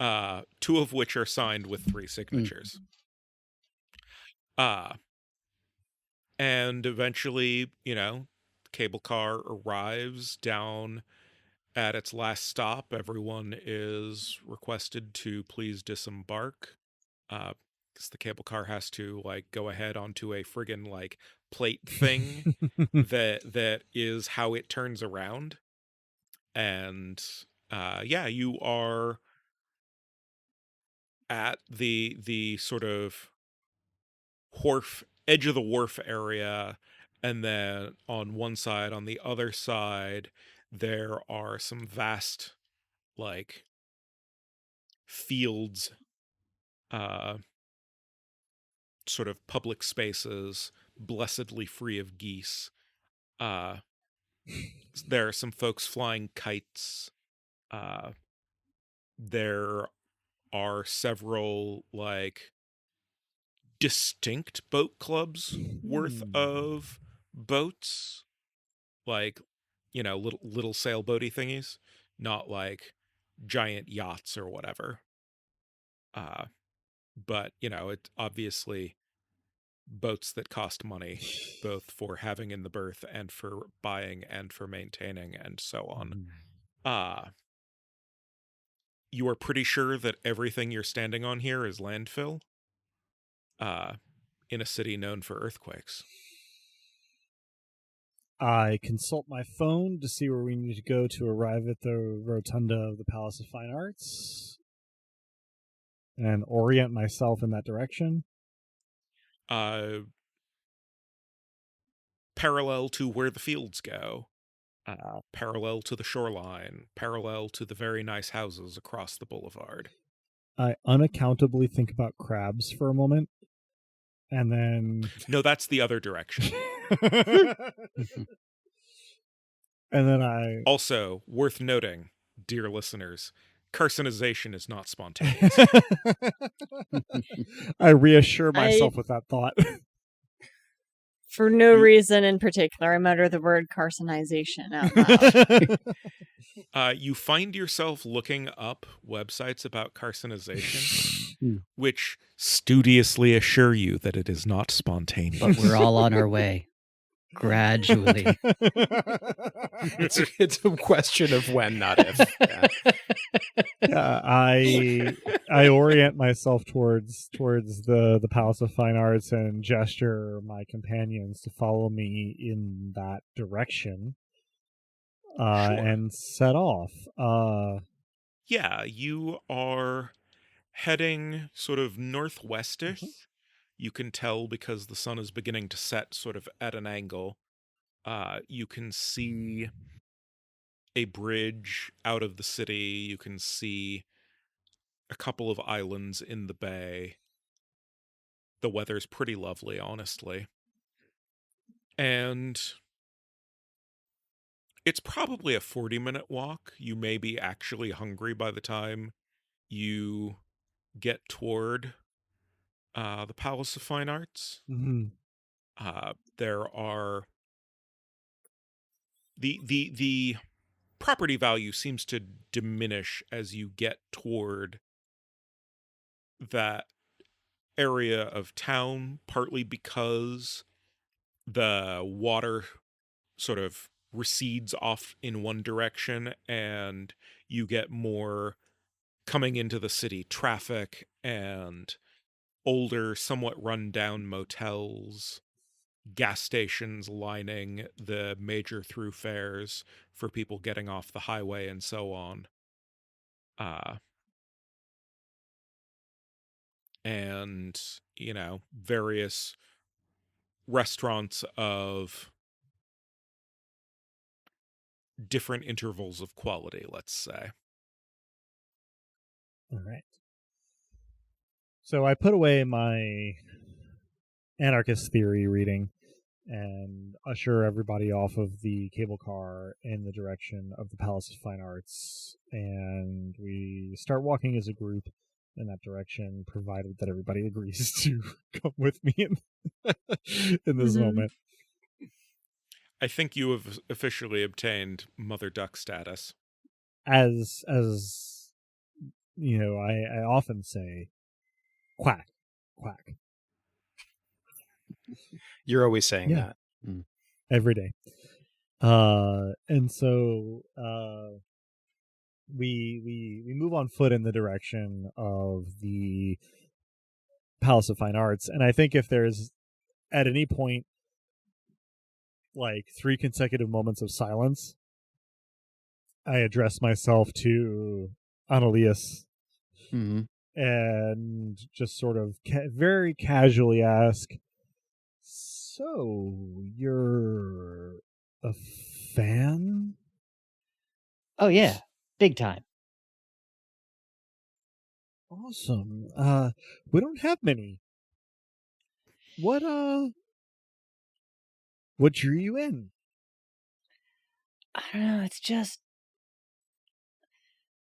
2 of which are signed with 3 signatures. And eventually, the cable car arrives down at its last stop. Everyone is requested to please disembark. Because the cable car has to go ahead onto a friggin' plate thing that is how it turns around. And you are at the sort of edge of the wharf area, and then on one side, on the other side, there are some vast fields, sort of public spaces, blessedly free of geese. There are some folks flying kites. There are several distinct boat clubs worth of boats, little sailboaty thingies, not giant yachts or whatever. But it's obviously boats that cost money, both for having in the berth and for buying and for maintaining and so on. you are pretty sure that everything you're standing on here is landfill in a city known for earthquakes. I consult my phone to see where we need to go to arrive at the rotunda of the Palace of Fine Arts and orient myself in that direction. Parallel to where the fields go, parallel to the shoreline, parallel to the very nice houses across the boulevard. I unaccountably think about crabs for a moment, and then... No, that's the other direction. And then I... Also, worth noting, dear listeners, carcinization is not spontaneous. I reassure myself with that thought. For no reason in particular, I mutter the word carcinization out loud. You find yourself looking up websites about carcinization, which studiously assure you that it is not spontaneous. But we're all on our way. Gradually. It's a question of when, not if. Yeah. Yeah, I orient myself towards the Palace of Fine Arts and gesture my companions to follow me in that direction, Sure. and set off. Yeah, you are heading sort of northwestish. Mhm. You can tell because the sun is beginning to set sort of at an angle. You can see a bridge out of the city. You can see a couple of islands in the bay. The weather's pretty lovely, honestly. And it's probably a 40-minute walk. You may be actually hungry by the time you get toward the Palace of Fine Arts. Mhm. There are the property value seems to diminish as you get toward that area of town, partly because the water sort of recedes off in one direction and you get more coming into the city traffic and older, somewhat run-down motels, gas stations lining the major thoroughfares for people getting off the highway and so on. And, various restaurants of different intervals of quality, let's say. All right. So I put away my anarchist theory reading and usher everybody off of the cable car in the direction of the Palace of Fine Arts, and we start walking as a group in that direction, provided that everybody agrees to come with me in this moment. I think you have officially obtained Mother Duck status. As I often say, quack, quack. You're always saying that. Every day. And so we move on foot in the direction of the Palace of Fine Arts, and I think if there's at any point like 3 consecutive moments of silence, I address myself to Annelius and just sort of very casually ask, so you're a fan? Oh, yeah. Big time. Awesome. We don't have many. What drew you in? I don't know. It's just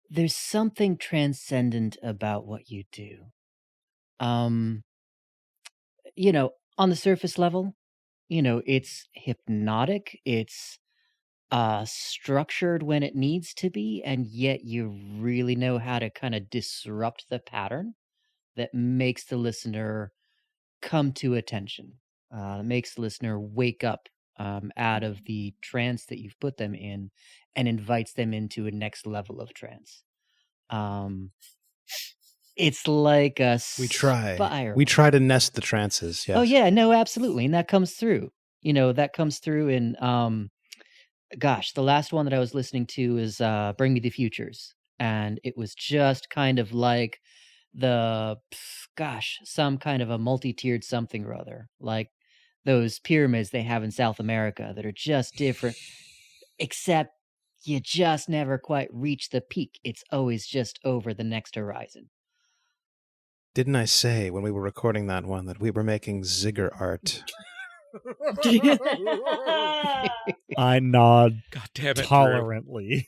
there's something transcendent about what you do. On the surface level, it's hypnotic. It's structured when it needs to be, and yet you really know how to kind of disrupt the pattern that makes the listener come to attention, makes the listener wake up out of the trance that you've put them in and invites them into a next level of trance. It's like a We try. spiral. We try to nest the trances. Yes. Oh yeah, no, absolutely, and that comes through. That comes through in gosh, the last one that I was listening to is Bring Me the Futures, and it was just kind of like some kind of a multi-tiered something or other, like those pyramids they have in South America that are just different, except you just never quite reach the peak. It's always just over the next horizon. Didn't I say when we were recording that one that we were making ziggur art? I nod God damn it, Drew. tolerantly.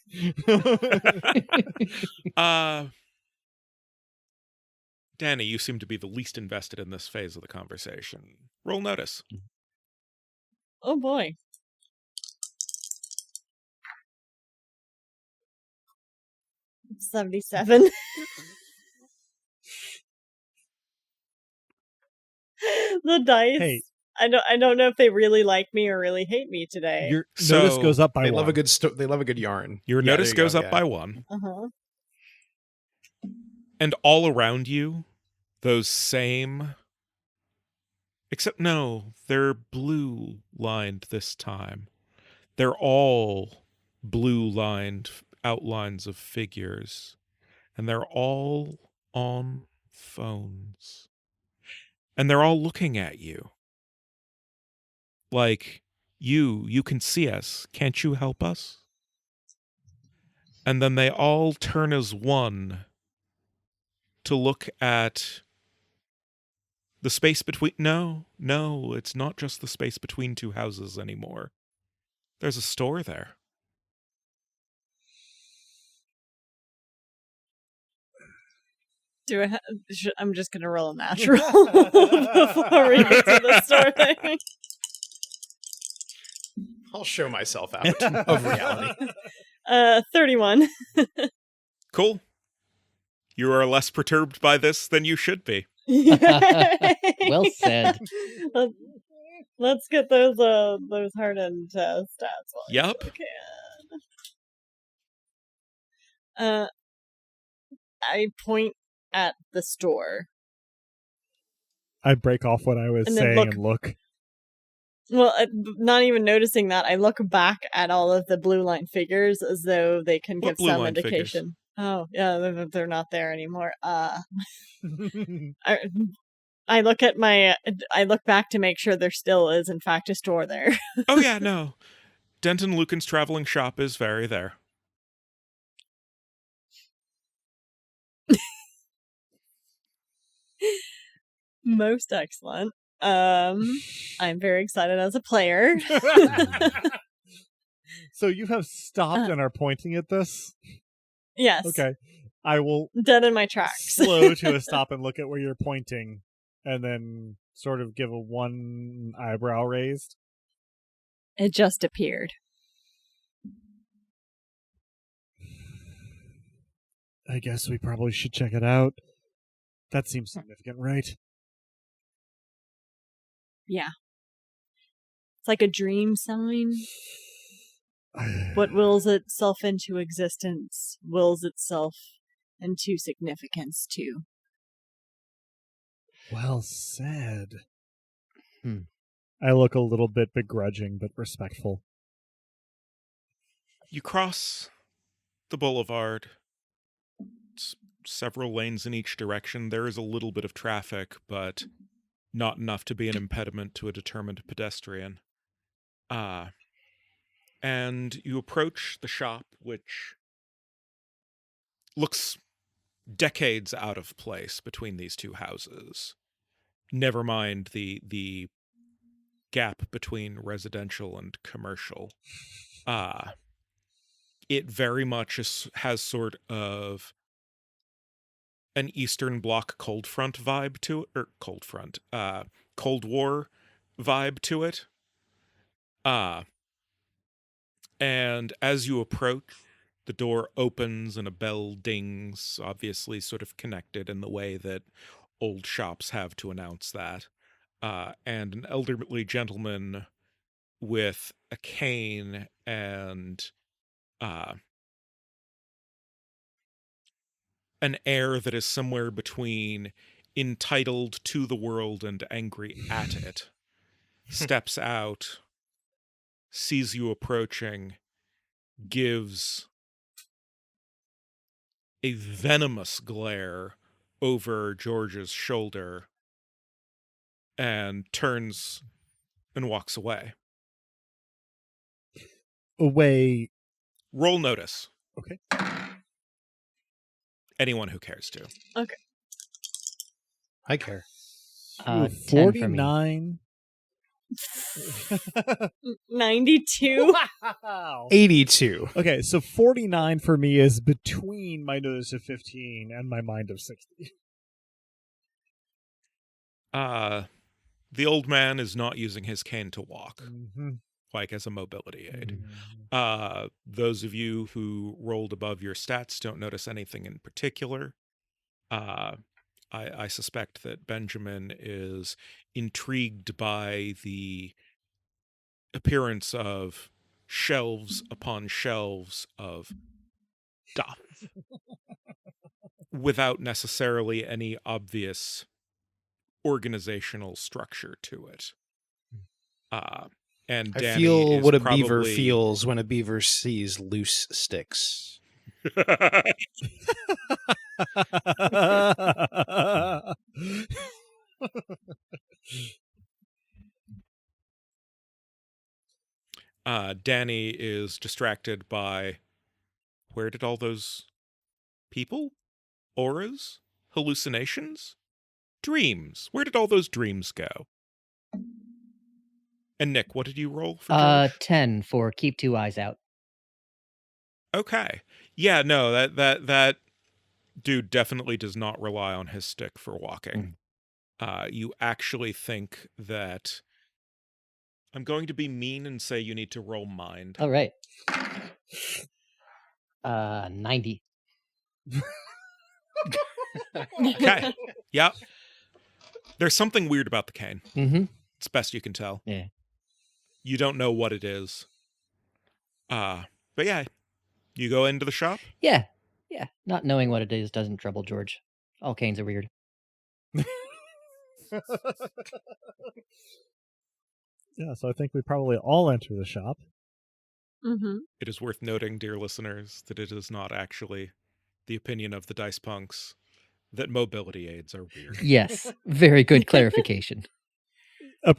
Danny, you seem to be the least invested in this phase of the conversation. Roll notice. Oh boy. $77. The dice. Hey. I don't know if they really like me or really hate me today. Your So, notice goes up by They one. love a good they love a good yarn. Your Yeah, notice there you goes go, up yeah. by 1. Uh-huh. And all around you, those same... Except no, they're blue lined this time. They're all blue lined outlines of figures. And they're all on phones. And they're all looking at you. Like, you can see us. Can't you help us? And then they all turn as one to look at the space between... No, it's not just the space between two houses anymore. There's a store there. I'm just gonna roll a natural before we get to the store thing. I'll show myself out of reality. 31. Cool. You are less perturbed by this than you should be. Well said. Let's get those hardened stats. Yep. I point at the store. I break off what I was And then saying and look. Well, not even noticing that, I look back at all of the blue line figures as though they can What give blue some line indication. figures? Oh, yeah, they're not there anymore. I look at I look back to make sure there still is, in fact, a store there. Oh yeah, no. Denton Lucan's traveling shop is very there. Most excellent. I'm very excited as a player. So you have stopped and are pointing at this? Yes. Okay. I will Dead in my tracks. slow to a stop and look at where you're pointing, and then sort of give a one eyebrow raised. It just appeared. I guess we probably should check it out. That seems significant, right? Yeah. It's like a dream sign. What wills itself into existence wills itself into significance too. Well said. I look a little bit begrudging but respectful. You cross the boulevard. It's several lanes in each direction. There is a little bit of traffic, but not enough to be an impediment to a determined pedestrian. And you approach the shop, which looks decades out of place between these two houses. Never mind the gap between residential and commercial. It very much has sort of an Eastern Bloc Cold Front vibe to it, or Cold War vibe to it. And as you approach, the door opens and a bell dings, obviously sort of connected in the way that old shops have to announce that. And an elderly gentleman with a cane and an air that is somewhere between entitled to the world and angry at it, steps out, sees you approaching, gives a venomous glare over George's shoulder, and turns and walks away. Away. Roll notice. Okay. Anyone who cares to. Okay. I care. 10 for me. 49. 92. Wow. 82. Okay, so 49 for me is between my notice of 15 and my mind of 60. The old man is not using his cane to walk, Mm-hmm. like as a mobility aid. Those of you who rolled above your stats don't notice anything in particular. I suspect that Benjamin is intrigued by the appearance of shelves upon shelves of stuff without necessarily any obvious organizational structure to it. And I Danny feel is what a probably... beaver feels when a beaver sees loose sticks. Danny is distracted by, where did all those people, auras, hallucinations, dreams, where did all those dreams go? And Nick, what did you roll for George? 10 for keep 2 eyes out. Okay. Yeah, no, that dude definitely does not rely on his stick for walking. You actually think that... I'm going to be mean and say you need to roll mind. All right. 90. Okay. Yep. There's something weird about the cane. Mm-hmm. It's best you can tell. Yeah. You don't know what it is. But yeah, you go into the shop. Yeah. Yeah. Not knowing what it is doesn't trouble George. All canes are weird. Yeah, so I think we probably all enter the shop. Mm-hmm. It is worth noting, dear listeners, that it is not actually the opinion of the Dice Punks that mobility aids are weird. Yes. Very good clarification.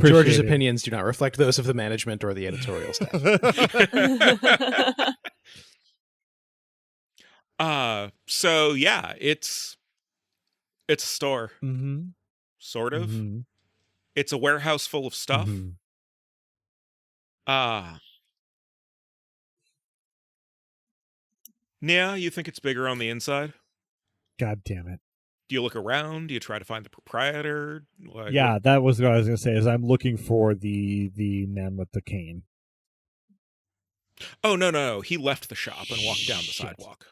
George's opinions do not reflect those of the management or the editorial staff. So yeah, it's a store. Mm-hmm. Sort of. Mm-hmm. It's a warehouse full of stuff. Mm-hmm. Yeah, you think it's bigger on the inside? God damn it. Do you look around? Do you try to find the proprietor? Like, Yeah, that was what I was going to say, is I'm looking for the man with the cane. Oh, no. He left the shop and walked down the Shit. sidewalk.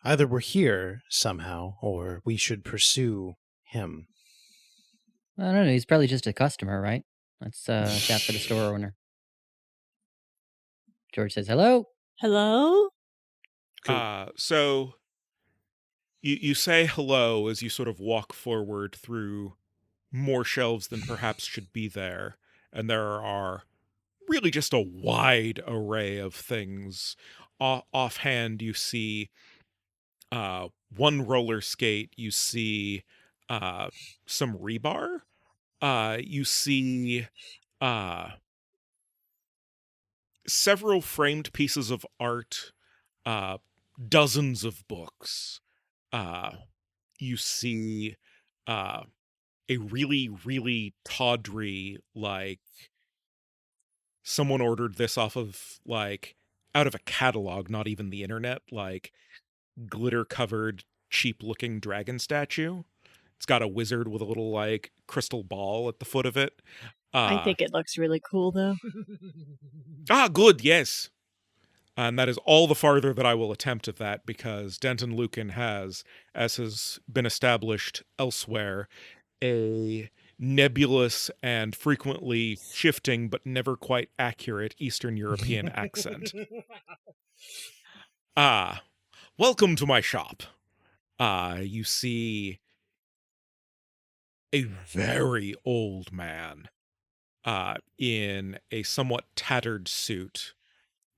Either we're here somehow, or we should pursue him. I don't know. He's probably just a customer, right? Let's chat for the store owner. George says, hello. Hello? So you say hello as you sort of walk forward through more shelves than perhaps should be there. And there are really just a wide array of things. Offhand, you see one roller skate. You see some rebar. You see several framed pieces of art, dozens of books. You see a really, really tawdry, like, someone ordered this off of, like, out of a catalog, not even the internet, like, glitter-covered, cheap-looking dragon statue. It's got a wizard with a little, like, crystal ball at the foot of it. I think it looks really cool, though. Good, yes. And that is all the farther that I will attempt at that, because Denton Lucan has, as has been established elsewhere, a nebulous and frequently shifting but never quite accurate Eastern European accent. Welcome to my shop. You see a very old man in a somewhat tattered suit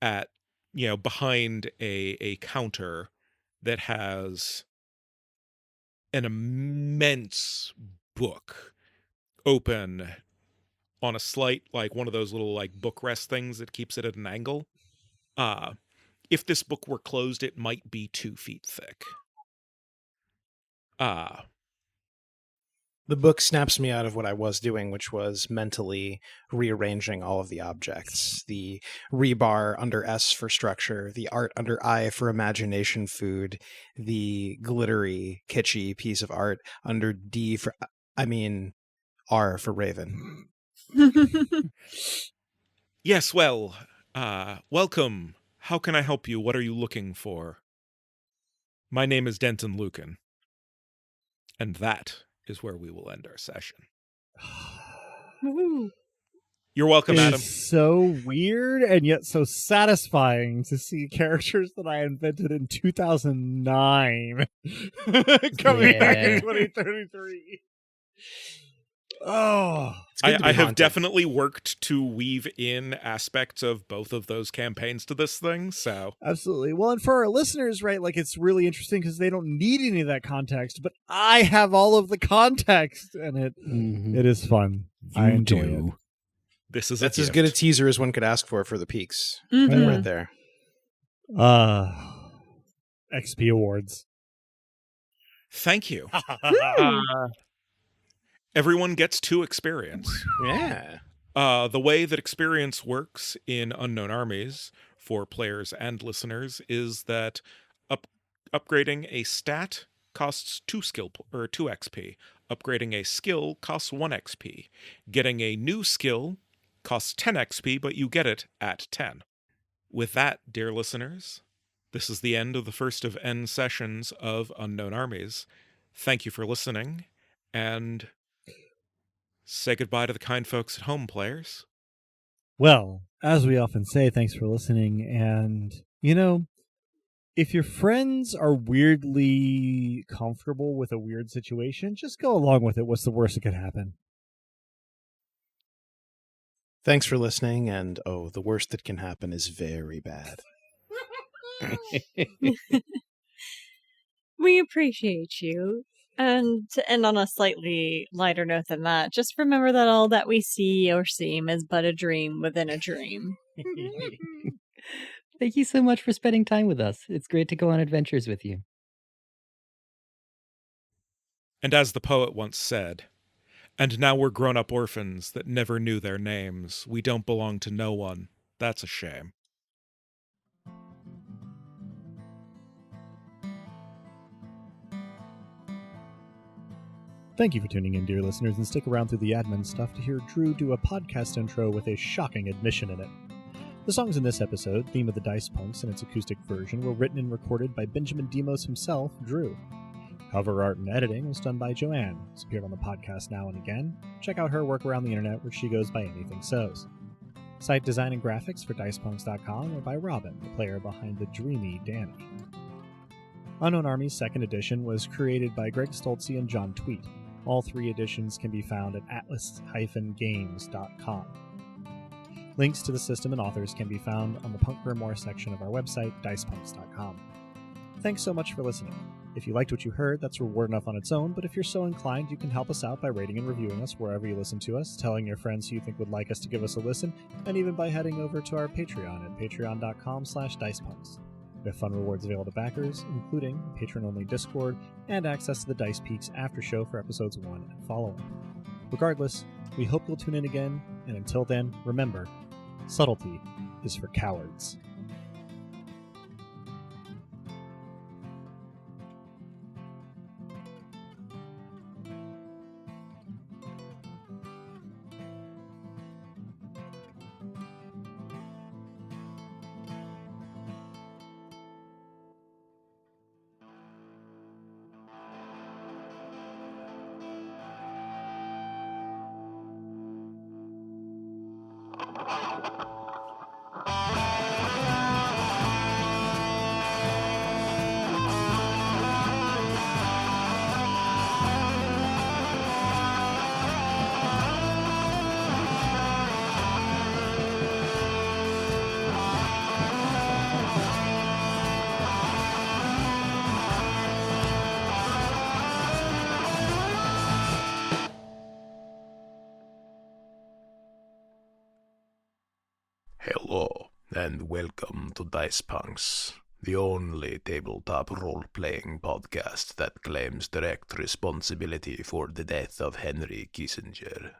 at, behind a counter that has an immense book open on a slight, like one of those little like bookrest things that keeps it at an angle. If this book were closed, it might be 2 feet thick. The book snaps me out of what I was doing, which was mentally rearranging all of the objects. The rebar under S for structure, the art under I for imagination food, the glittery, kitschy piece of art under D for, R for Raven. Yes, well, welcome. How can I help you? What are you looking for? My name is Denton Lucan. And that is where we will end our session. You're welcome, It Adam. is so weird and yet so satisfying to see characters that I invented in 2009 coming back Yeah. in 2033. Oh, It's good to be I have haunted. definitely worked to weave in aspects of both of those campaigns to this thing, so... absolutely. Well, and for our listeners, right, like it's really interesting because they don't need any of that context, but I have all of the context, and it is fun. I You enjoy do. it. This is That's a as gift. good a teaser as one could ask for the peaks. Mhm. Right there. XP awards. Thank you. Hmm. Everyone gets 2 experience. Yeah. The way that experience works in Unknown Armies for players and listeners is that upgrading a stat costs 2 XP. Upgrading a skill costs 1 XP. Getting a new skill costs 10 XP, but you get it at 10. With that, dear listeners, this is the end of the first of N sessions of Unknown Armies. Thank you for listening, and say goodbye to the kind folks at home, players. Well, as we often say, thanks for listening. And, if your friends are weirdly comfortable with a weird situation, just go along with it. What's the worst that could happen? Thanks for listening, and the worst that can happen is very bad. We appreciate you. And to end on a slightly lighter note than that, just remember that all that we see or seem is but a dream within a dream. Thank you so much for spending time with us. It's great to go on adventures with you. And as the poet once said, and now we're grown-up orphans that never knew their names. We don't belong to no one. That's a shame. Thank you for tuning in, dear listeners, and stick around through the admin stuff to hear Drew do a podcast intro with a shocking admission in it. The songs in this episode, Theme of the Dice Punks and its acoustic version, were written and recorded by Benjamin Demos himself, Drew. Cover art and editing was done by Joanne, who's appeared on the podcast now and again. Check out her work around the internet where she goes by Anything So's. Site design and graphics for DicePunks.com are by Robin, the player behind the dreamy Danny. Unknown Armies 2nd edition was created by Greg Stolze and John Tweet. All 3 editions can be found at atlas-games.com. Links to the system and authors can be found on the Punk Grimoire section of our website, dicepunks.com. Thanks so much for listening. If you liked what you heard, that's reward enough on its own, but if you're so inclined, you can help us out by rating and reviewing us wherever you listen to us, telling your friends who you think would like us to give us a listen, and even by heading over to our Patreon at patreon.com/dicepunks. We have fun rewards available to backers, including a patron-only Discord and access to the Dice Peaks after show for episodes 1 and following. Regardless, we hope you'll tune in again, and until then, remember, subtlety is for cowards. and welcome to Dice Punks, the only tabletop role-playing podcast that claims direct responsibility for the death of Henry Kissinger.